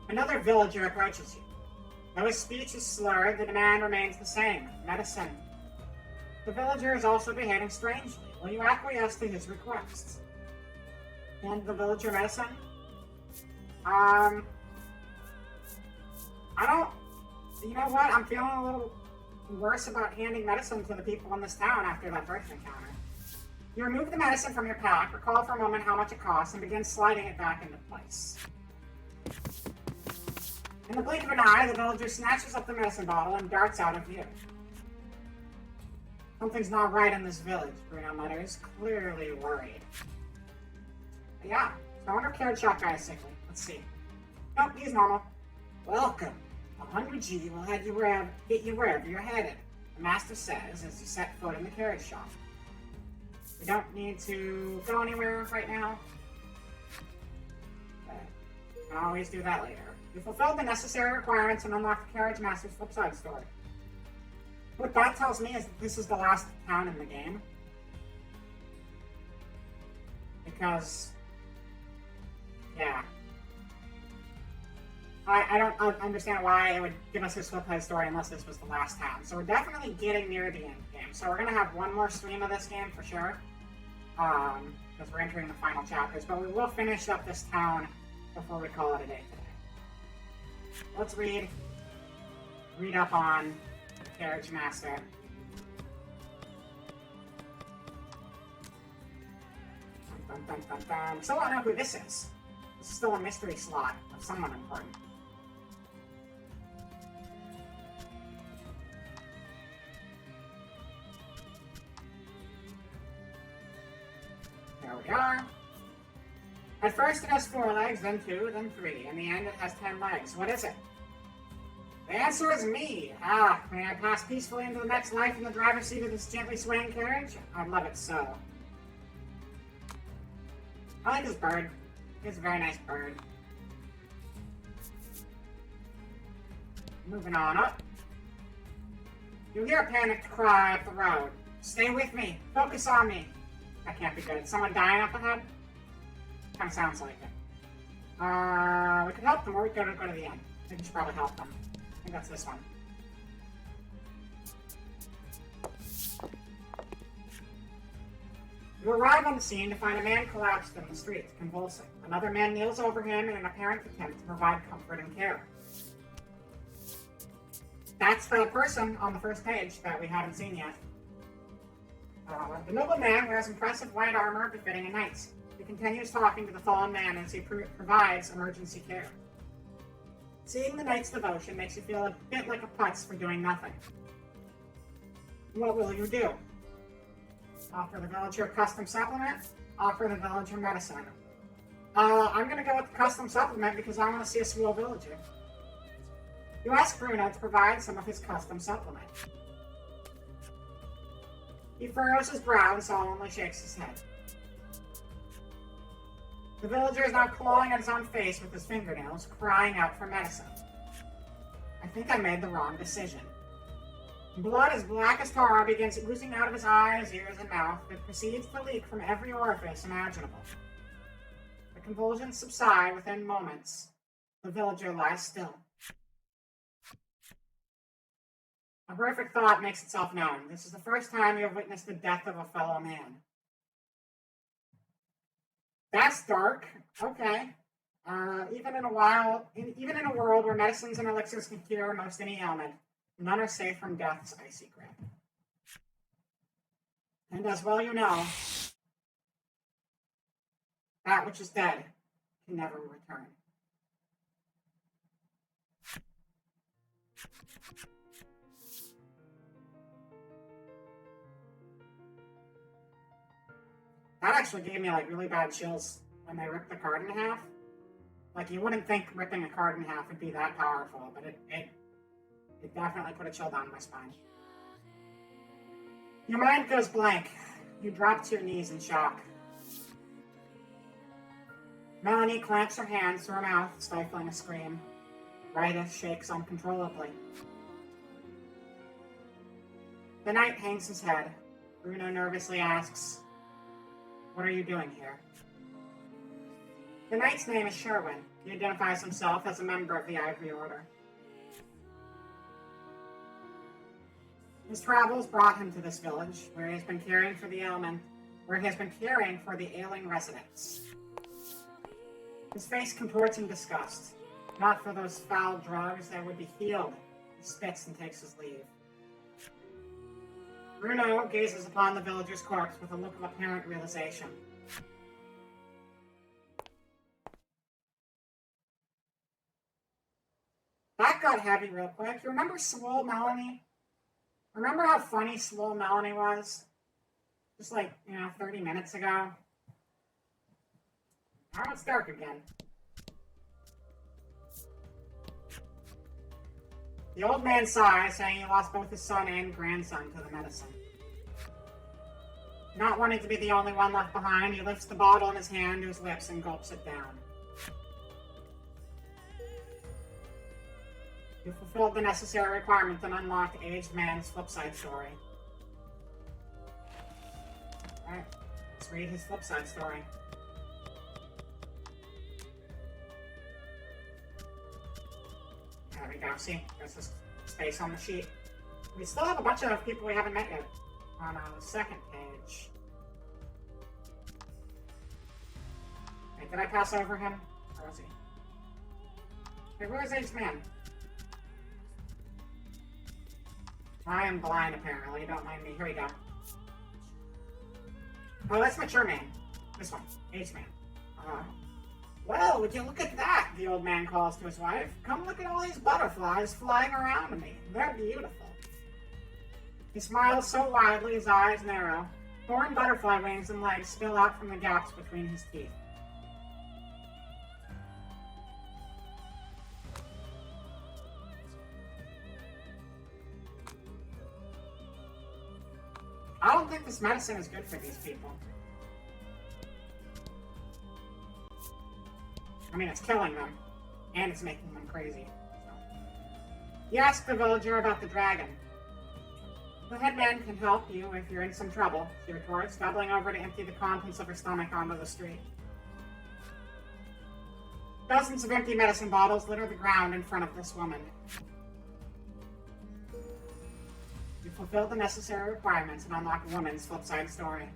Another villager approaches you. Though his speech is slurred, the demand remains the same. Medicine. The villager is also behaving strangely. Will you acquiesce to his requests? Hand the villager medicine? I don't... You know what? I'm feeling a little worse about handing medicine to the people in this town after that first encounter. You remove the medicine from your pack, recall for a moment how much it costs, and begin sliding it back into place. In the blink of an eye, the villager snatches up the medicine bottle and darts out of view. Something's not right in this village, Bruno mutters, clearly worried. But yeah, so I wonder if Carrot Shop guy is sickly. Let's see. Nope, he's normal. Welcome. 100G will get you wherever you're headed, the master says as you set foot in the carriage shop. We don't need to go anywhere right now. We can always do that later. You fulfilled the necessary requirements and unlocked the Carriage Master's Flipside story. What that tells me is that this is the last town in the game. Because, yeah. I don't understand why it would give us this Flipside story unless this was the last town. So we're definitely getting near the end game. So we're going to have one more stream of this game for sure. Because we're entering the final chapters. But we will finish up this town before we call it a day today. Let's read up on Carriage Master. Dun, dun, dun, dun. So I don't know who this is. This is still a mystery slot of someone important. There we are. At first it has 4 legs, then 2, then 3. In the end it has 10 legs. What is it? The answer is me. May I pass peacefully into the next life in the driver's seat of this gently swaying carriage? I'd love it so. I like this bird. It's a very nice bird. Moving on up. You hear a panicked cry up the road. Stay with me. Focus on me. That can't be good. Someone dying up ahead? Kind of sounds like it. We could help them, or we could go to the end. I think we should probably help them. I think that's this one. You arrive on the scene to find a man collapsed in the street, convulsing. Another man kneels over him in an apparent attempt to provide comfort and care. That's the person on the first page that we haven't seen yet. The noble man wears impressive white armor befitting a knight's. He continues talking to the fallen man as he provides emergency care. Seeing the knight's devotion makes you feel a bit like a putz for doing nothing. What will you do? Offer the villager a custom supplement? Offer the villager medicine. I'm gonna go with the custom supplement because I want to see a swole villager. You ask Bruno to provide some of his custom supplement. He furrows his brow and solemnly shakes his head. The villager is now clawing at his own face with his fingernails, crying out for medicine. I think I made the wrong decision. Blood as black as tar begins oozing out of his eyes, ears, and mouth. It proceeds to leak from every orifice imaginable. The convulsions subside within moments. The villager lies still. A horrific thought makes itself known. This is the first time you have witnessed the death of a fellow man. That's dark. Okay. Even in a world where medicines and elixirs can cure most any ailment, none are safe from death's icy grip. And as well you know, that which is dead can never return. That actually gave me like really bad chills when they ripped the card in half. Like you wouldn't think ripping a card in half would be that powerful, but it definitely put a chill down my spine. Your mind goes blank. You drop to your knees in shock. Melanie clamps her hands to her mouth, stifling a scream. Rita shakes uncontrollably. The knight hangs his head. Bruno nervously asks, "What are you doing here?" The knight's name is Sherwin. He identifies himself as a member of the Ivory Order. His travels brought him to this village, where he has been caring for the ailing residents. His face contorts in disgust. Not for those foul drugs that would be healed. He spits and takes his leave. Bruno gazes upon the villager's corpse with a look of apparent realization. That got heavy real quick. You remember Swole Melanie? Remember how funny Swole Melanie was? Just like, 30 minutes ago? Now it's dark again. The old man sighs, saying he lost both his son and grandson to the medicine. Not wanting to be the only one left behind, he lifts the bottle in his hand to his lips and gulps it down. You fulfilled the necessary requirement and unlocked Aged Man's flipside story. Alright, let's read his flipside story. There we go, see? There's this space on the sheet. We still have a bunch of people we haven't met yet on the second page. Wait, did I pass over him? Where was he? Hey, where's Aged Man? I am blind, apparently. Don't mind me. Here we go. Oh, that's Mature Man. This one. Aged Man. Well, would you look at that? The old man calls to his wife. Come look at all these butterflies flying around me. They're beautiful. He smiles so widely his eyes narrow. Foreign butterfly wings and legs spill out from the gaps between his teeth. I don't think this medicine is good for these people. I mean, it's killing them, and it's making them crazy. So. You ask the villager about the dragon. The headman can help you if you're in some trouble, she retorts, doubling over to empty the contents of her stomach onto the street. Dozens of empty medicine bottles litter the ground in front of this woman. You fulfill the necessary requirements and unlock a woman's flipside story.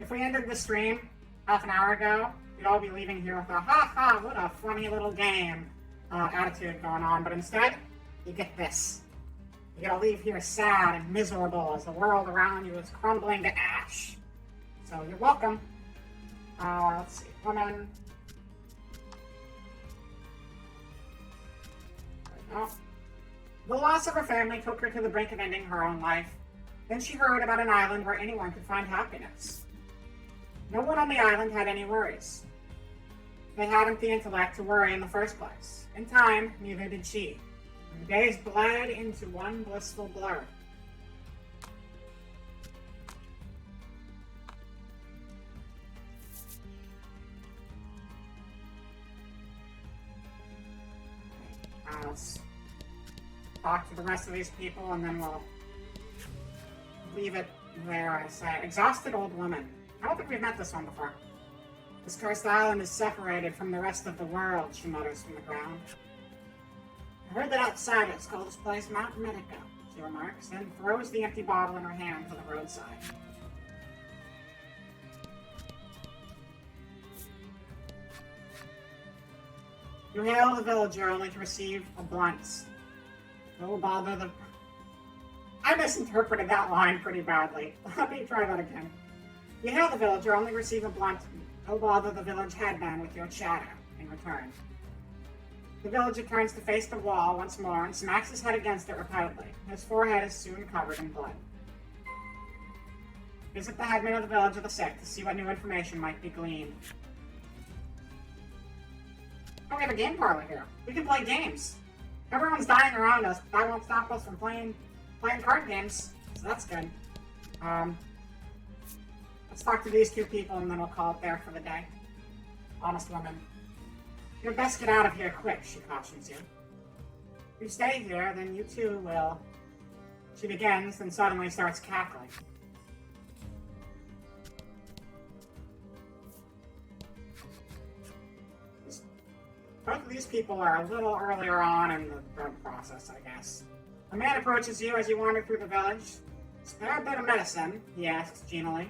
If we ended the stream half an hour ago, you'd all be leaving here with a ha-ha, what a funny little game attitude going on. But instead, you get this. You gotta leave here sad and miserable as the world around you is crumbling to ash. So you're welcome. Let's see, woman. Oh. The loss of her family took her to the brink of ending her own life. Then she heard about an island where anyone could find happiness. No one on the island had any worries. They hadn't the intellect to worry in the first place. In time, neither did she. The days bled into one blissful blur. Let's talk to the rest of these people and then we'll leave it there as an exhausted old woman. I don't think we've met this one before. This cursed island is separated from the rest of the world, she mutters from the ground. I heard that outsiders call this place Mount Medica, she remarks, then throws the empty bottle in her hand to the roadside. You hail the villager only to receive a blunt. No bother the... I misinterpreted that line pretty badly. Let me try that again. You hail the villager only receive a blunt. No bother the village headman with your chatter in return. The villager turns to face the wall once more and smacks his head against it repeatedly. His forehead is soon covered in blood. Visit the headman of the village of the sick to see what new information might be gleaned. Oh, we have a game parlor here. We can play games. Everyone's dying around us, but that won't stop us from playing card games. So that's good. Let's talk to these two people and then we'll call it there for the day. Honest woman. You'd best get out of here quick, she cautions you. If you stay here, then you too will... She begins, then suddenly starts cackling. Both of these people are a little earlier on in the drug process, I guess. A man approaches you as you wander through the village. Is there a bit of medicine? He asks genially.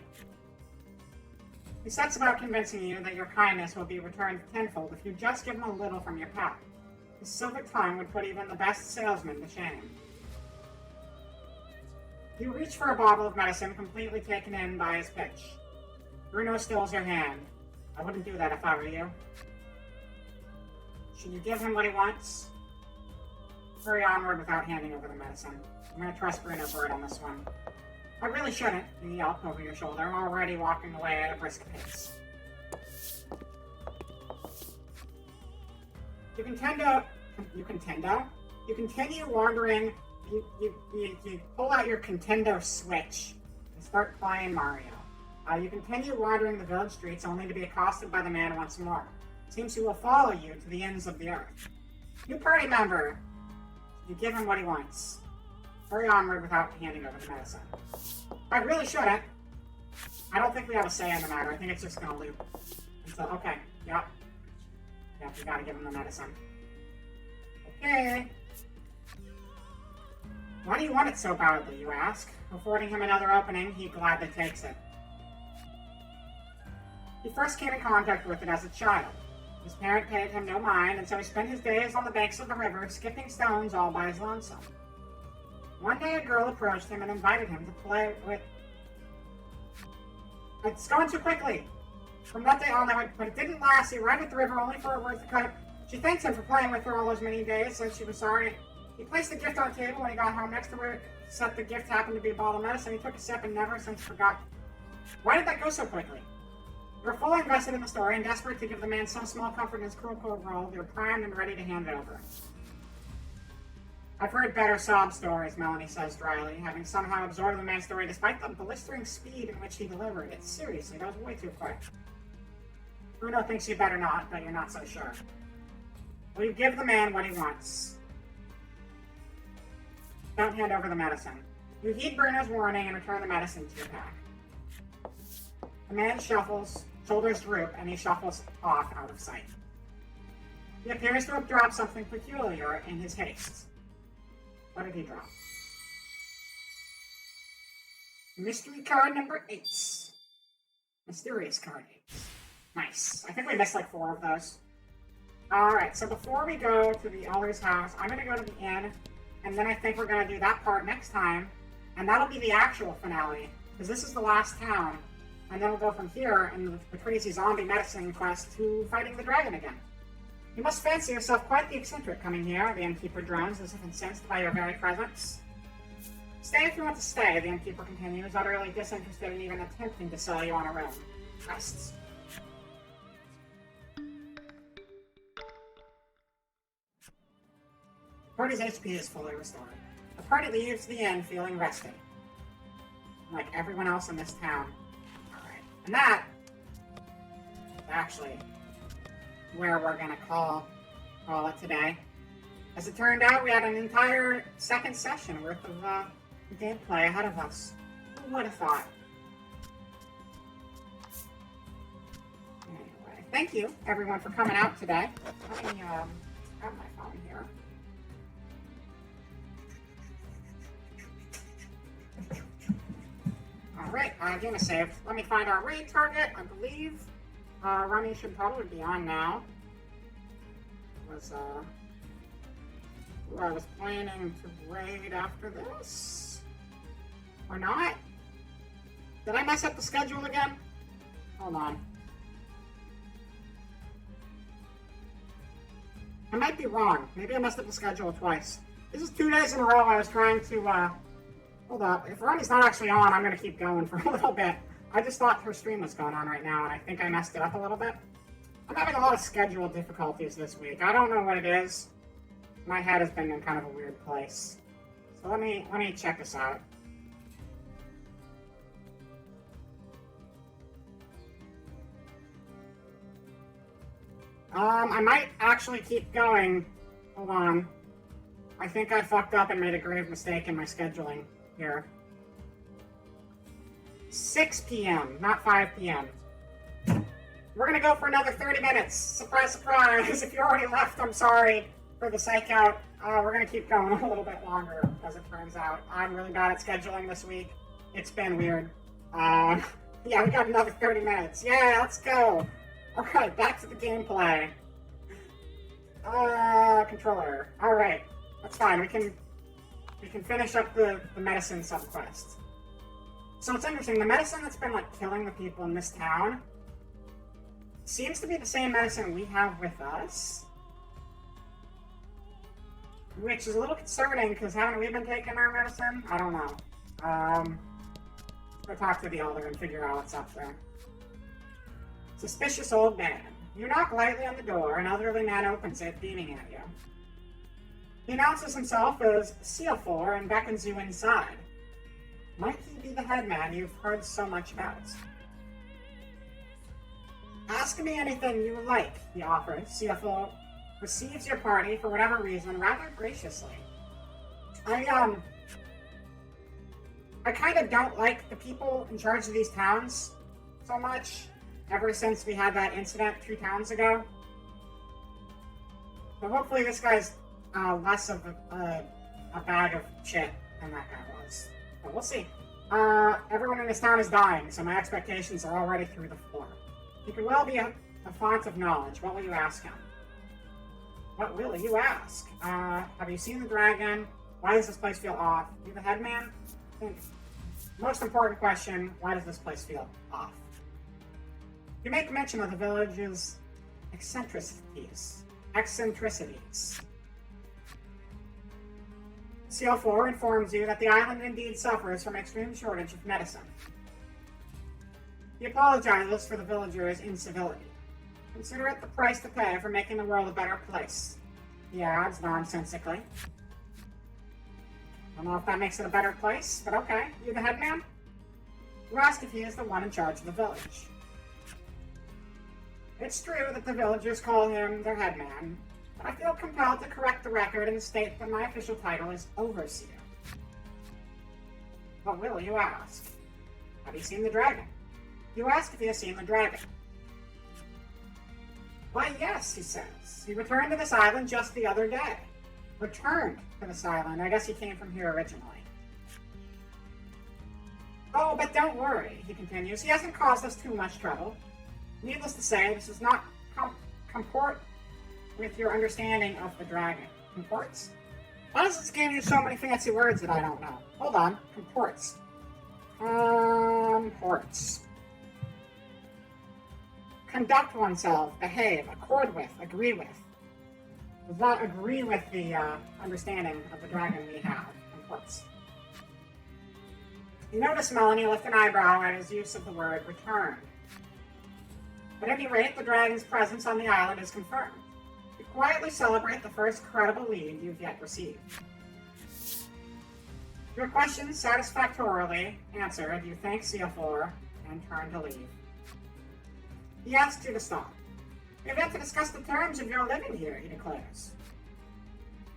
He sets about convincing you that your kindness will be returned tenfold if you just give him a little from your pack. His silver tongue would put even the best salesman to shame. You reach for a bottle of medicine, completely taken in by his pitch. Bruno stills your hand. I wouldn't do that if I were you. Should you give him what he wants? Hurry onward without handing over the medicine. I'm going to trust Bruno Bird on this one. I really shouldn't, you yelp over your shoulder, already walking away at a brisk pace. You can tend to You Contendo? You continue wandering. You pull out your Contendo Switch and start playing Mario. You continue wandering the village streets only to be accosted by the man once more. It seems he will follow you to the ends of the earth. New party member. You give him what he wants. Hurry onward without handing over the medicine. I really shouldn't. I don't think we have a say in the matter. I think it's just gonna loop. So, okay. Yep. Yep, we gotta give him the medicine. Okay. Why do you want it so badly, you ask? Affording him another opening, he gladly takes it. He first came in contact with it as a child. His parent paid him no mind, and so he spent his days on the banks of the river, skipping stones all by his lonesome. One day a girl approached him and invited him to play with... It's going too quickly! From that day on, but it didn't last. He arrived at the river only for her worth to cut. She thanked him for playing with her all those many days, since she was sorry. He placed the gift on the table when he got home. Next to where the gift happened to be a bottle of medicine. He took a sip and never since forgot. Why did that go so quickly? They were fully invested in the story and desperate to give the man some small comfort in his cruel cold role. They were primed and ready to hand it over. I've heard better sob stories, Melanie says dryly, having somehow absorbed the man's story despite the blistering speed in which he delivered it. Seriously, that was way too quick. Bruno thinks you better not, but you're not so sure. Will you give the man what he wants? Don't hand over the medicine. You heed Bruno's warning and return the medicine to your pack. The man shuffles, shoulders droop, and he shuffles off out of sight. He appears to have dropped something peculiar in his haste. What did he drop? Mystery card number 8. Mysterious card 8. Nice. I think we missed like 4 of those. Alright, so before we go to the Elder's house, I'm going to go to the inn, and then I think we're going to do that part next time, and that'll be the actual finale, because this is the last town, and then we'll go from here in the crazy zombie medicine quest to fighting the dragon again. You must fancy yourself quite the eccentric coming here, the innkeeper drones, as if incensed by your very presence. Stay if you want to stay, the innkeeper continues, utterly disinterested in even attempting to sell you on a room. Rests. The party's HP is fully restored. The party leaves the inn feeling rested. Like everyone else in this town. Alright. And that is actually where we're gonna call it today. As it turned out, we had an entire second session worth of gameplay ahead of us. Who would have thought? Anyway, thank you everyone for coming out today. Let me grab my phone here. Alright, game is saved. Let me find our raid target. I believe Rummy should probably be on now. I was planning to raid after this. Or not? Did I mess up the schedule again? Hold on. I might be wrong. Maybe I messed up the schedule twice. This is 2 days in a row I was trying to, hold up. If Rummy's not actually on, I'm gonna keep going for a little bit. I just thought her stream was going on right now, and I think I messed it up a little bit. I'm having a lot of schedule difficulties this week. I don't know what it is. My head has been in kind of a weird place. So let me check this out. I might actually keep going. Hold on. I think I fucked up and made a grave mistake in my scheduling here. 6 p.m., not 5 p.m. We're gonna go for another 30 minutes. Surprise, surprise. If you already left, I'm sorry for the psych out. We're gonna keep going a little bit longer, as it turns out. I'm really bad at scheduling this week. It's been weird. Yeah, we got another 30 minutes. Yeah, let's go. Alright, back to the gameplay. Controller. Alright, that's fine. We can finish up the medicine subquest. So it's interesting, the medicine that's been like killing the people in this town seems to be the same medicine we have with us. Which is a little concerning, because haven't we been taking our medicine? I don't know. We'll talk to the elder and figure out what's up there. Suspicious old man. You knock lightly on the door, an elderly man opens it, beaming at you. He announces himself as Seafor and beckons you inside. Might he be the headman you've heard so much about? Ask me anything you like, he offers. Seafor receives your party for whatever reason rather graciously. I kind of don't like the people in charge of these towns so much, ever since we had that incident 2 towns ago. So hopefully this guy's less of a bag of shit than that guy was. But we'll see. Everyone in this town is dying, so my expectations are already through the floor. He could well be a font of knowledge. What will you ask him? What will you ask? Have you seen the dragon? Why does this place feel off? You the headman? I think most important question, why does this place feel off? You make mention of the village's eccentricities. CO4 informs you that the island indeed suffers from an extreme shortage of medicine. He apologizes for the villagers' incivility. Consider it the price to pay for making the world a better place. He adds nonsensically. I don't know if that makes it a better place, but okay. You the headman? You ask if he is the one in charge of the village. It's true that the villagers call him their headman, but I feel compelled to correct the record and state that my official title is Overseer. What will you ask? Have you seen the dragon? You ask if he has seen the dragon. Why, yes, he says. He returned to this island just the other day. Returned to this island. I guess he came from here originally. Oh, but don't worry, he continues. He hasn't caused us too much trouble. Needless to say, this does not comport with your understanding of the dragon. Comports? Why does this game use so many fancy words that I don't know? Hold on. Comports. Comports. Conduct oneself, behave, accord with, agree with. Does not agree with the understanding of the dragon we have. Comports. You notice Melanie lift an eyebrow at his use of the word returned. At any rate, the dragon's presence on the island is confirmed. You quietly celebrate the first credible lead you've yet received. Your questions satisfactorily answered, you thank Seafor and turn to leave. He asks you to stop. We have yet to discuss the terms of your living here, he declares.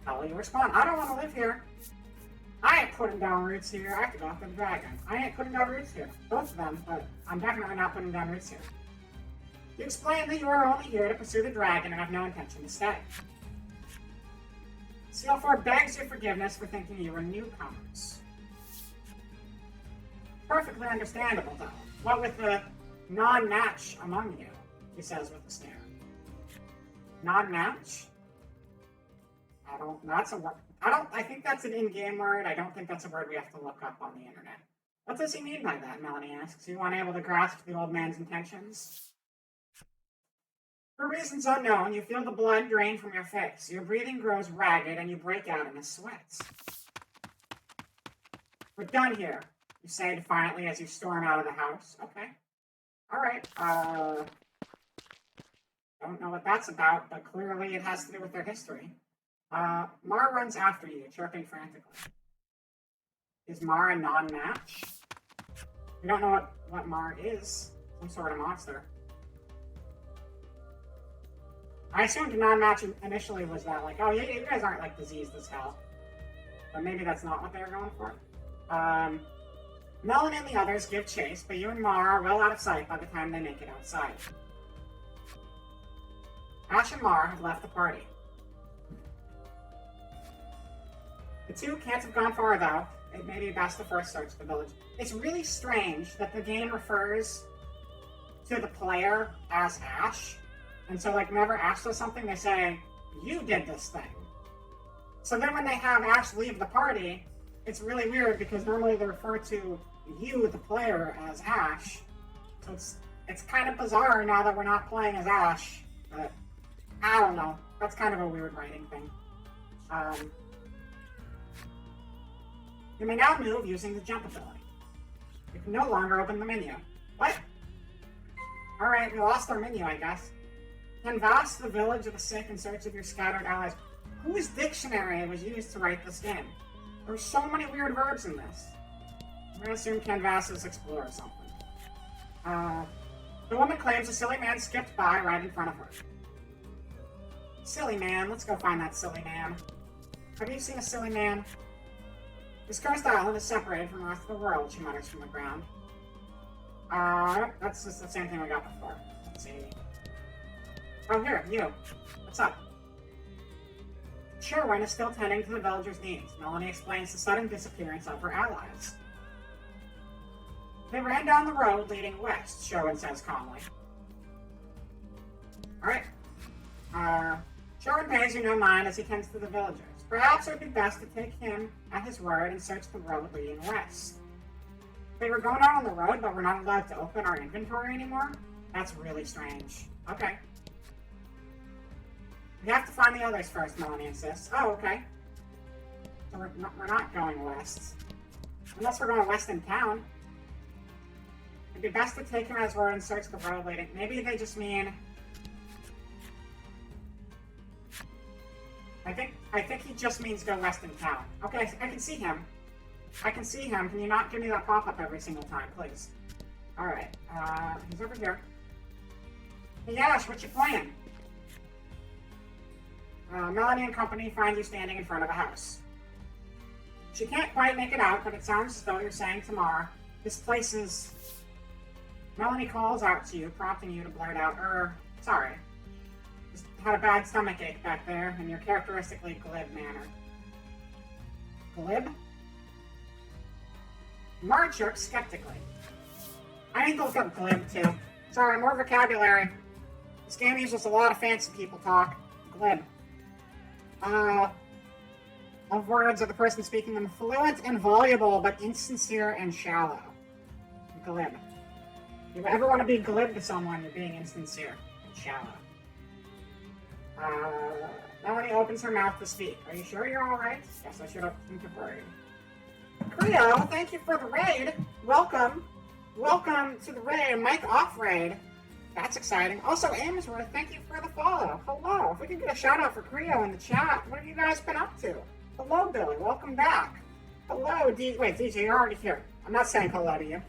How will you respond? I don't want to live here. I ain't putting down roots here. I have to go after the dragon. I ain't putting down roots here. Both of them, but I'm definitely not putting down roots here. You explain that you are only here to pursue the dragon and have no intention to stay. Seafor begs your forgiveness for thinking you were newcomers. Perfectly understandable, though. What with the non-match among you, he says with a sneer. Non-match? I think that's an in-game word. I don't think that's a word we have to look up on the internet. What does he mean by that, Melanie asks. Are you unable to grasp the old man's intentions? For reasons unknown, you feel the blood drain from your face. Your breathing grows ragged and you break out in a sweat. We're done here, you say defiantly as you storm out of the house. Okay. Alright, don't know what that's about, but clearly it has to do with their history. Mar runs after you, chirping frantically. Is Mar a non-match? We don't know what Mar is. Some sort of monster. I assumed non-match initially was that, like, oh, you guys aren't, like, diseased as hell. But maybe that's not what they were going for. Melon and the others give chase, but you and Mar are well out of sight by the time they make it outside. Ash and Mar have left the party. The two can't have gone far, though. It may be best to first search the village. It's really strange that the game refers to the player as Ash. And so, like, whenever Ash does something, they say, you did this thing. So then when they have Ash leave the party, it's really weird because normally they refer to you, the player, as Ash. So it's kind of bizarre now that we're not playing as Ash. But I don't know. That's kind of a weird writing thing. You may now move using the jump ability. You can no longer open the menu. What? Alright, we lost our menu, I guess. Canvass the village of the sick in search of your scattered allies. Whose dictionary was used to write this game? There's so many weird verbs in this. I'm gonna assume Canvas's Explorer or something. The woman claims a silly man skipped by right in front of her. Silly man, let's go find that silly man. Have you seen a silly man? This cursed island is separated from the rest of the world, she mutters from the ground. That's just the same thing we got before. Let's see. Oh, here, you. What's up? Sherwin is still tending to the villagers' needs. Melanie explains the sudden disappearance of her allies. They ran down the road leading west, Sherwin says calmly. Alright. Sherwin pays you no mind as he tends to the villagers. Perhaps it would be best to take him at his word and search the road leading west. They were going out on the road, but we're not allowed to open our inventory anymore? That's really strange. Okay. We have to find the others first, Melanie insists. Oh, okay. So we're not going west. Unless we're going west in town. It'd be best to take him at his word and search the road leading. Maybe they just mean... I think he just means go west in town. Okay, I can see him. I can see him. Can you not give me that pop-up every single time, please? Alright, he's over here. Hey, Ash, what you playing? Melanie and company find you standing in front of a house. She can't quite make it out, but it sounds as though you're saying to Mara, this place is... Melanie calls out to you, prompting you to blurt out, sorry. Just had a bad stomach ache back there in your characteristically glib manner. Glib? Mara chirps skeptically. I need to look up glib, too. Sorry, more vocabulary. This game uses a lot of fancy people talk. Glib. Of words of the person speaking them fluent and voluble, but insincere and shallow. Glib. If you ever want to be glib to someone, you're being insincere and shallow. Melanie opens her mouth to speak. Are you sure you're alright? Yes, I should have been worried. Creo, thank you for the raid. Welcome. Welcome to the raid, Mike Off raid. That's exciting. Also, Amesworth, thank you for the follow. Hello. If we can get a shout out for Creo in the chat, what have you guys been up to? Hello, Billy. Welcome back. Hello, Wait, DJ, you're already here. I'm not saying hello to you.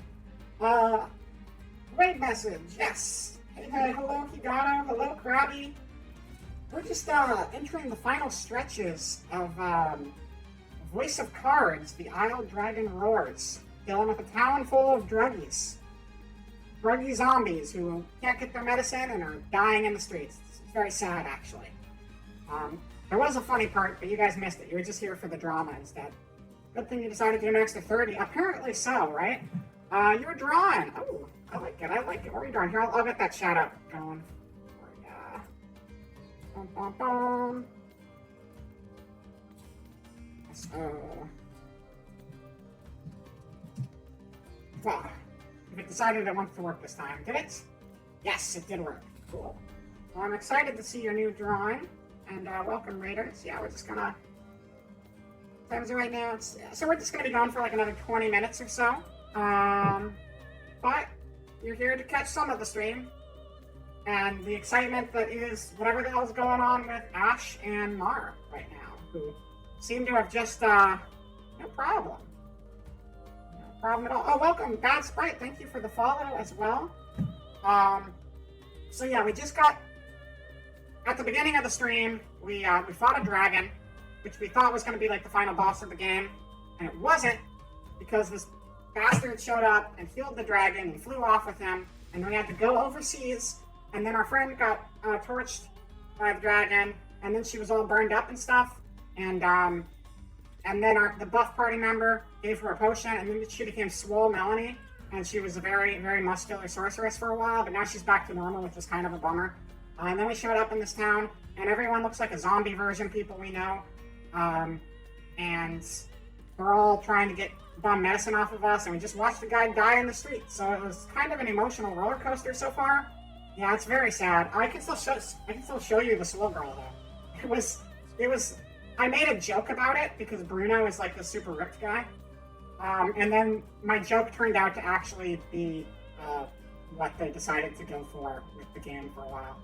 Raid message. Yes. Hey, hello, Higano. Hello, Krabby. We're just entering the final stretches of Voice of Cards, The Isle Dragon Roars, dealing with a town full of druggies. Druggy zombies who can't get their medicine and are dying in the streets. It's very sad, actually. There was a funny part, but you guys missed it. You were just here for the drama instead. Good thing you decided to do an extra 30. Apparently so, right? You were drawing. Oh, I like it. I like it. What are you drawing? Here, I'll get that shout out going. Bum, bum, bum. So... Well, if it decided it wanted to work this time, did it? Yes, it did work. Cool. Well, I'm excited to see your new drawing, and welcome, Raiders. Yeah, we're just gonna... Time's right now. So we're just gonna be going for like another 20 minutes or so. But you're here to catch some of the stream, and the excitement that is whatever the hell's going on with Ash and Mar right now, who seem to have just, no problem. No problem at all. Oh, welcome, Bad Sprite. Thank you for the follow as well. So yeah, we just got, at the beginning of the stream, we fought a dragon, which we thought was going to be like the final boss of the game, and it wasn't, because this bastard showed up and healed the dragon and flew off with him, and we had to go overseas, and then our friend got torched by the dragon, and then she was all burned up and stuff, and then the buff party member gave her a potion, and then she became Swole Melanie, and she was a very, very muscular sorceress for a while, but now she's back to normal, which was kind of a bummer. And then we showed up in this town, and everyone looks like a zombie version, people we know, and we're all trying to get bum medicine off of us, and we just watched the guy die in the street, so it was kind of an emotional roller coaster so far. Yeah, it's very sad. I can still show you the Swole Girl, though. It was, I made a joke about it, because Bruno is like the super ripped guy, and then my joke turned out to actually be, what they decided to go for with the game for a while.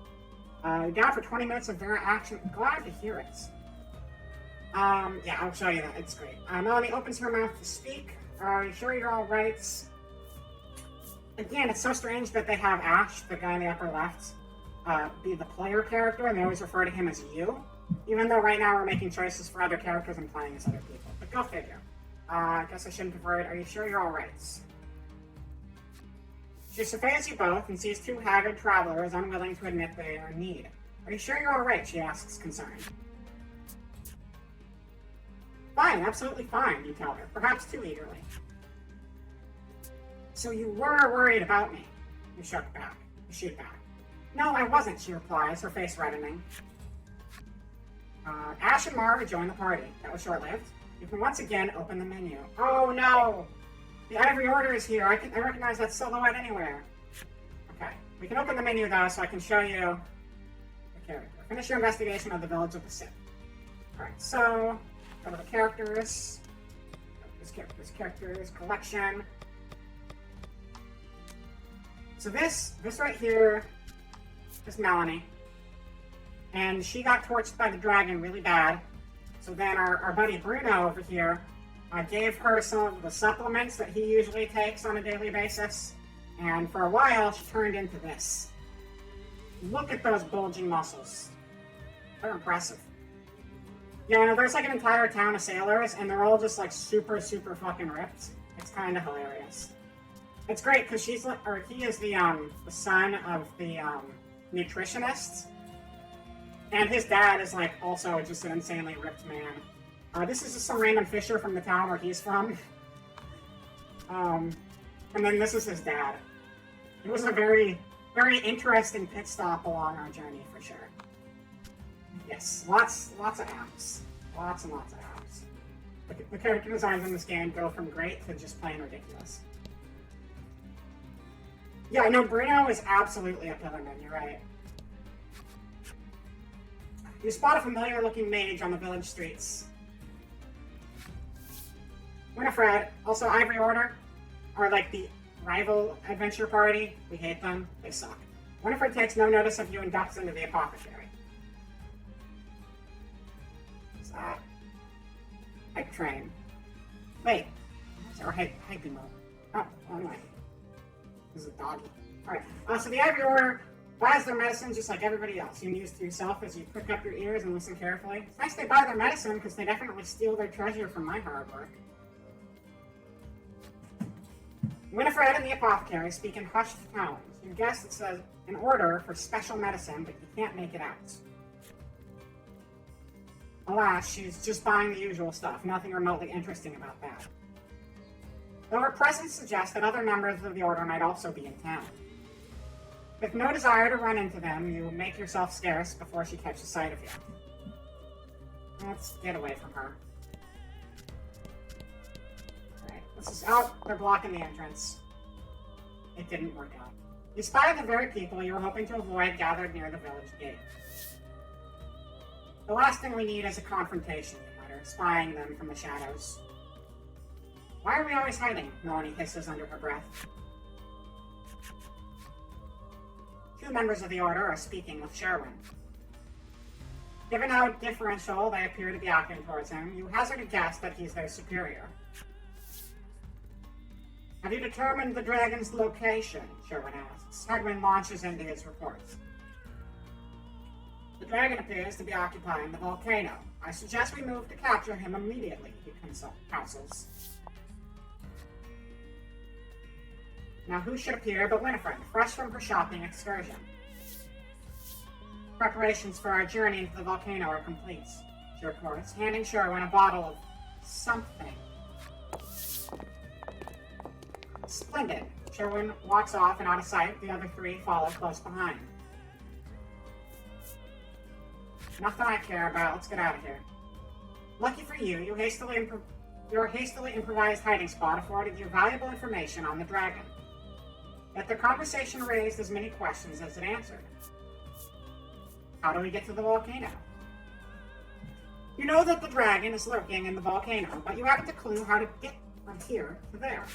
Down for 20 minutes of Vera action. Glad to hear it. Yeah, I'll show you that. It's great. Melanie opens her mouth to speak. Are you sure you're all right? Again, it's so strange that they have Ash, the guy in the upper left, be the player character, and they always refer to him as you. Even though right now we're making choices for other characters and playing as other people. But go figure. I guess I shouldn't have worried. Are you sure you're all right? She surveys you both and sees two haggard travelers unwilling to admit they are in need. Are you sure you're all right? She asks, concerned. Fine, absolutely fine, you tell her, perhaps too eagerly. So you were worried about me, you shoot back. No, I wasn't, she replies, her face reddening. Ash and Mara rejoin the party. That was short-lived. You can once again open the menu. Oh no! The Ivory Order is here. I recognize that silhouette anywhere. Okay. We can open the menu though, so I can show you the character. Finish your investigation of the Village of the Sith. Alright, so go to the characters. Characters, collection. So this right here is Melanie. And she got torched by the dragon really bad. So then our buddy Bruno over here gave her some of the supplements that he usually takes on a daily basis. And for a while, she turned into this. Look at those bulging muscles. They're impressive. Yeah, no, there's like an entire town of sailors, and they're all just like super, super fucking ripped. It's kind of hilarious. It's great because he is the son of the nutritionist. And his dad is, like, also just an insanely ripped man. This is just some random fisher from the town where he's from. And then this is his dad. It was a very, very interesting pit stop along our journey, for sure. Yes, lots of abs. Lots and lots of abs. The character designs in this game go from great to just plain ridiculous. Yeah, no, Bruno is absolutely a Pillarman, you're right. You spot a familiar-looking mage on the village streets. Winifred, also Ivory Order, are like the rival adventure party. We hate them. They suck. Winifred takes no notice of you and ducks into the apothecary. What's that? Hype train. Wait. Or hype mode. Oh, anyway. This is a doggy. Alright, so the Ivory Order buys their medicine just like everybody else. You can use it yourself as you prick up your ears and listen carefully. It's nice they buy their medicine because they definitely steal their treasure from my hard work. Winifred and the apothecary speak in hushed tones. You guess it says an order for special medicine, but you can't make it out. Alas, she's just buying the usual stuff. Nothing remotely interesting about that. Though her presence suggests that other members of the order might also be in town. With no desire to run into them, you make yourself scarce before she catches sight of you. Let's get away from her. Alright, this is out. They're blocking the entrance. It didn't work out. You spy the very people you were hoping to avoid gathered near the village gate. The last thing we need is a confrontation, you mutter, spying them from the shadows. Why are we always hiding? Melanie hisses under her breath. Two members of the Order are speaking with Sherwin. Given how differential they appear to be acting towards him, you hazard a guess that he's their superior. Have you determined the dragon's location? Sherwin asks. Hedwin launches into his reports. The dragon appears to be occupying the volcano. I suggest we move to capture him immediately, he counsels. Now who should appear but Winifred, fresh from her shopping excursion. Preparations for our journey into the volcano are complete, she reports, handing Sherwin a bottle of something. Splendid. Sherwin walks off and out of sight, the other three follow close behind. Nothing I care about, let's get out of here. Lucky for you, your hastily improvised hiding spot afforded you valuable information on the dragon. Yet the conversation raised as many questions as it answered. How do we get to the volcano? You know that the dragon is lurking in the volcano, but you haven't a clue how to get from here to there.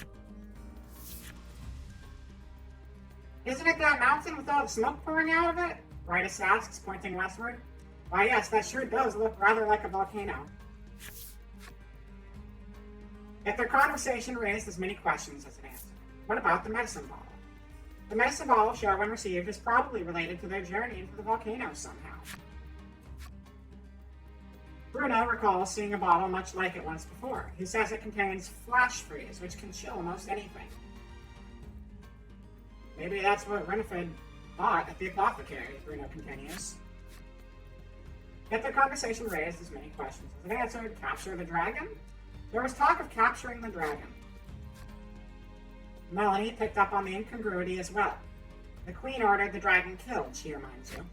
Isn't it that mountain with all the smoke pouring out of it? Rydas asks, pointing westward. Why yes, that sure does look rather like a volcano. Yet their conversation raised as many questions as it answered. What about the medicine bottle? The medicine bottle Sherwin received is probably related to their journey into the volcano somehow. Bruno recalls seeing a bottle much like it once before. He says it contains flash freeze, which can chill most anything. Maybe that's what Winifred bought at the apothecary, Bruno continues. Yet their conversation raised as many questions as it answered. Capture the dragon? There was talk of capturing the dragon. Melanie picked up on the incongruity as well. The queen ordered the dragon killed, she reminds you.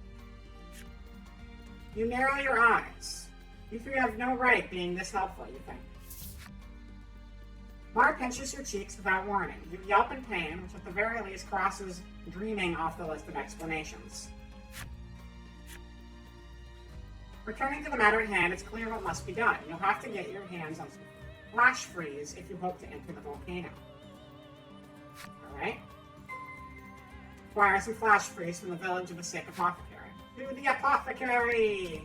You narrow your eyes. You three have no right being this helpful, you think. Mar pinches your cheeks without warning. You yelp in pain, which at the very least crosses dreaming off the list of explanations. Returning to the matter at hand, it's clear what must be done. You'll have to get your hands on some flash freeze if you hope to enter the volcano. Alright? Acquire some flash freeze from the village of the sick apothecary. To the apothecary!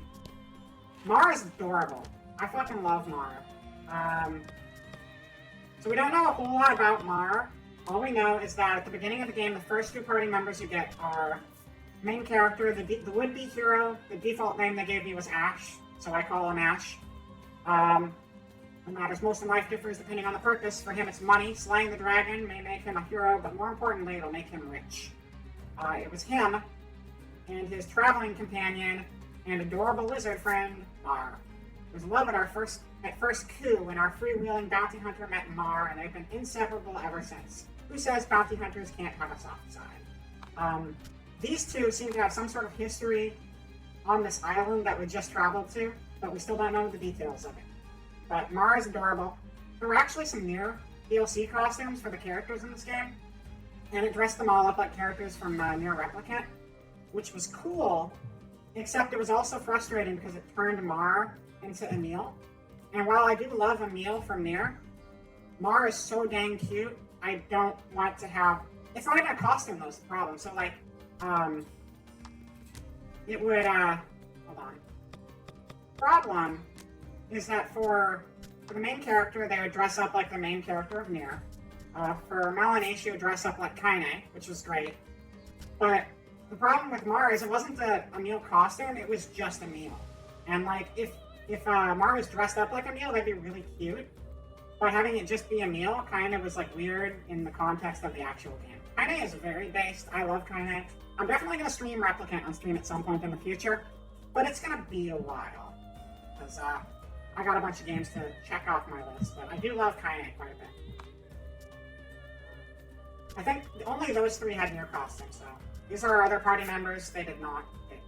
Mar is adorable. I fucking love Mar. So we don't know a whole lot about Mar. All we know is that at the beginning of the game, the first two party members you get are main character, the would-be hero. The default name they gave me was Ash, so I call him Ash. What matters most in life differs depending on the purpose. For him, it's money. Slaying the dragon may make him a hero, but more importantly, it'll make him rich. It was him and his traveling companion and adorable lizard friend, Mar. It was love at first coup when our freewheeling bounty hunter met Mar, and they've been inseparable ever since. Who says bounty hunters can't have a soft side? These two seem to have some sort of history on this island that we just traveled to, but we still don't know the details of it. But Mar is adorable. There were actually some Nier DLC costumes for the characters in this game, and it dressed them all up like characters from Nier Replicant, which was cool, except it was also frustrating because it turned Mar into Emil. And while I do love Emil from Nier, Mar is so dang cute, I don't want to have... It's not even a costume, though, is the problem. So, like, it would, hold on. Problem is that for the main character, they would dress up like the main character of Nier. For Melanie, she would dress up like Kaine, which was great. But the problem with Mar is it wasn't a Emil costume, it was just Emil. And like, if Mar was dressed up like Emil, that'd be really cute. But having it just be Emil kind of was like weird in the context of the actual game. Kaine is very based. I love Kaine. I'm definitely going to stream Replicant on stream at some point in the future, but it's going to be a while. Because I got a bunch of games to check off my list, but I do love Kaine quite a bit. I think only those three had Nier costumes, so. These are our other party members. They did not get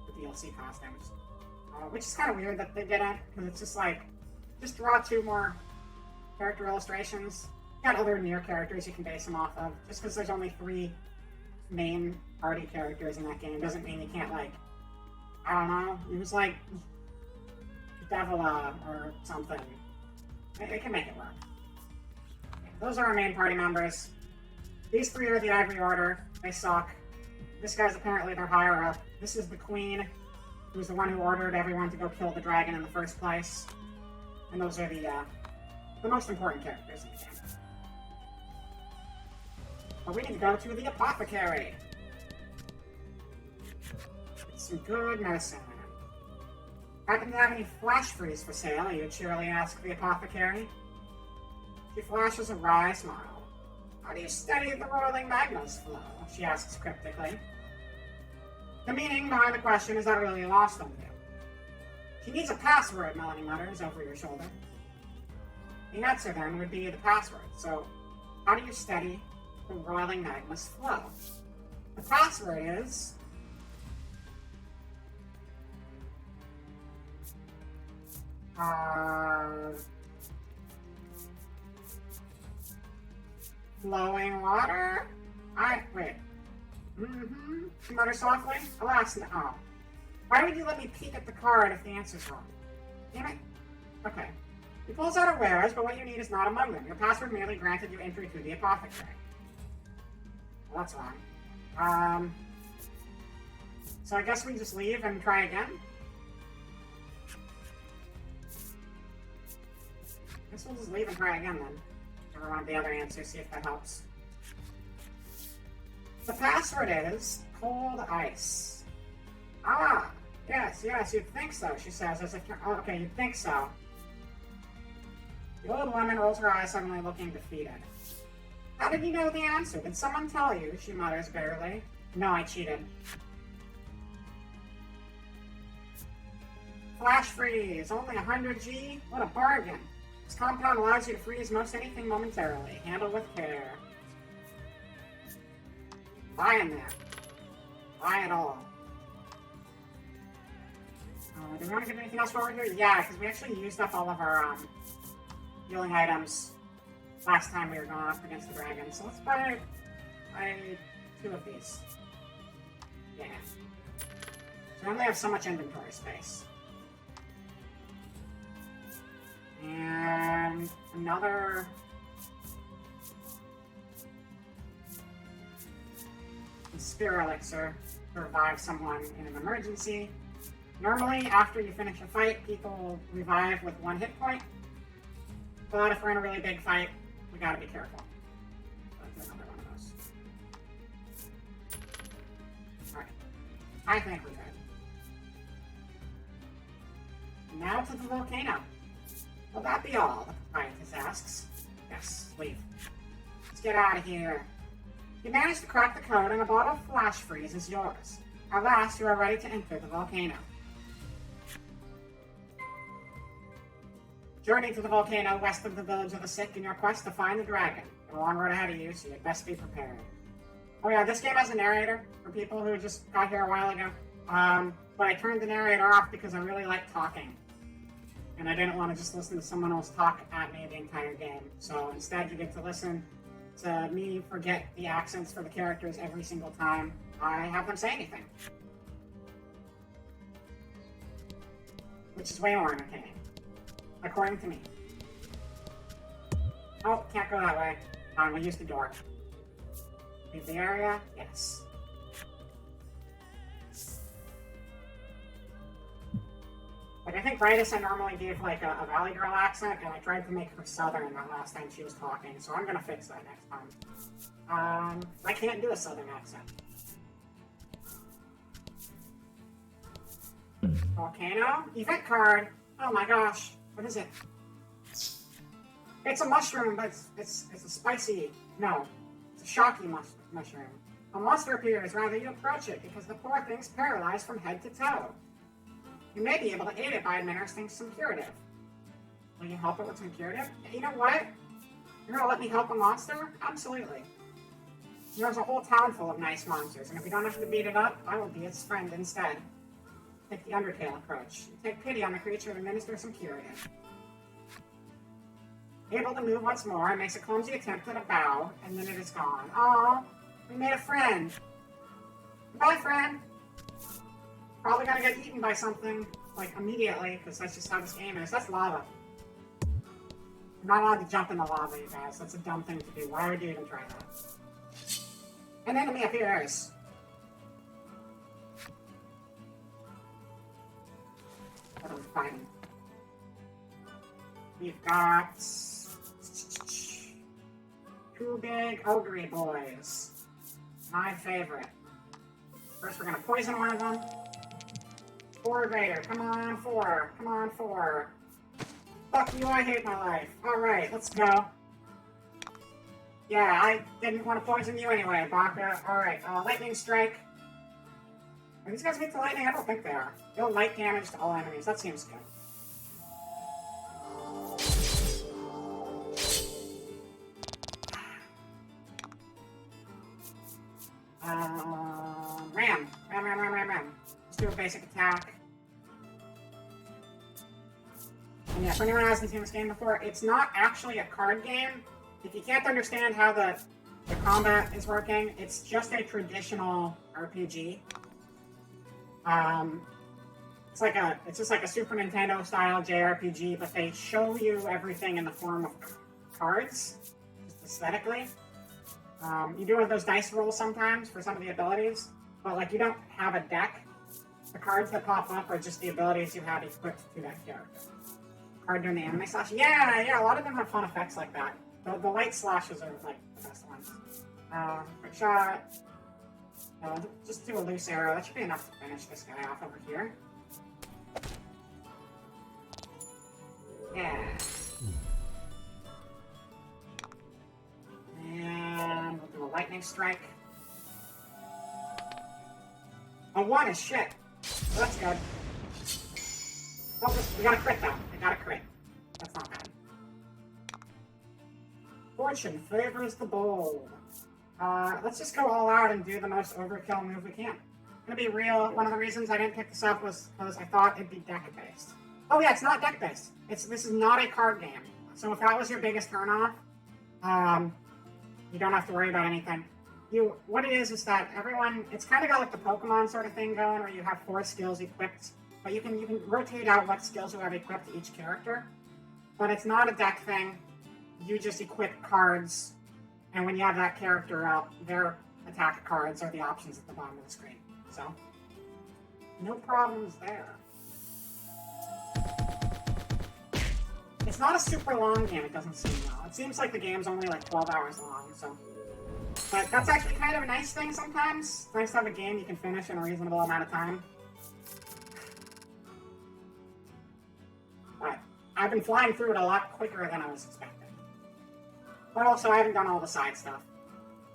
the DLC costumes. Which is kind of weird that they didn't, because it's just like, just draw two more character illustrations. You got other Nier characters you can base them off of. Just because there's only three main party characters in that game doesn't mean you can't, like, I don't know, use like Davila or something. It can make it work. Those are our main party members. These three are the Ivory Order. They suck. This guy's apparently their higher up. This is the Queen, who's the one who ordered everyone to go kill the dragon in the first place. And those are the most important characters in the game. But we need to go to the apothecary. Get some good medicine. Happen to have any flash freeze for sale? You cheerily ask the apothecary. She flashes a wry smile. How do you study the roiling magma's flow? She asks cryptically. The meaning behind the question is utterly lost on you. She needs a password, Melanie mutters over your shoulder. The answer then would be the password. So, how do you study the roiling magma's flow? The password is... flowing water? Wait. She mutters softly. Alas, no. Oh. Why would you let me peek at the card if the answer's wrong? Damn it. Okay. He pulls out a wares, but what you need is not among them. Your password merely granted you entry to the apothecary. Well, that's wrong. So I guess we just leave and try again? Guess we'll just leave and try again then. Or one of the other answers, see if that helps. The password is cold ice. Ah, yes, you'd think so, she says as if, oh, okay, you'd think so. The old woman rolls her eyes, suddenly looking defeated. How did you know the answer? Did someone tell you? She mutters bitterly. No, I cheated. Flash freeze, only 100 G? What a bargain. This compound allows you to freeze most anything momentarily. Handle with care. Buy in there. Buy it all. Do we want to get anything else while we're here? Yeah, because we actually used up all of our healing items last time we were going up against the dragon. So let's buy 2 of these. Yeah. So we only have so much inventory space. And another Spear Elixir to revive someone in an emergency. Normally, after you finish a fight, people revive with 1 hit point. But if we're in a really big fight, we gotta be careful. Let's do another one of those. Alright. I think we're good. Now to the volcano. Will that be all? The proprietress asks. Yes, leave. Let's get out of here. You managed to crack the code and a bottle of flash freeze is yours. At last, you are ready to enter the volcano. Journey to the volcano west of the village of the sick in your quest to find the dragon. A long road ahead of you, so you'd best be prepared. Oh yeah, this game has a narrator for people who just got here a while ago. But I turned the narrator off because I really like talking. And I didn't want to just listen to someone else talk at me the entire game. So instead you get to listen to me forget the accents for the characters every single time I have them say anything. Which is way more entertaining. According to me. Oh, can't go that way. Fine, we'll use the door. Leave the area? Yes. Like, I think Rytis I normally gave, like, a Valley Girl accent, and I tried to make her Southern the last time she was talking, so I'm gonna fix that next time. I can't do a Southern accent. Volcano? Event card? Oh my gosh. What is it? It's a mushroom, but it's a spicy... No. It's a shocky mushroom. A monster appears rather you approach it, because the poor thing's paralyzed from head to toe. You may be able to aid it by administering some curative. Will you help it with some curative? You know what? You're gonna let me help a monster? Absolutely. There's a whole town full of nice monsters, and if we don't have to beat it up, I will be its friend instead. Take the Undertale approach. You take pity on the creature and administer some curative. Able to move once more, it makes a clumsy attempt at a bow, and then it is gone. Aww, we made a friend. Bye, friend. Probably gonna get eaten by something, like, immediately, because that's just how this game is. That's lava. I'm not allowed to jump in the lava, you guys. That's a dumb thing to do. Why would you even try that? An enemy appears. What are we fighting? We've got... 2 big ogre boys. My favorite. First we're gonna poison one of them. 4 greater. Come on, 4. Come on, 4. Fuck you, I hate my life. Alright, let's go. Yeah, I didn't want to poison you anyway, Baka. Alright, lightning strike. Are these guys weak to lightning? I don't think they are. Deal light damage to all enemies. That seems good. Ram. Let's do a basic attack. And yeah, for anyone who hasn't seen this game before, it's not actually a card game. If you can't understand how the combat is working, it's just a traditional RPG. It's just like a Super Nintendo style JRPG, but they show you everything in the form of cards, just aesthetically. You do have those dice rolls sometimes for some of the abilities, but like you don't have a deck. The cards that pop up are just the abilities you have equipped to that character. hard doing the anime slash. Yeah, a lot of them have fun effects like that. The light slashes are like the best ones. Quick shot. Just do a loose arrow. That should be enough to finish this guy off over here. Yeah. And we'll do a lightning strike. A 1 is shit. So that's good. Oh, we got a crit though. We got a crit. That's not bad. Fortune favors the bold. Let's just go all out and do the most overkill move we can. I'm gonna be real, one of the reasons I didn't pick this up was because I thought it'd be deck-based. Oh yeah, it's not deck-based. This is not a card game. So if that was your biggest turnoff, you don't have to worry about anything. What it is that everyone, it's kind of got like the Pokemon sort of thing going where you have 4 skills equipped, but you can rotate out what skills you have equipped to each character. But it's not a deck thing. You just equip cards, and when you have that character out, their attack cards are the options at the bottom of the screen. So, no problems there. It's not a super long game, it doesn't seem though. It seems like the game's only like 12 hours long, so. But that's actually kind of a nice thing sometimes. It's nice to have a game you can finish in a reasonable amount of time. But I've been flying through it a lot quicker than I was expecting. But also, I haven't done all the side stuff.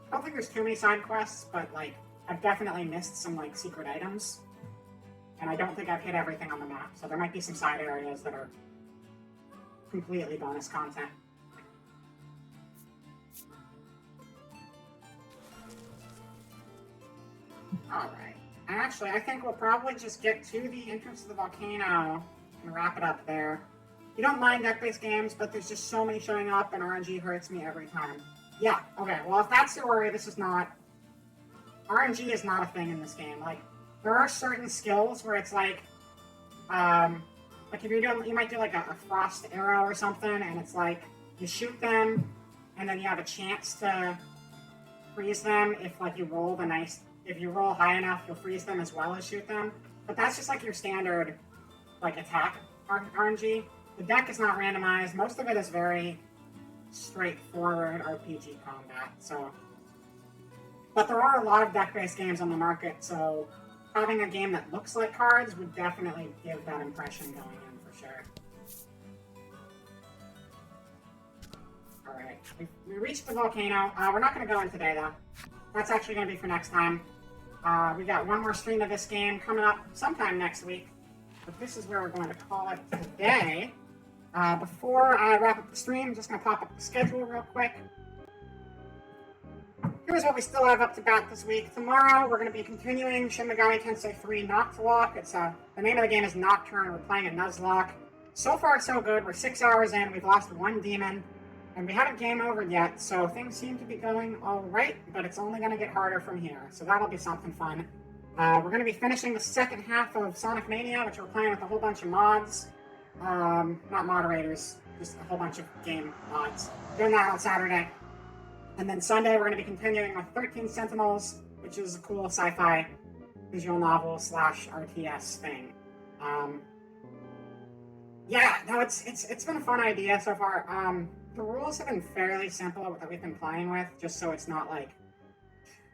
I don't think there's too many side quests, but like, I've definitely missed some like secret items. And I don't think I've hit everything on the map, so there might be some side areas that are completely bonus content. Alright. Actually, I think we'll probably just get to the entrance of the volcano and wrap it up there. You don't mind deck-based games, but there's just so many showing up and RNG hurts me every time. Yeah, okay, well if that's your worry, this is not... RNG is not a thing in this game. Like, there are certain skills where it's like if you're doing, you might do like a frost arrow or something, and it's like, you shoot them, and then you have a chance to freeze them if like you roll if you roll high enough, you'll freeze them as well as shoot them. But that's just like your standard, like, attack RNG. The deck is not randomized. Most of it is very straightforward RPG combat, so. But there are a lot of deck-based games on the market, so having a game that looks like cards would definitely give that impression going in, for sure. Alright, we reached the volcano. We're not going to go in today, though. That's actually going to be for next time. We got one more stream of this game coming up sometime next week. But this is where we're going to call it today. Before I wrap up the stream, I'm just going to pop up the schedule real quick. Here's what we still have up to bat this week. Tomorrow, we're going to be continuing Shin Megami Tensei 3 Noctilok. The name of the game is Nocturne. We're playing a Nuzlocke. So far, so good. We're 6 hours in. We've lost 1 demon. And we haven't game over yet, so things seem to be going alright, but it's only going to get harder from here. So that'll be something fun. We're going to be finishing the second half of Sonic Mania, which we're playing with a whole bunch of mods. Not moderators, just a whole bunch of game mods. Doing that on Saturday. And then Sunday, we're going to be continuing with 13 Sentinels, which is a cool sci-fi visual novel / RTS thing. Yeah, no, it's been a fun idea so far. The rules have been fairly simple that we've been playing with, just so it's not, like,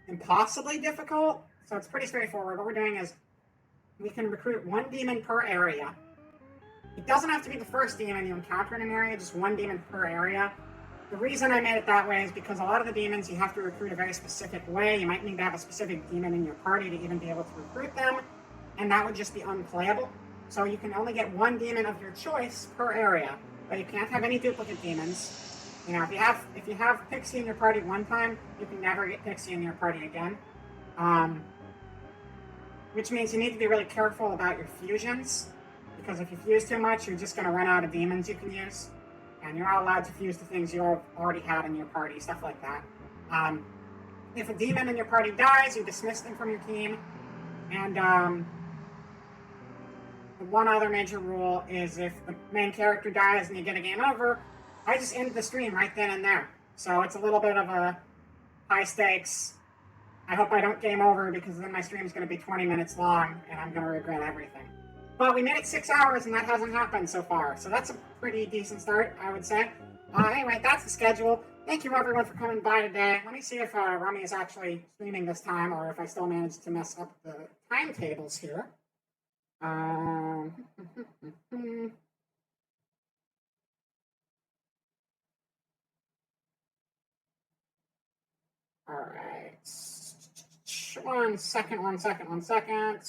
impossibly difficult. So it's pretty straightforward. What we're doing is we can recruit 1 demon per area. It doesn't have to be the first demon you encounter in an area, just 1 demon per area. The reason I made it that way is because a lot of the demons you have to recruit a very specific way. You might need to have a specific demon in your party to even be able to recruit them, and that would just be unplayable. So you can only get 1 demon of your choice per area. But you can't have any duplicate demons. You know, if you have Pixie in your party one time, you can never get Pixie in your party again. Which means you need to be really careful about your fusions, because if you fuse too much, you're just going to run out of demons you can use. And you're not allowed to fuse the things you already had in your party, stuff like that. If a demon in your party dies, you dismiss them from your team. And one other major rule is if the main character dies and you get a game over, I just end the stream right then and there. So it's a little bit of a high stakes. I hope I don't game over, because then my stream's going to be 20 minutes long and I'm going to regret everything. But we made it 6 hours, and that hasn't happened so far. So that's a pretty decent start, I would say. Anyway, that's the schedule. Thank you, everyone, for coming by today. Let me see if Rummy is actually streaming this time, or if I still managed to mess up the timetables here. All right. 1 second, 1 second, 1 second.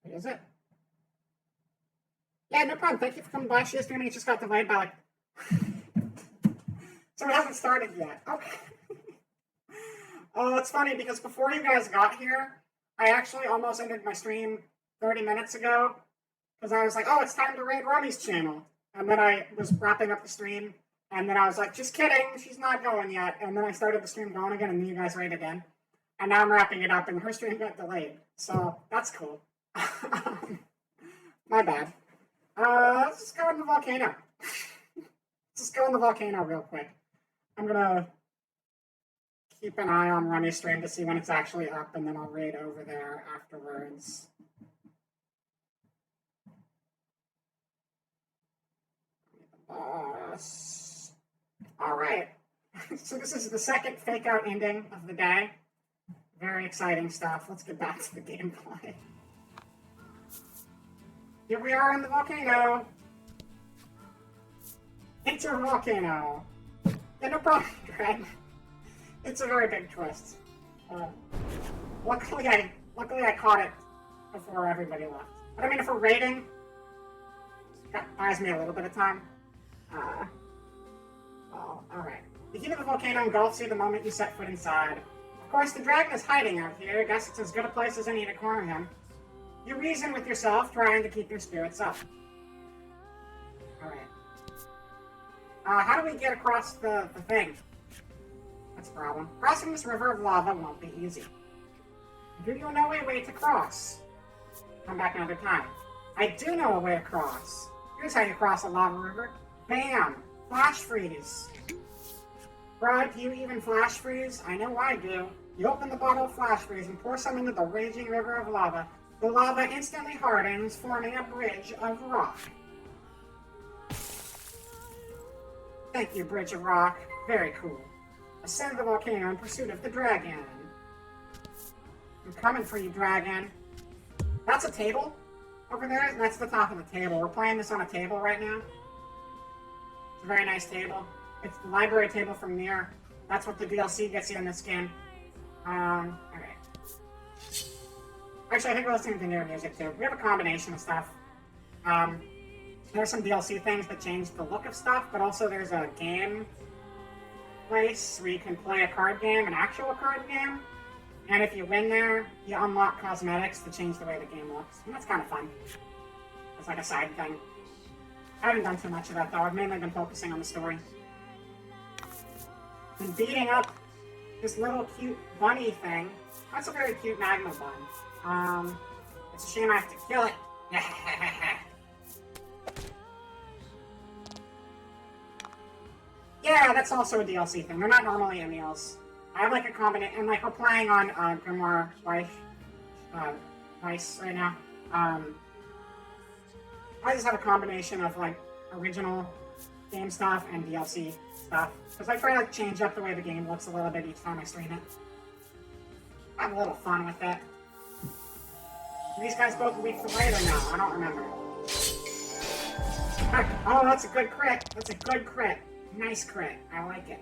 Wait, is it? Yeah, no problem. Thank you for coming by. She is doing it. Just got delayed by like. So it hasn't started yet. Okay. Oh, it's funny because before you guys got here, I actually almost ended my stream 30 minutes ago because I was like, oh, it's time to raid Rummy's channel. And then I was wrapping up the stream, and then I was like, just kidding, she's not going yet. And then I started the stream going again, and then you guys raided in. And now I'm wrapping it up, and her stream got delayed. So that's cool. My bad. Let's just go in the volcano. Let's just go in the volcano real quick. I'm gonna keep an eye on Rummy's stream to see when it's actually up, and then I'll raid over there afterwards. All right. So this is the second fake out ending of the day. Very exciting stuff. Let's get back to the gameplay. Here we are in the volcano. Enter volcano. Yeah, no problem, Greg. It's a very big twist. Luckily I caught it before everybody left. But I mean, if we're raiding, that buys me a little bit of time. Well, alright. The heat of the volcano engulfs you the moment you set foot inside. Of course, the dragon is hiding out here. I guess it's as good a place as any to corner him. You reason with yourself, trying to keep your spirits up. Alright. How do we get across the thing? That's a problem. Crossing this river of lava won't be easy. Do you know a way to cross? Come back another time. I do know a way to cross. Here's how you cross a lava river. Bam! Flash freeze. Brad, do you even flash freeze? I know I do. You open the bottle of flash freeze and pour some into the raging river of lava. The lava instantly hardens, forming a bridge of rock. Thank you, Bridge of Rock. Very cool. Ascend the volcano in pursuit of the dragon. I'm coming for you, dragon. That's a table over there. That's the top of the table. We're playing this on a table right now. It's a very nice table. It's the library table from Nier. That's what the DLC gets you in this game. Alright. Actually, I think we're listening to Nier music too. We have a combination of stuff. There's some DLC things that change the look of stuff, but also there's a game place where you can play a card game, an actual card game. And if you win there, you unlock cosmetics to change the way the game looks. And that's kind of fun. It's like a side thing. I haven't done too much of that though. I've mainly been focusing on the story. Been beating up this little cute bunny thing. That's a very cute magma bun. It's a shame I have to kill it. Yeah, that's also a DLC thing. They're not normally in meals. I have like a combination, and like we're playing on Grimoire Vice right now. I just have a combination of like original game stuff and DLC stuff. Because I try to change up the way the game looks a little bit each time I stream it. Have a little fun with it. Are these guys both weak to light or no? I don't remember. Oh, that's a good crit. That's a good crit. Nice crit. I like it.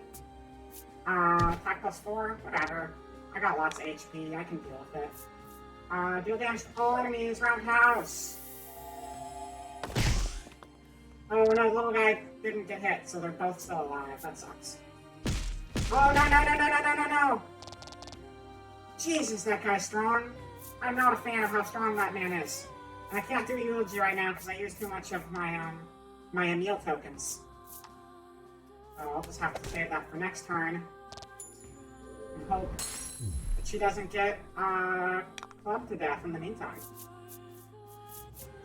Attack +4? Whatever. I got lots of HP. I can deal with it. Deal damage to all enemies. Roundhouse. Oh no, the little guy didn't get hit, so they're both still alive. That sucks. Oh no! Jesus, that guy's strong. I'm not a fan of how strong that man is. And I can't do Eulogy right now because I used too much of my my Emil tokens. So I'll just have to save that for next turn. And hope that she doesn't get clubbed to death in the meantime.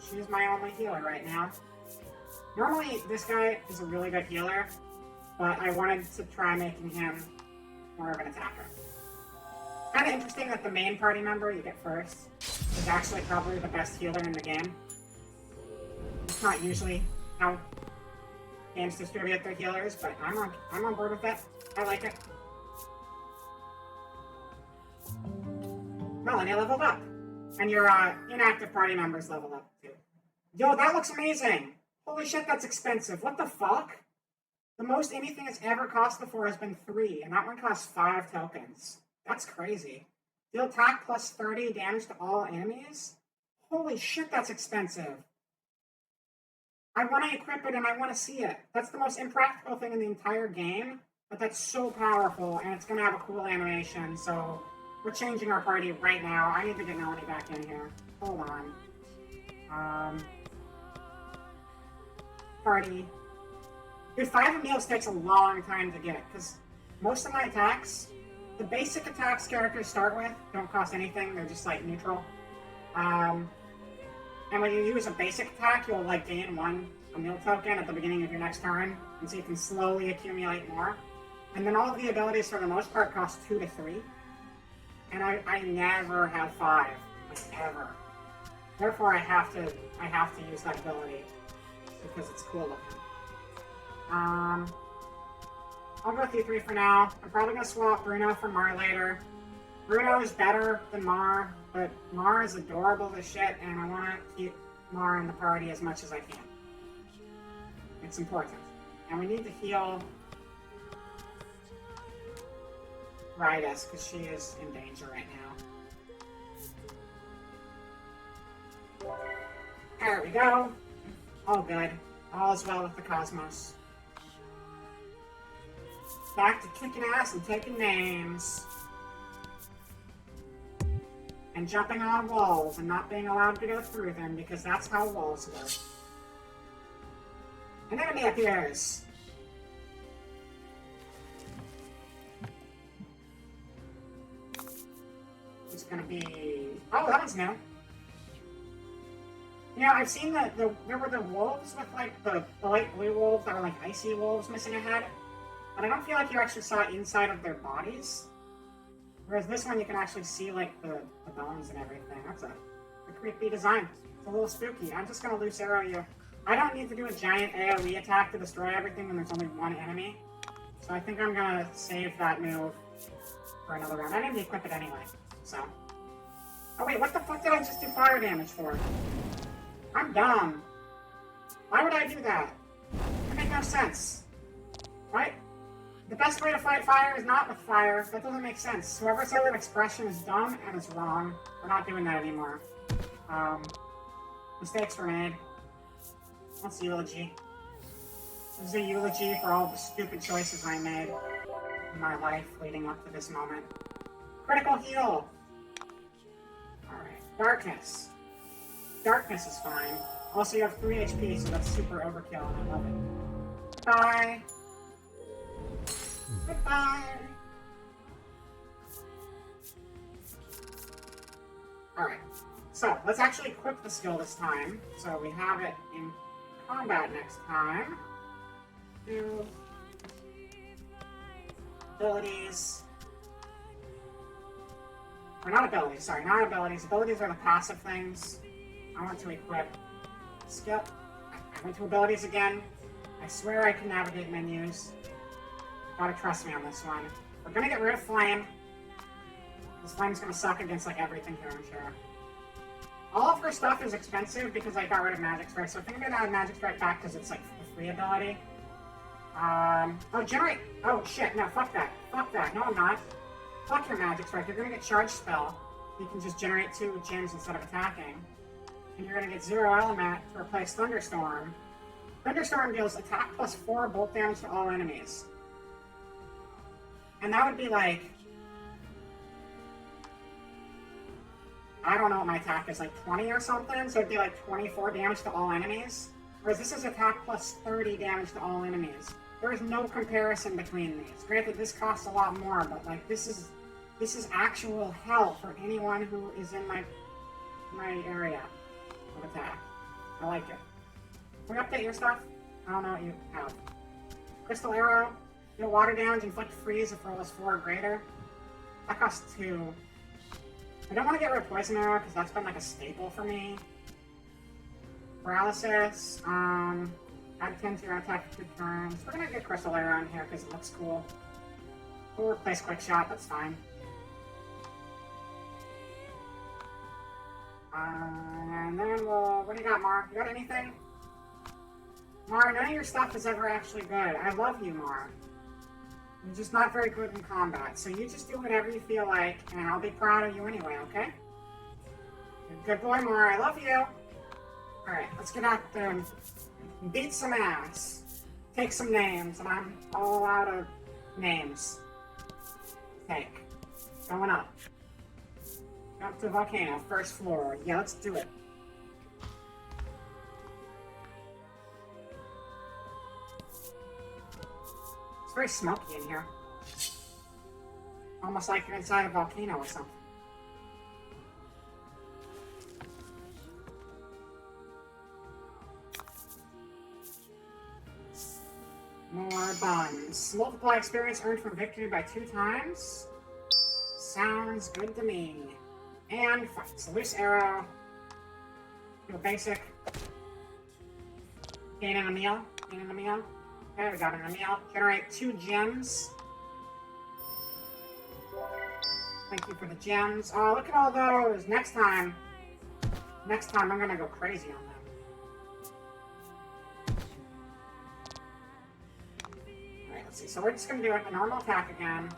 She's my only healer right now. Normally, this guy is a really good healer, but I wanted to try making him more of an attacker. Kind of interesting that the main party member you get first. is actually probably the best healer in the game. It's not usually how games distribute their healers, but I'm on board with that. I like it. Melanie leveled up. And your inactive party members level up too. Yo, that looks amazing! Holy shit, that's expensive. What the fuck? The most anything has ever cost before has been 3, and that one costs 5 tokens. That's crazy. Deal attack plus 30 damage to all enemies? Holy shit, that's expensive. I want to equip it and I want to see it. That's the most impractical thing in the entire game, but that's so powerful, and it's going to have a cool animation, so we're changing our party right now. I need to get Melanie back in here. Hold on. Party. Dude, 5 meals takes a long time to get, because most of my attacks, the basic attacks characters start with, don't cost anything. They're just, like, neutral. And when you use a basic attack, you'll, like, gain a meal token at the beginning of your next turn, and so you can slowly accumulate more. And then all of the abilities, for the most part, cost 2 to 3. And I never have 5, like, ever. Therefore, I have to use that ability, because it's cool looking. I'll go with you 3 for now. I'm probably going to swap Bruno for Mar later. Bruno is better than Mar, but Mar is adorable as shit, and I want to keep Mar in the party as much as I can. It's important. And we need to heal Rydis, because she is in danger right now. There we go. All good. All is well with the cosmos. Back to kicking ass and taking names. And jumping on walls and not being allowed to go through them, because that's how walls work. An enemy appears. It's gonna be... Oh, that one's new. You know, I've seen there were the wolves with, like, the light blue wolves that were, like, icy wolves missing a head. But I don't feel like you actually saw inside of their bodies. Whereas this one, you can actually see, like, the bones and everything. That's a creepy design. It's a little spooky. I'm just gonna loose arrow you. I don't need to do a giant AoE attack to destroy everything when there's only one enemy. So I think I'm gonna save that move for another round. I didn't equip it anyway, so. Oh wait, what the fuck did I just do fire damage for? I'm dumb. Why would I do that? That makes no sense. Right? The best way to fight fire is not with fire. That doesn't make sense. Whoever said that expression is dumb and it's wrong. We're not doing that anymore. Mistakes were made. That's eulogy. This is a eulogy for all the stupid choices I made in my life leading up to this moment. Critical heal! Alright. Darkness. Darkness is fine. Also, you have 3 HP, so that's super overkill, and I love it. Bye! Goodbye! Alright. So, let's actually equip the skill this time. So we have it in combat next time. Do abilities. Or not abilities, sorry, not abilities. Abilities are the passive things. I want to equip skill. I went to abilities again. I swear I can navigate menus. Gotta trust me on this one. We're gonna get rid of Flame. This Flame's gonna suck against like everything here, I'm sure. All of her stuff is expensive because I got rid of Magic Strike, so I think I'm gonna add Magic Strike back because it's like a free ability. Oh, generate! Oh, shit, no, fuck that. Fuck that, no I'm not. Fuck your Magic Strike, you're gonna get Charge Spell. You can just generate 2 gems instead of attacking. And you're gonna get 0 Element to replace Thunderstorm. Thunderstorm deals attack plus 4 bolt damage to all enemies. And that would be like... I don't know what my attack is, like 20 or something? So it'd be like 24 damage to all enemies. Whereas this is attack plus 30 damage to all enemies. There is no comparison between these. Granted, this costs a lot more, but like this is actual hell for anyone who is in my area of attack. I like it. Can we update your stuff? I don't know what you have. Crystal Arrow. Deal water damage, inflict freeze if roll is 4 or greater. That costs 2. I don't want to get rid of Poison Arrow because that's been like a staple for me. Paralysis, add 10 to your attack for 2 turns. We're gonna get Crystal Arrow in here because it looks cool. We'll replace Quick Shot, that's fine. And then we'll... What do you got, Mar? You got anything? Mar, none of your stuff is ever actually good. I love you, Mar. You're just not very good in combat, so you just do whatever you feel like, and I'll be proud of you anyway, okay? You're a good boy, Mar. I love you. Alright, let's get out there and beat some ass. Take some names, and I'm all out of names. Take. Going up. Up to the volcano, first floor. Yeah, let's do it. It's very smoky in here. Almost like you're inside a volcano or something. More buns. Multiply experience earned from victory by 2 times. Sounds good to me. And fights. Loose arrow. Do a basic. Gain in a meal. Gain in a meal. Okay, we got an meal. Generate 2 gems. Thank you for the gems. Oh, look at all those. Next time I'm gonna go crazy on them. Alright, let's see. So we're just gonna do a normal attack again.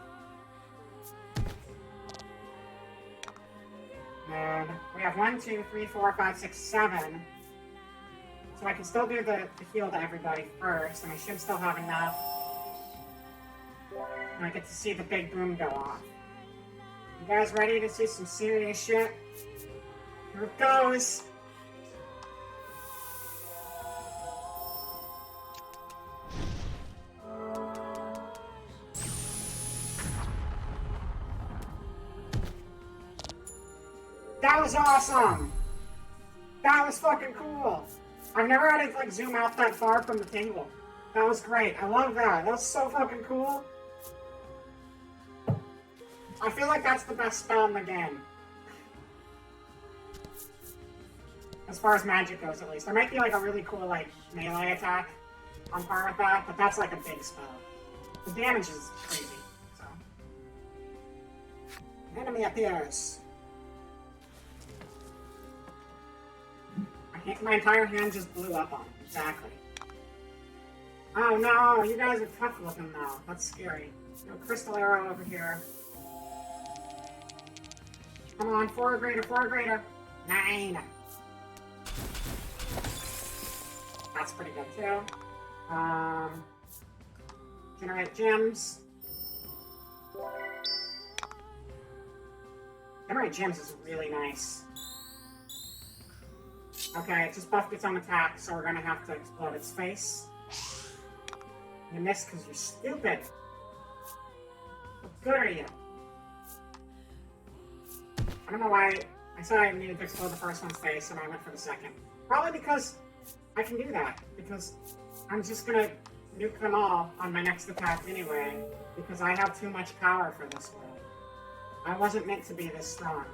And we have 1, 2, 3, 4, 5, 6, 7. So I can still do the heal to everybody first, and I should still have enough. And I get to see the big boom go off. You guys ready to see some serious shit? Here it goes! That was awesome! That was fucking cool! I've never had it like zoom out that far from the tingle. That was great. I love that. That was so fucking cool. I feel like that's the best spell in the game. As far as magic goes, at least. There might be like a really cool like melee attack on par with that, but that's like a big spell. The damage is crazy, so. Enemy appears. My entire hand just blew up on him. Exactly. Oh no, you guys are tough looking now. That's scary. No crystal arrow over here. Come on, 4 or greater, 4 or greater. 9. That's pretty good too. Generate gems. Generate gems is really nice. Okay, it just buffed its own attack, so we're gonna have to explode its face. You missed because you're stupid. What good are you? I don't know why I said I needed to explode the first one's face and I went for the second. Probably because I can do that. Because I'm just gonna nuke them all on my next attack anyway. Because I have too much power for this world. I wasn't meant to be this strong.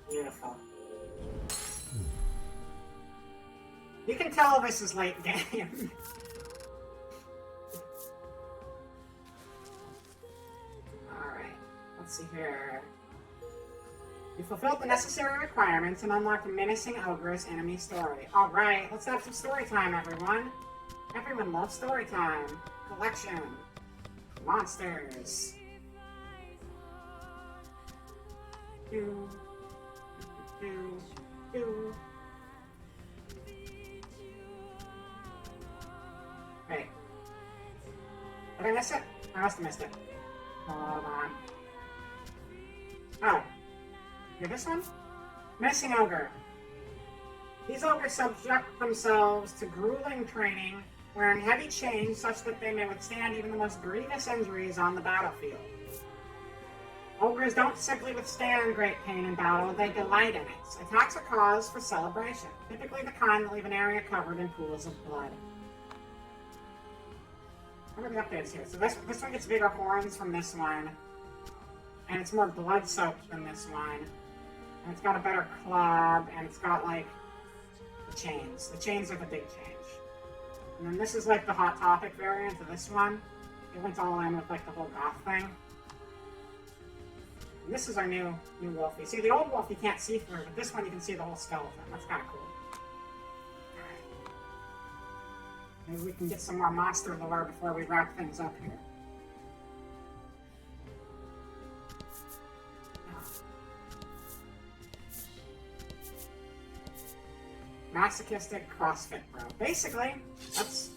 Beautiful. You can tell this is late game. Alright, let's see here. You fulfilled the necessary requirements and unlocked the menacing ogre's enemy story. Alright, let's have some story time, everyone. Everyone loves story time. Collection. Monsters. Do. Wait. Did I miss it? I must have missed it. Hold on. Oh. You're this one? Menacing ogre. These ogres subject themselves to grueling training, wearing heavy chains such that they may withstand even the most grievous injuries on the battlefield. Ogres don't simply withstand great pain in battle, they delight in it. Attacks are cause for celebration, typically the kind that leave an area covered in pools of blood. What are the updates here? So this one gets bigger horns from this one, and it's more blood-soaked than this one. And it's got a better club, and it's got, like, the chains. The chains are the big change. And then this is, like, the Hot Topic variant of this one. It went all in with, like, the whole goth thing. And this is our new wolf. You see, the old wolf you can't see through, but this one you can see the whole skeleton. That's kind of cool. Alright. Maybe we can get some more monster lore before we wrap things up here. Masochistic CrossFit bro. Basically, that's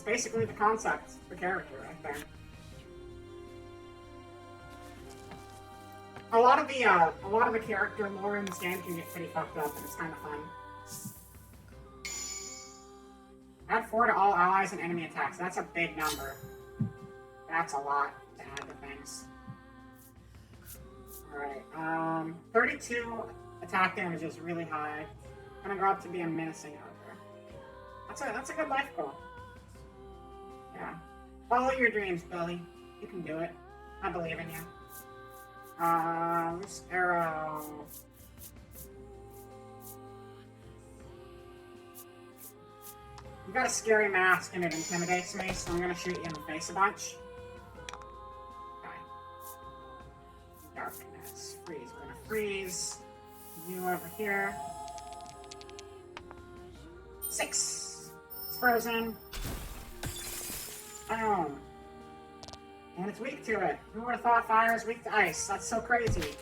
basically the concept, the character right there. A lot of the character lore in this game can get pretty fucked up, and it's kind of fun. Add 4 to all allies and enemy attacks. That's a big number. That's a lot to add to things. Alright, 32 attack damage is really high. I'm gonna grow up to be a menacing ogre. That's a good life goal. Yeah. Follow your dreams, Billy. You can do it. I believe in you. This arrow. You got a scary mask and it intimidates me, so I'm gonna shoot you in the face a bunch. Okay. Darkness. Freeze. We're gonna freeze. You over here. 6. It's frozen. Oh. And it's weak to it. Who would have thought fire is weak to ice? That's so crazy.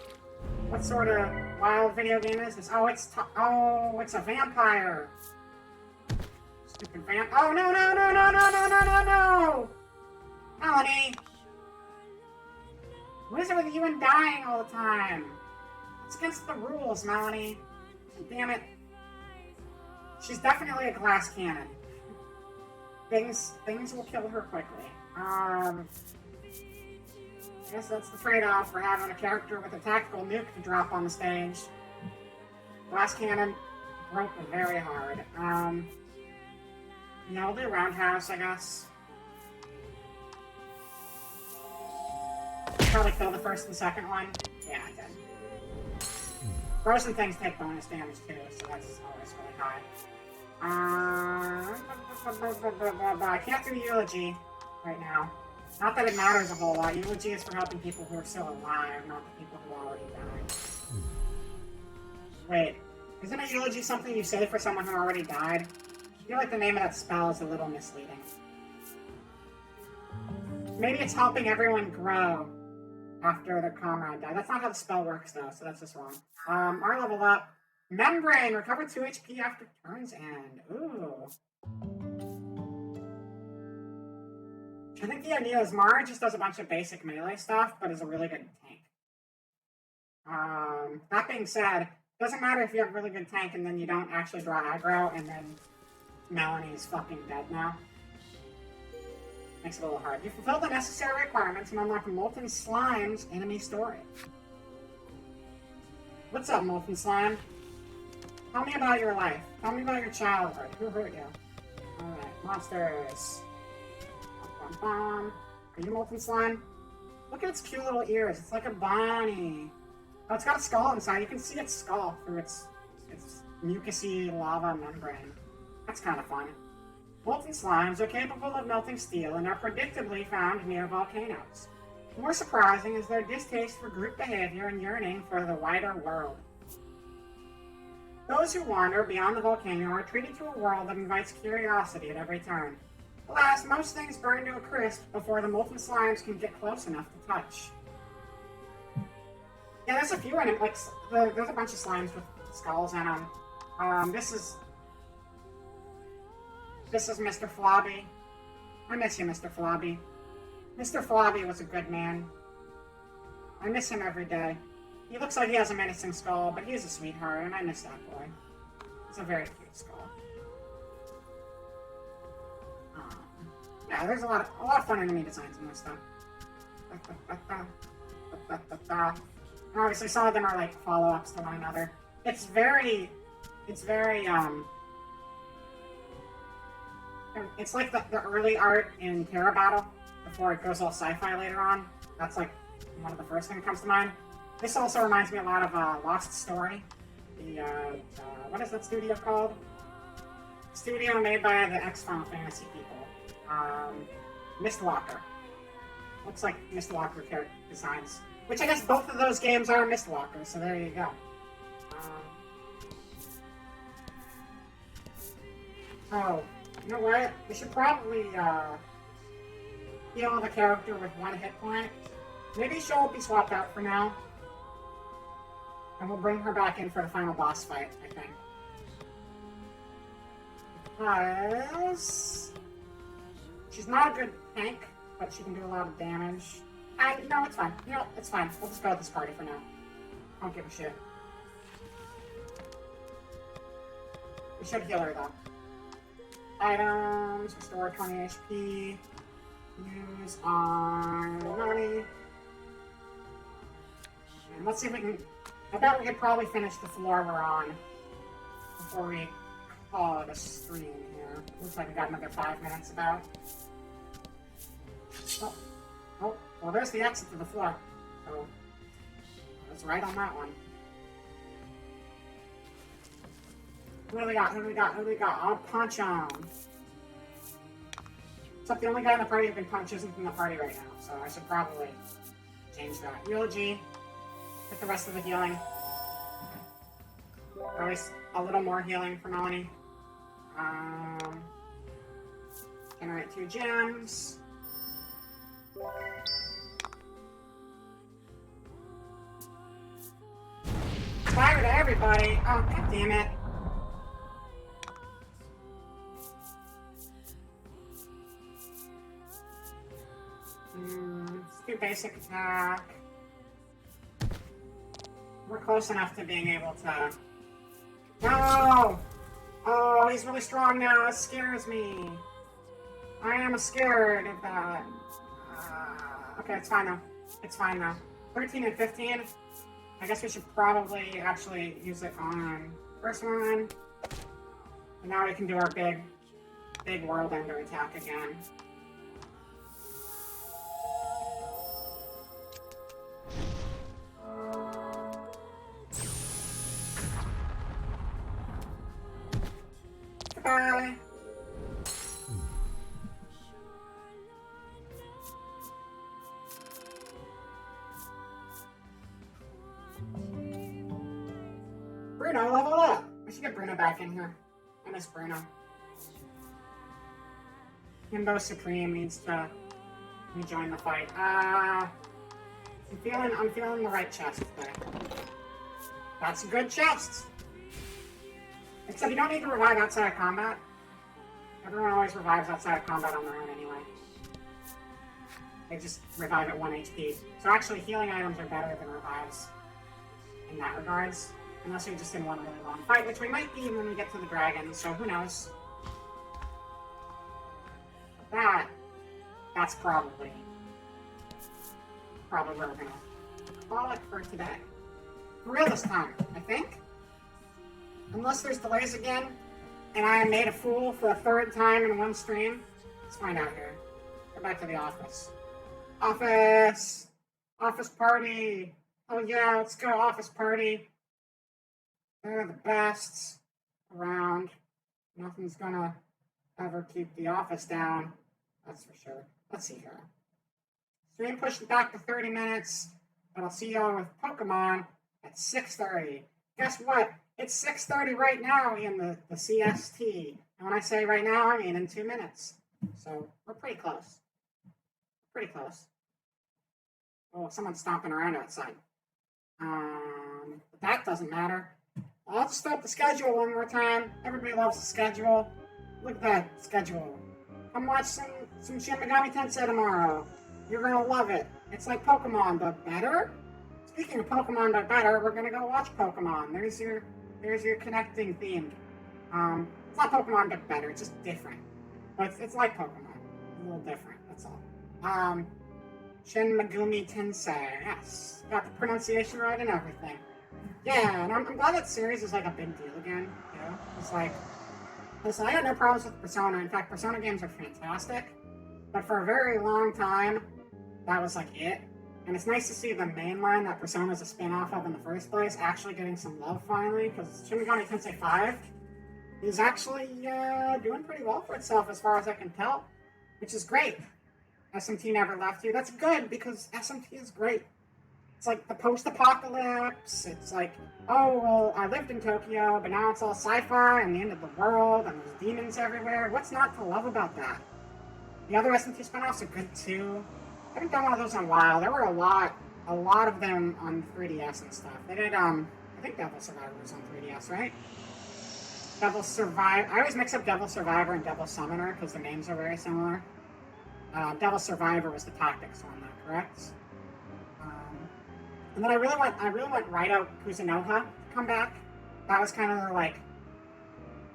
What sort of wild video game is this? Oh, it's a vampire. Stupid vamp. Oh, no, no, no, no, no, no, no, no, no! Melanie! What is it with you and dying all the time? It's against the rules, Melanie. Damn it. She's definitely a glass cannon. Things will kill her quickly. I guess that's the trade-off for having a character with a tactical nuke to drop on the stage. Glass cannon broke very hard. Yeah, we'll do roundhouse, I guess. Probably kill the first and second one. Yeah, I did. Frozen things take bonus damage too, so that's always really high. I can't do Eulogy right now. Not that it matters a whole lot. Eulogy is for helping people who are still alive, not the people who already died. Wait, isn't a Eulogy something you say for someone who already died? I feel like the name of that spell is a little misleading. Maybe it's helping everyone grow after their comrade died. That's not how the spell works though, so that's just wrong. Our level up. Membrane! Recover 2 HP after turn's end. Ooh. I think the idea is Mara just does a bunch of basic melee stuff, but is a really good tank. That being said, it doesn't matter if you have a really good tank and then you don't actually draw aggro, and then Melanie is fucking dead now. Makes it a little hard. You fulfill the necessary requirements and unlock Molten Slime's enemy story. What's up, Molten Slime? Tell me about your life. Tell me about your childhood. Who hurt you? Alright, monsters. Bum, bum, bum. Are you Molten Slime? Look at its cute little ears. It's like a bunny. Oh, it's got a skull inside. You can see its skull through its mucousy lava membrane. That's kind of fun. Molten slimes are capable of melting steel and are predictably found near volcanoes. More surprising is their distaste for group behavior and yearning for the wider world. Those who wander beyond the volcano are treated to a world that invites curiosity at every turn. Alas, most things burn to a crisp before the molten slimes can get close enough to touch. Yeah, there's a few in it, like, there's a bunch of slimes with skulls in them. This is Mr. Flobby. I miss you, Mr. Flobby. Mr. Flobby was a good man. I miss him every day. He looks like he has a menacing skull, but he's a sweetheart, and I miss that boy. It's a very cute skull. Yeah, there's a lot of fun enemy designs in this stuff. And obviously some of them are like follow-ups to one another. It's very, it's like the early art in Terra Battle before it goes all sci-fi later on. That's like one of the first things that comes to mind. This also reminds me a lot of Lost Story. The, what is that studio called? Studio made by the ex-Final Fantasy people. Mistwalker. Looks like Mistwalker character designs. Which I guess both of those games are Mistwalker, so there you go. Oh, you know what? We should probably heal the character with one hit point. Maybe she'll be swapped out for now. And we'll bring her back in for the final boss fight, I think. Because she's not a good tank, but she can do a lot of damage. No, it's fine. You know, it's fine. We'll just go with this party for now. I don't give a shit. We should heal her though. Items, restore 20 HP. Use on Nani. And let's see if we can. I bet we could probably finish the floor we're on before we call it a stream here. Looks like we got another 5 minutes about. Oh, well, there's the exit to the floor. So, that's right on that one. Who do we got? Who do we got? Who do we got? I'll punch him. Except the only guy in the party who can punch isn't in the party right now, so I should probably change that. Eulogy. Get the rest of the healing. Always a little more healing for Melanie. Generate 2 gems. Fire to everybody! Oh, god damn it. Let's do basic attack. We're close enough to being able to... No! Oh, he's really strong now. It scares me. I am scared of that. Okay, it's fine though. It's fine now. 13 and 15. I guess we should probably actually use it on first one. And now we can do our big world ender attack again. Goodbye. Bruno, level up! We should get Bruno back in here. I miss Bruno. Himbo Supreme needs to rejoin the fight. I'm feeling the right chest today. That's a good chest! Except you don't need to revive outside of combat. Everyone always revives outside of combat on their own anyway. They just revive at 1 HP. So actually healing items are better than revives in that regards. Unless you're just in one really long fight, which we might be when we get to the dragon, so who knows. But that's probably where we're gonna call it for today. For real this time, I think. Unless there's delays again, and I am made a fool for a 3rd time in one stream. Let's find out here. Go back to the office. Office! Office party! Oh yeah, let's go office party. They're the best around. Nothing's gonna ever keep the office down. That's for sure. Let's see here. Stream pushed it back to 30 minutes, but I'll see y'all with Pokemon at 6:30. Guess what? It's 6:30 right now in the CST. And when I say right now, I mean in 2 minutes. So we're pretty close. Pretty close. Oh, someone's stomping around outside. But that doesn't matter. I'll just throw up the schedule one more time. Everybody loves the schedule. Look at that schedule. Come watch some Shin Megami Tensei tomorrow. You're gonna love it. It's like Pokemon, but better. Speaking of Pokemon, but better, we're gonna go watch Pokemon. There's your connecting theme. It's not Pokemon, but better. It's just different. But it's like Pokemon. A little different. That's all. Shin Megumi Tensei. Yes, got the pronunciation right and everything. Yeah, and I'm glad that series is like a big deal again. You know, it's like, listen, I got no problems with Persona. In fact, Persona games are fantastic. But for a very long time, that was like it. And it's nice to see the main line that Persona is a spin-off of in the first place actually getting some love finally, because Shin Megami Tensei 5 is actually doing pretty well for itself as far as I can tell, which is great. SMT never left you. That's good, because SMT is great. It's like the post-apocalypse. It's like, oh, well, I lived in Tokyo, but now it's all sci-fi and the end of the world, and there's demons everywhere. What's not to love about that? The other SMT spin-offs are good, too. I haven't done one of those in a while. There were a lot of them on 3DS and stuff. They did, I think Devil Survivor was on 3DS, right? Devil Survivor. I always mix up Devil Survivor and Devil Summoner because the names are very similar. Devil Survivor was the tactics one, though, correct? And then I really want Raito Kuzunoha to come back. That was kind of their, like,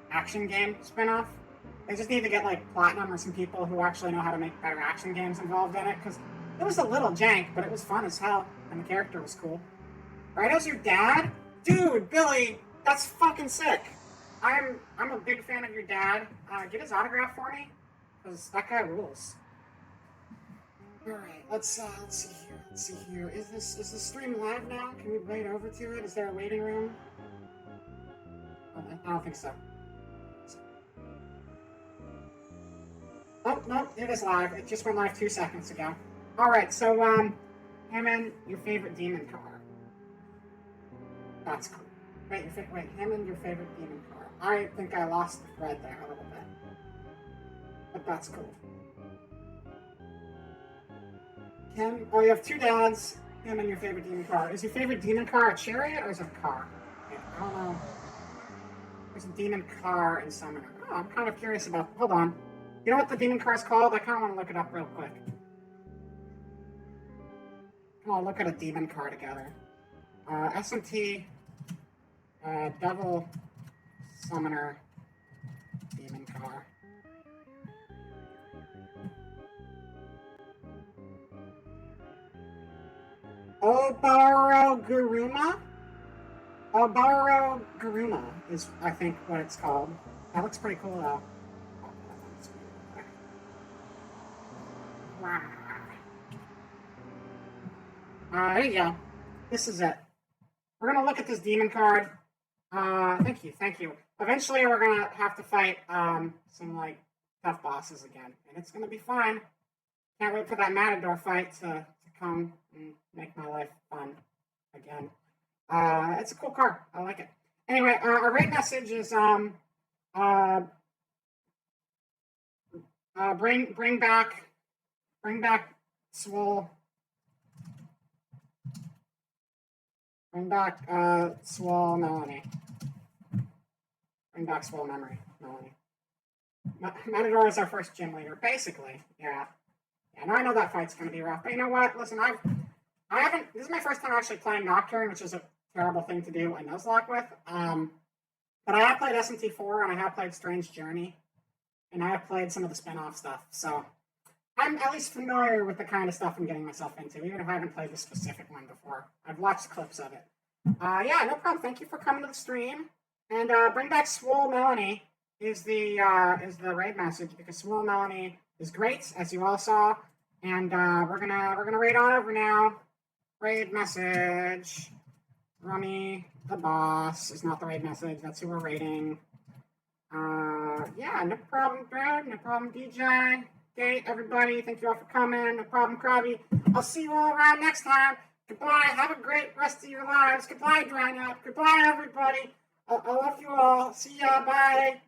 action game spin-off. They just need to get, like, Platinum or some people who actually know how to make better action games involved in it, because it was a little jank, but it was fun as hell, and the character was cool. Raito's your dad? Dude, Billy, that's fucking sick. I'm a big fan of your dad. Get his autograph for me, because that guy rules. Alright, let's see here. Is the stream live now? Can we wait over to it? Is there a waiting room? Oh, I don't think so. Oh, no, it is live. It just went live 2 seconds ago. Alright, so, Hammond, your favorite demon car. That's cool. Wait, Hammond, your favorite demon car. I think I lost the thread there a little bit. But that's cool. Kim, oh, you have two dads. Hammond, your favorite demon car. Is your favorite demon car a chariot or is it a car? Yeah, I don't know. There's a demon car in Summoner. Oh, I'm kind of curious about. Hold on. You know what the demon car is called? I kind of want to look it up real quick. I'll look at a demon car together. SMT, Devil Summoner, demon car. Obaroguruma? Obaroguruma is, I think, what it's called. That looks pretty cool, though. There you go. This is it. We're gonna look at this demon card. Thank you. Eventually, we're gonna have to fight some like tough bosses again, and it's gonna be fine. Can't wait for that Matador fight to come and make my life fun again. It's a cool card. I like it. Anyway, our raid message is bring back Swole. Bring back Swole Melanie. Bring back Swole Memory, Melanie. Matador is our first gym leader, basically. Yeah. And I know that fight's gonna be rough. But you know what? Listen, I haven't. This is my first time actually playing Nocturne, which is a terrible thing to do a Nuzlocke with. But I have played SMT4 and I have played Strange Journey, and I have played some of the spin-off stuff. So I'm at least familiar with the kind of stuff I'm getting myself into, even if I haven't played the specific one before. I've watched clips of it. Yeah, no problem. Thank you for coming to the stream. And bring back Swole Melanie is the raid message, because Swole Melanie is great, as you all saw. And we're gonna raid on over now. Raid message. Rummy the boss is not the raid message. That's who we're raiding. Yeah, no problem, Brad. No problem, DJ. Okay, everybody, thank you all for coming. No problem, Krabby. I'll see you all around next time. Goodbye. Have a great rest of your lives. Goodbye, Drying Up. Goodbye, everybody. I love you all. See ya. Bye.